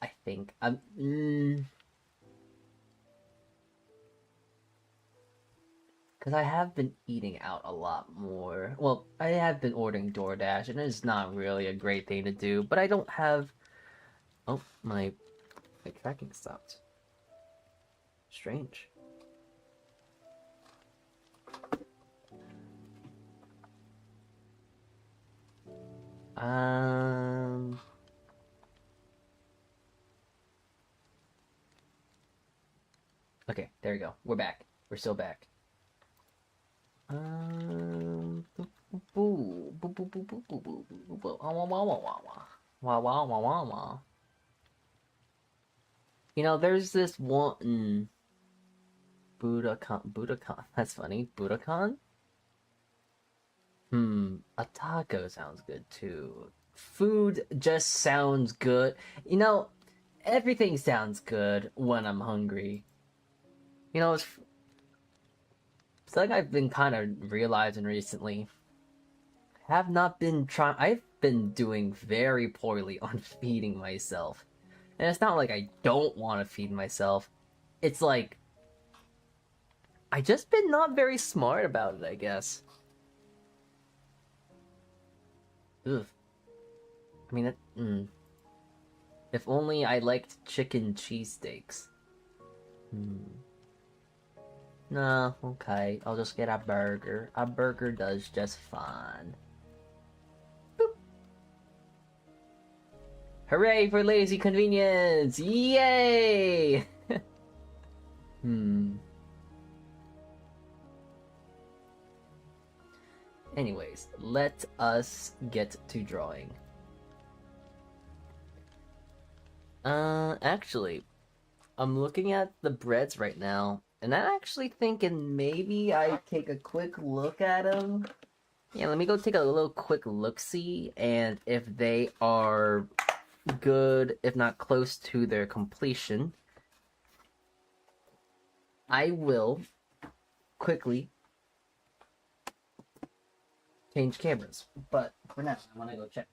I think I'm... Because I have been eating out a lot more. Well, I have been ordering DoorDash, and it's not really a great thing to do, but I don't have... Oh, my tracking stopped. Strange. Okay, there we go. We're back. We're still back. You know, there's this one Budokan. That's funny. Budokan? A taco sounds good too. Food just sounds good. You know, everything sounds good when I'm hungry. You know, it's like I've been kind of realizing recently. I've been doing very poorly on feeding myself. And it's not like I don't want to feed myself. It's like I just been not very smart about it, I guess. Ugh. I mean, if only I liked chicken cheesesteaks. Nah, okay. I'll just get a burger. A burger does just fine. Boop. Hooray for lazy convenience! Yay! Anyways, let us get to drawing. Actually, I'm looking at the breads right now, and I'm actually thinking maybe I take a quick look at them Yeah, let me go take a little quick look-see, and if they are good, if not close to their completion, I will quickly change cameras. But for now, I want to go check.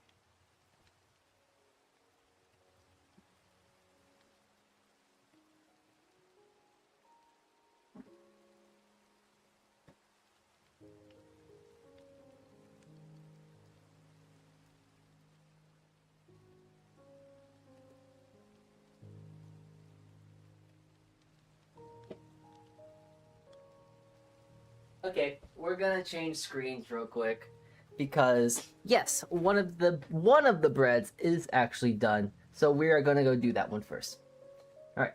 Okay, we're gonna change screens real quick because yes, one of the breads is actually done. So we are gonna go do that one first. All right.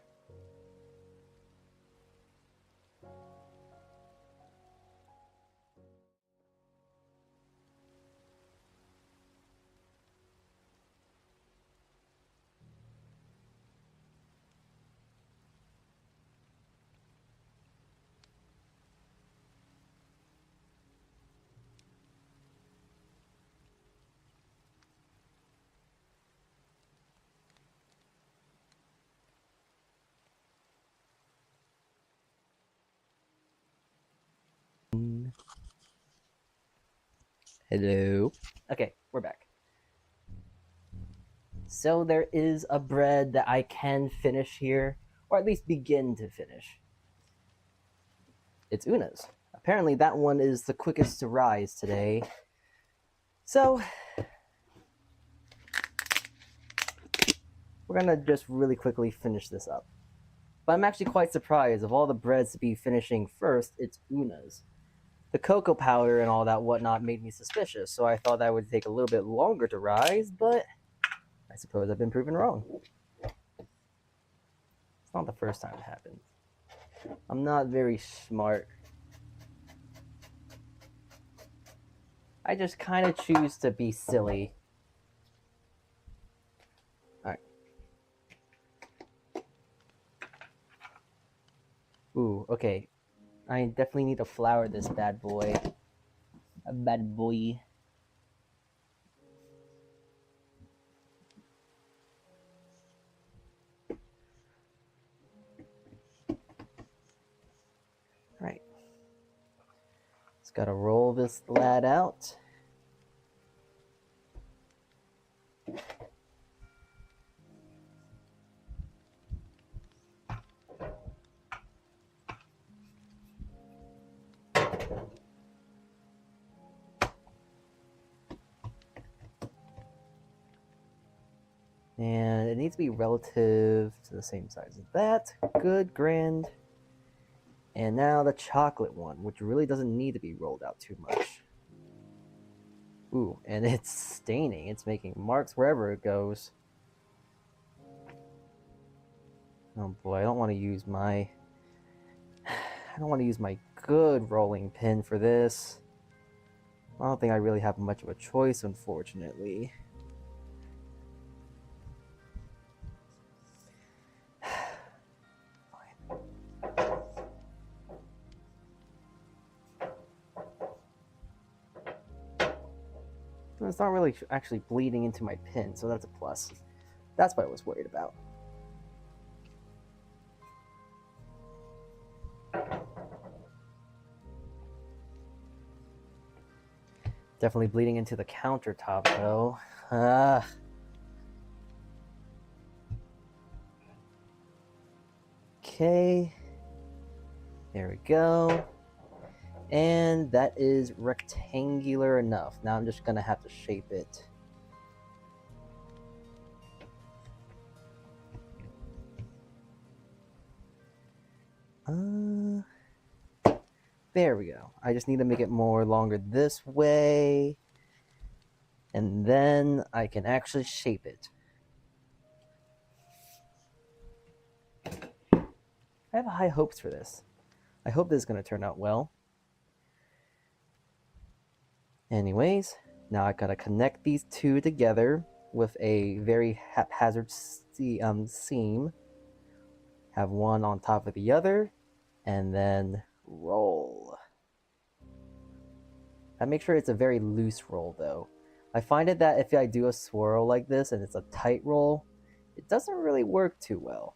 Hello. Okay, we're back. So there is a bread that I can finish here, or at least begin to finish. It's Una's. Apparently that one is the quickest to rise today. So we're gonna just really quickly finish this up. But I'm actually quite surprised of all the breads to be finishing first, it's Una's. The cocoa powder and all that whatnot made me suspicious, so I thought that would take a little bit longer to rise, but I suppose I've been proven wrong. It's not the first time it happened. I'm not very smart. I just kind of choose to be silly. Alright. Ooh, okay. I definitely need to flour this bad boy. A bad boy. Right. Just gotta roll this lad out. And it needs to be relative to the same size as that. Good, grand. And now the chocolate one, which really doesn't need to be rolled out too much. Ooh, and it's staining. It's making marks wherever it goes. Oh boy, I don't want to use my good rolling pin for this. I don't think I really have much of a choice, unfortunately. It's not really actually bleeding into my pin, so that's a plus. That's what I was worried about. Definitely bleeding into the countertop, though. Okay. There we go. And that is rectangular enough. Now I'm just gonna have to shape it. There we go. I just need to make it more longer this way. And then I can actually shape it. I have high hopes for this. I hope this is going to turn out well. Anyways, now I gotta connect these two together with a very haphazard seam. Have one on top of the other, and then roll. I make sure it's a very loose roll though. I find it that if I do a swirl like this and it's a tight roll, it doesn't really work too well.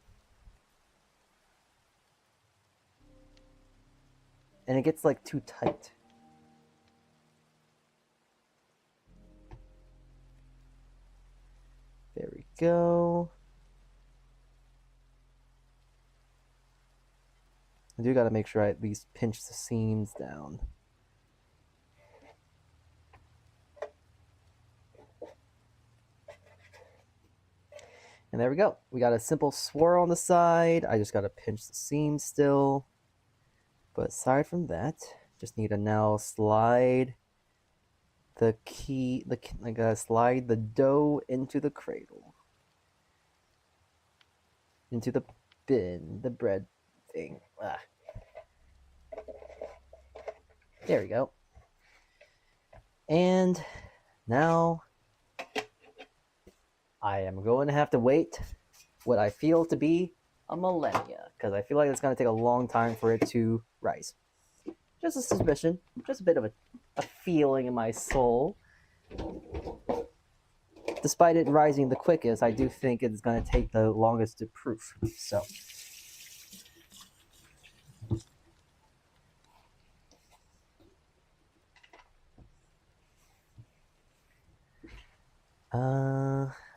And it gets like too tight. There we go. I do gotta make sure I at least pinch the seams down. And there we go. We got a simple swirl on the side. I just gotta pinch the seam still. But aside from that, just need to now slide the I gotta slide the dough into the cradle. Into the bin, the bread thing. Ah. There we go. And now I am going to have to wait what I feel to be a millennia, because I feel like it's going to take a long time for it to rise. Just a suspicion, just a bit of a feeling in my soul. Despite it rising the quickest, I do think it's going to take the longest to proof. So.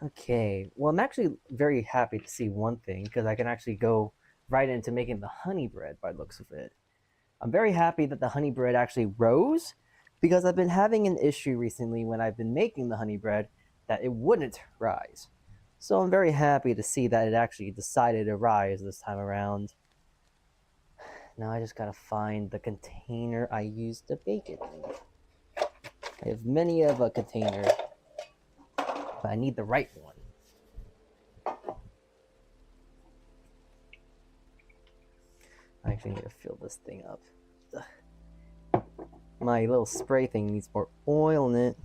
Okay. Well, I'm actually very happy to see one thing, because I can actually go right into making the honey bread by the looks of it. I'm very happy that the honey bread actually rose, because I've been having an issue recently when I've been making the honey bread that it wouldn't rise. So I'm very happy to see that it actually decided to rise this time around. Now I just gotta find the container I used to bake it in. I have many of a container, but I need the right one. I actually need to fill this thing up. Ugh. My little spray thing needs more oil in it.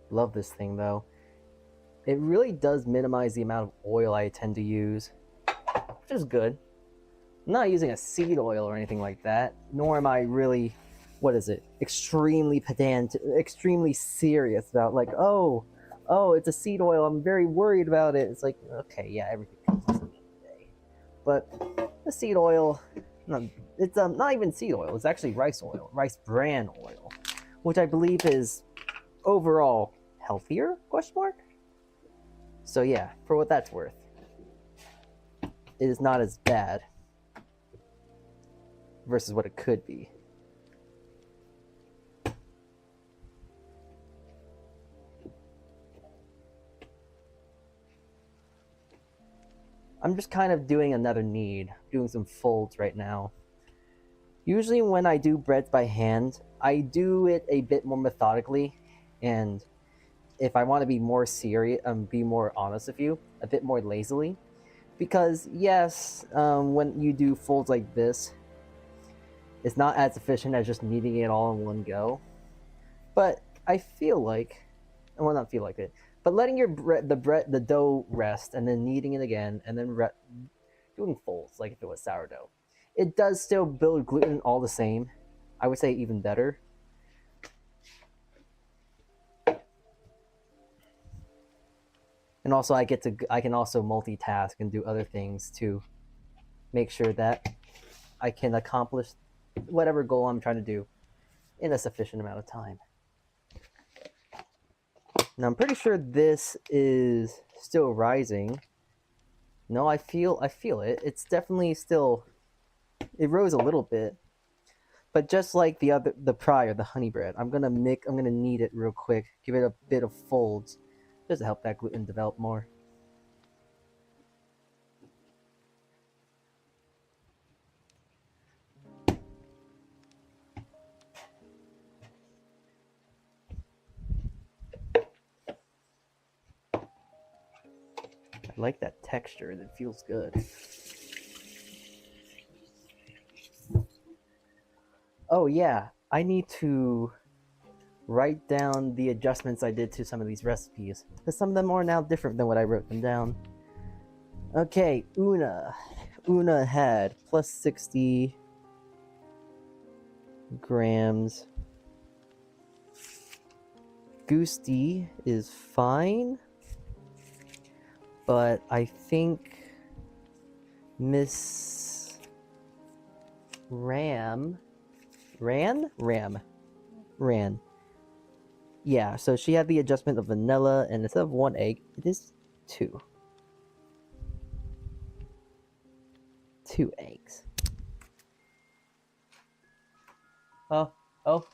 Love this thing though. It really does minimize the amount of oil I tend to use, which is good. I'm not using a seed oil or anything like that, nor am I really, extremely pedant, extremely serious about like, oh, it's a seed oil, I'm very worried about it. It's like, okay, yeah, everything comes to me today. But the seed oil, it's not even seed oil, it's actually rice oil, rice bran oil, which I believe is overall healthier, question mark? So yeah, for what that's worth, it is not as bad versus what it could be. I'm just kind of doing another knead, doing some folds right now. Usually when I do breads by hand, I do it a bit more methodically, and if I want to be more serious, be more honest with you, a bit more lazily. Because yes, when you do folds like this, it's not as efficient as just kneading it all in one go. But I feel like, well, not feel like it, but letting the dough rest and then kneading it again and then doing folds like if it was sourdough, it does still build gluten all the same. I would say even better. And also I can also multitask and do other things to make sure that I can accomplish whatever goal I'm trying to do in a sufficient amount of time. Now I'm pretty sure this is still rising. No, I feel it. It's definitely still, it rose a little bit. But just like the honey bread, I'm gonna knead it real quick, give it a bit of folds, just to help that gluten develop more. I like that texture, it feels good. Oh yeah, I need to write down the adjustments I did to some of these recipes, because some of them are now different than what I wrote them down. Okay, Una. Una had plus 60 grams. Goosty is fine, but I think Miss Ran. Yeah, so she had the adjustment of vanilla, and instead of 1 egg, it is 2. 2 eggs. Oh.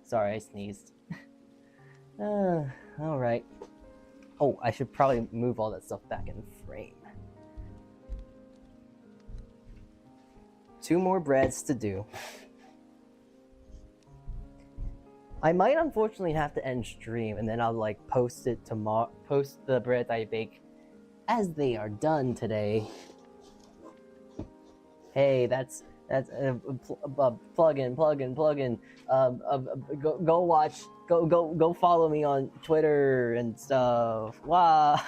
Sorry, I sneezed. Alright. Oh, I should probably move all that stuff back in frame. 2 more breads to do. I might unfortunately have to end stream, and then I'll like post it tomorrow. Post the breads I bake as they are done today. Hey, that's plug in. Go watch. Go follow me on Twitter and stuff. Wow.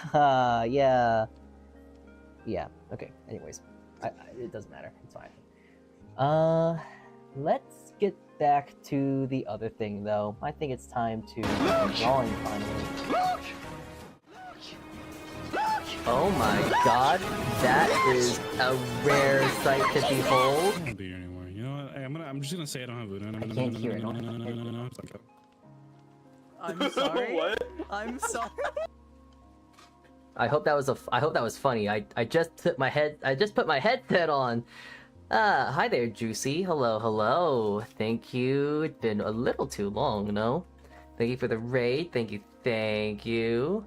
Yeah. Okay. Anyways, it doesn't matter. It's fine. Let's get back to the other thing, though. I think it's time to drawing finally. Oh my god, that is a rare sight to behold. I don't do you anymore. You know what? I'm just gonna say I don't have voodoo. I can't hear it. I'm sorry. What? I'm sorry. I hope that was funny. I just put my headset on. Hi there, Juicy. Hello. Thank you. It's been a little too long, no? Thank you for the raid. Thank you.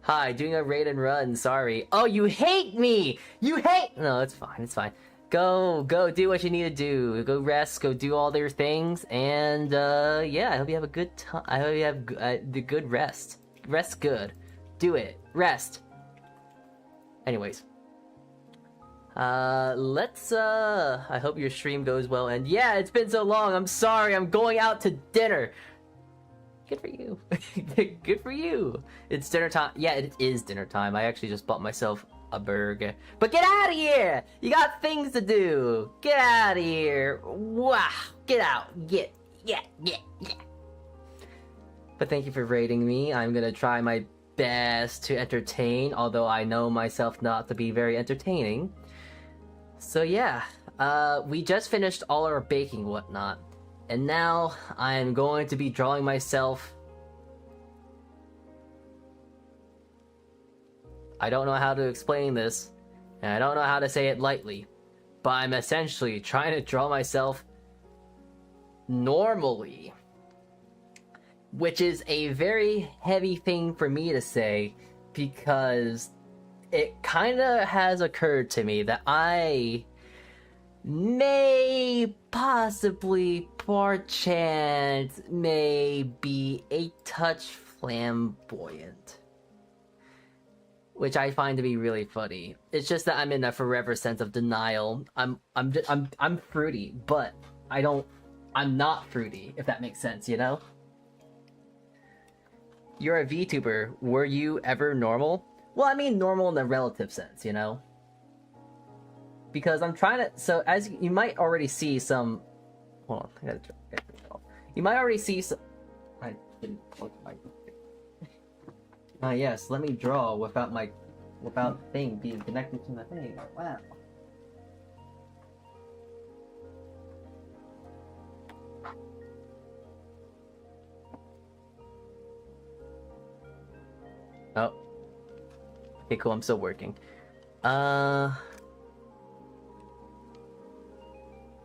Hi, doing a raid and run. Sorry. Oh, you hate me. No, it's fine. Go do what you need to do. Go rest. Go do all their things. And yeah, I hope you have a good time. I hope you have the good rest. Rest good. Do it. Rest. Anyways. I hope your stream goes well, and yeah, it's been so long, I'm sorry, I'm going out to dinner. Good for you. Good for you. It's dinner time. Yeah, it is dinner time. I actually just bought myself a burger. But get out of here! You got things to do. Get out of here. Wow. Get out. Yeah. But thank you for rating me. I'm gonna try my best to entertain, although I know myself not to be very entertaining. So yeah, we just finished all our baking whatnot, and now I'm going to be drawing myself. I don't know how to explain this, and I don't know how to say it lightly, but I'm essentially trying to draw myself normally, which is a very heavy thing for me to say, because it kind of has occurred to me that I may possibly, perchance, may be a touch flamboyant, which I find to be really funny. It's just that I'm in a forever sense of denial. I'm fruity, but I'm not fruity, if that makes sense, you know? You're a VTuber. Were you ever normal? Well, I mean normal in the relative sense, you know? Because I'm trying to... So, as you might already see some... Hold on, I gotta get this off. You might already see some... I didn't plug my... yes, let me draw without thing being connected to my thing. Wow. Oh. Okay, cool, I'm still working. I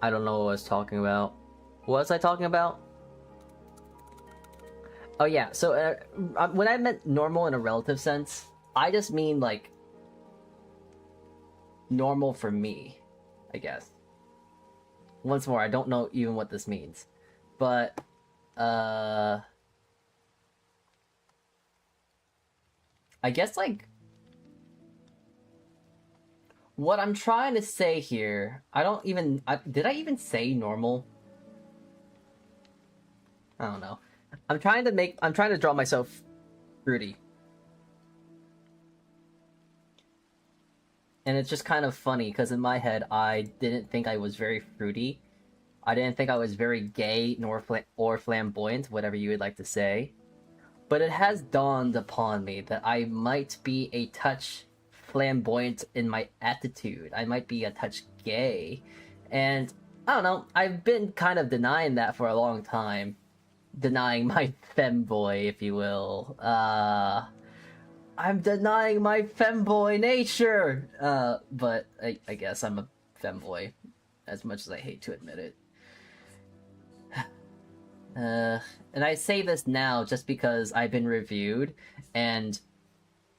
don't know what I was talking about. What was I talking about? Oh yeah, so when I meant normal in a relative sense, I just mean like normal for me, I guess. Once more, I don't know even what this means. But I guess, like, what I'm trying to say here, did I even say normal? I don't know. I'm trying to draw myself fruity. And it's just kind of funny, because in my head, I didn't think I was very fruity. I didn't think I was very gay or flamboyant, whatever you would like to say. But it has dawned upon me that I might be a touch flamboyant in my attitude. I might be a touch gay. And I don't know, I've been kind of denying that for a long time. Denying my femboy, if you will. I'm denying my femboy nature! But I guess I'm a femboy, as much as I hate to admit it. And I say this now just because I've been reviewed, and,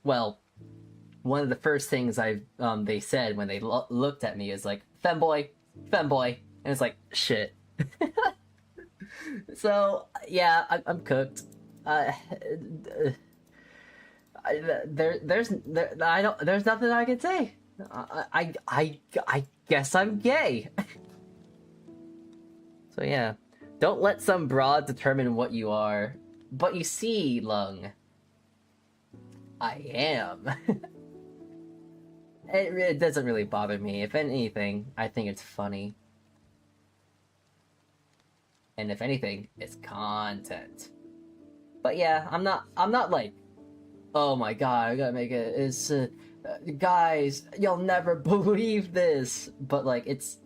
well, one of the first things they said when they looked at me is like, femboy, femboy, and it's like, shit. So, yeah, I'm cooked. There's nothing I can say. I guess I'm gay. So yeah, don't let some broad determine what you are. But you see, Lung, I am. It doesn't really bother me. If anything, I think it's funny. And if anything, it's content. But yeah, I'm not like, oh my god, I gotta make it. It's guys, you'll never believe this. But like, it's,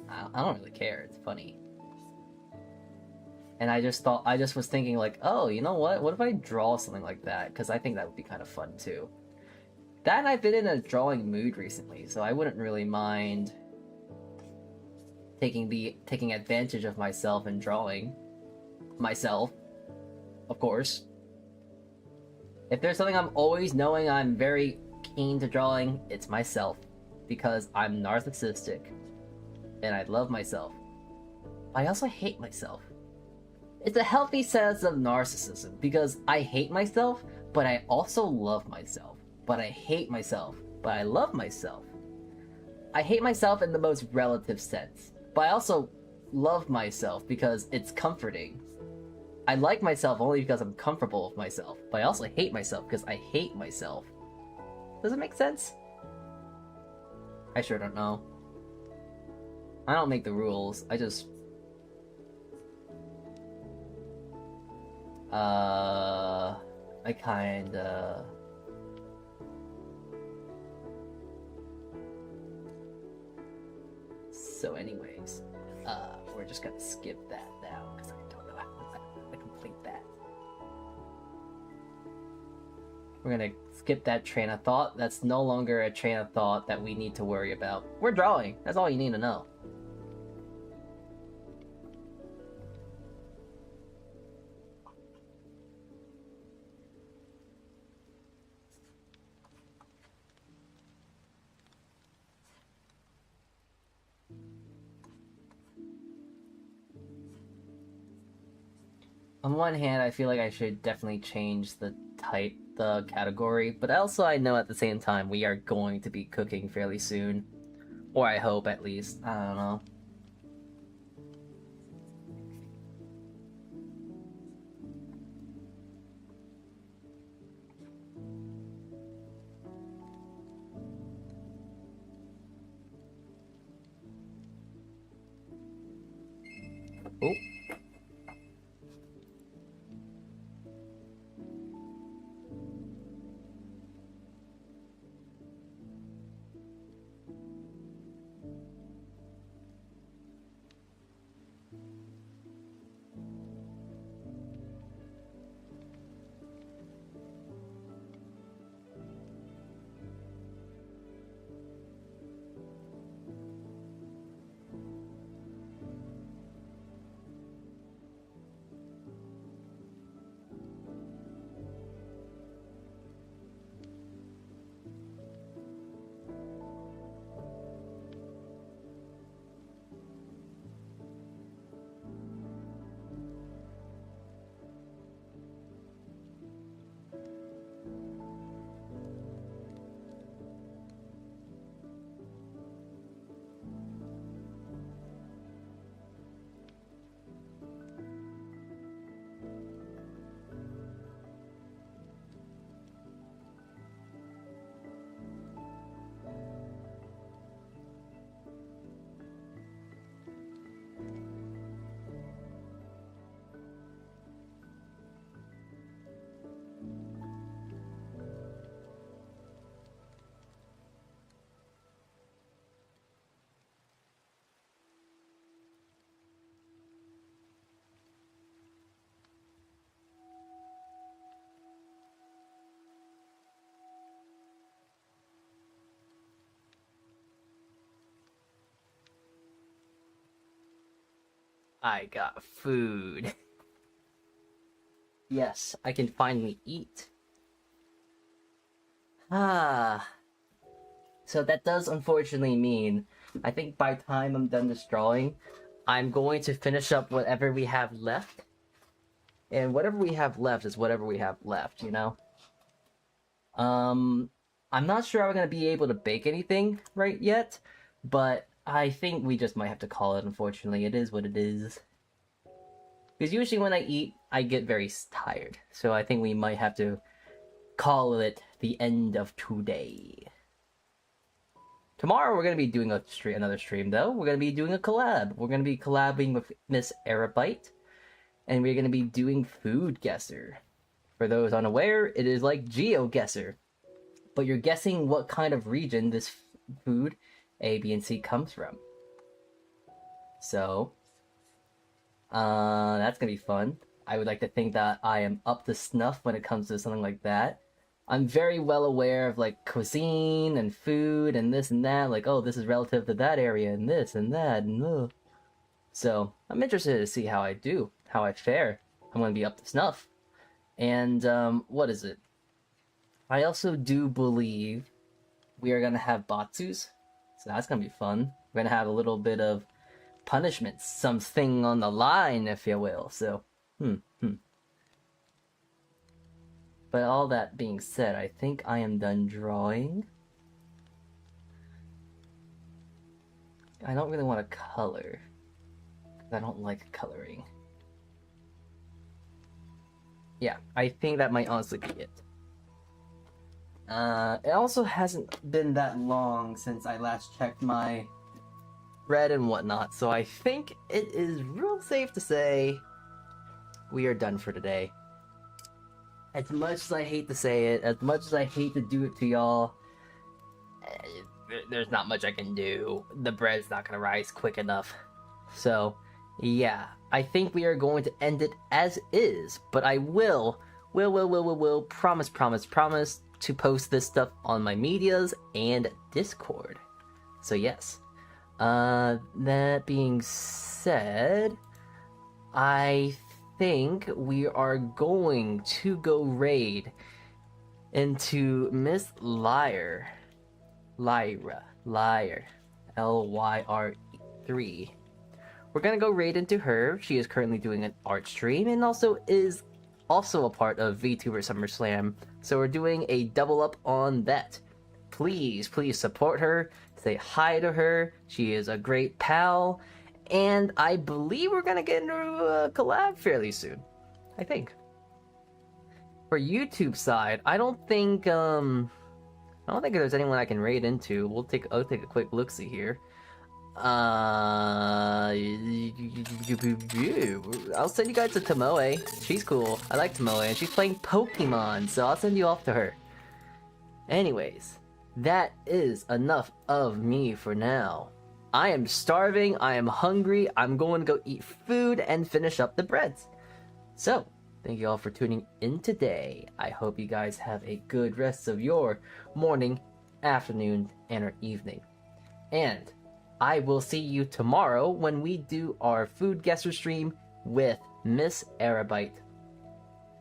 I don't really care. It's funny. And I just was thinking like, oh, you know what? What if I draw something like that? Because I think that would be kind of fun too. That, and I've been in a drawing mood recently, so I wouldn't really mind taking advantage of myself and drawing myself, of course. If there's something I'm always knowing I'm very keen to drawing, it's myself, because I'm narcissistic and I love myself. I also hate myself. It's a healthy sense of narcissism, because I hate myself, but I also love myself. But I hate myself, but I love myself. I hate myself in the most relative sense, but I also love myself because it's comforting. I like myself only because I'm comfortable with myself, but I also hate myself because I hate myself. Does it make sense? I sure don't know. I don't make the rules, I just... I kinda... So anyways, we're just gonna skip that now, because I don't know how to complete that. We're gonna skip that train of thought. That's no longer a train of thought that we need to worry about. We're drawing, that's all you need to know. On one hand, I feel like I should definitely change the category, but also I know at the same time we are going to be cooking fairly soon. Or I hope, at least. I don't know. Oh. I got food. Yes, I can finally eat. Ah. So that does unfortunately mean, I think by the time I'm done this drawing, I'm going to finish up whatever we have left. And whatever we have left is whatever we have left, you know? I'm not sure I'm going to be able to bake anything right yet, but I think we just might have to call it, unfortunately. It is what it is. Because usually when I eat, I get very tired. So I think we might have to call it the end of today. Tomorrow we're going to be doing another stream, though. We're going to be doing a collab. We're going to be collabing with Miss Arabite. And we're going to be doing Food Guesser. For those unaware, it is like GeoGuessr. But you're guessing what kind of region this food, A, B, and C, comes from. So, that's going to be fun. I would like to think that I am up to snuff when it comes to something like that. I'm very well aware of, like, cuisine and food and this and that. Like, oh, this is relative to that area and this and that. And, So, I'm interested to see how I do, how I fare. I'm going to be up to snuff. And, what is it? I also do believe we are going to have Batsus. So that's going to be fun. We're going to have a little bit of punishment. Something on the line, if you will. So, But all that being said, I think I am done drawing. I don't really want to color. Because I don't like coloring. Yeah, I think that might honestly be it. It also hasn't been that long since I last checked my bread and whatnot, so I think it is real safe to say we are done for today. As much as I hate to say it, as much as I hate to do it to y'all, there's not much I can do. The bread's not gonna rise quick enough. So, yeah, I think we are going to end it as is, but I will promise to post this stuff on my medias and Discord. So yes. That being said, I think we are going to go raid into Miss Lyre, Lyre3. We're gonna go raid into her. She is currently doing an art stream and also is a part of VTuber SummerSlam. So we're doing a double up on that. Please support her. Say hi to her. She is a great pal. And I believe we're gonna get into a collab fairly soon. I think. For YouTube side, I don't think there's anyone I can raid into. I'll take a quick look-see here. I'll send you guys to Tomoe. She's cool. I like Tomoe, and she's playing Pokemon, so I'll send you off to her. Anyways, that is enough of me for now. I am starving, I am hungry, I'm going to go eat food and finish up the breads. So, thank you all for tuning in today. I hope you guys have a good rest of your morning, afternoon, and or evening. And I will see you tomorrow when we do our Food Guesser stream with Miss Arabite.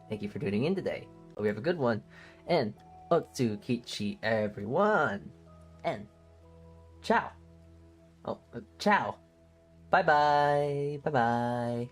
Thank you for tuning in today. Hope you have a good one. And Alt Kichee, everyone. And ciao. Ciao. Bye-bye. Bye-bye.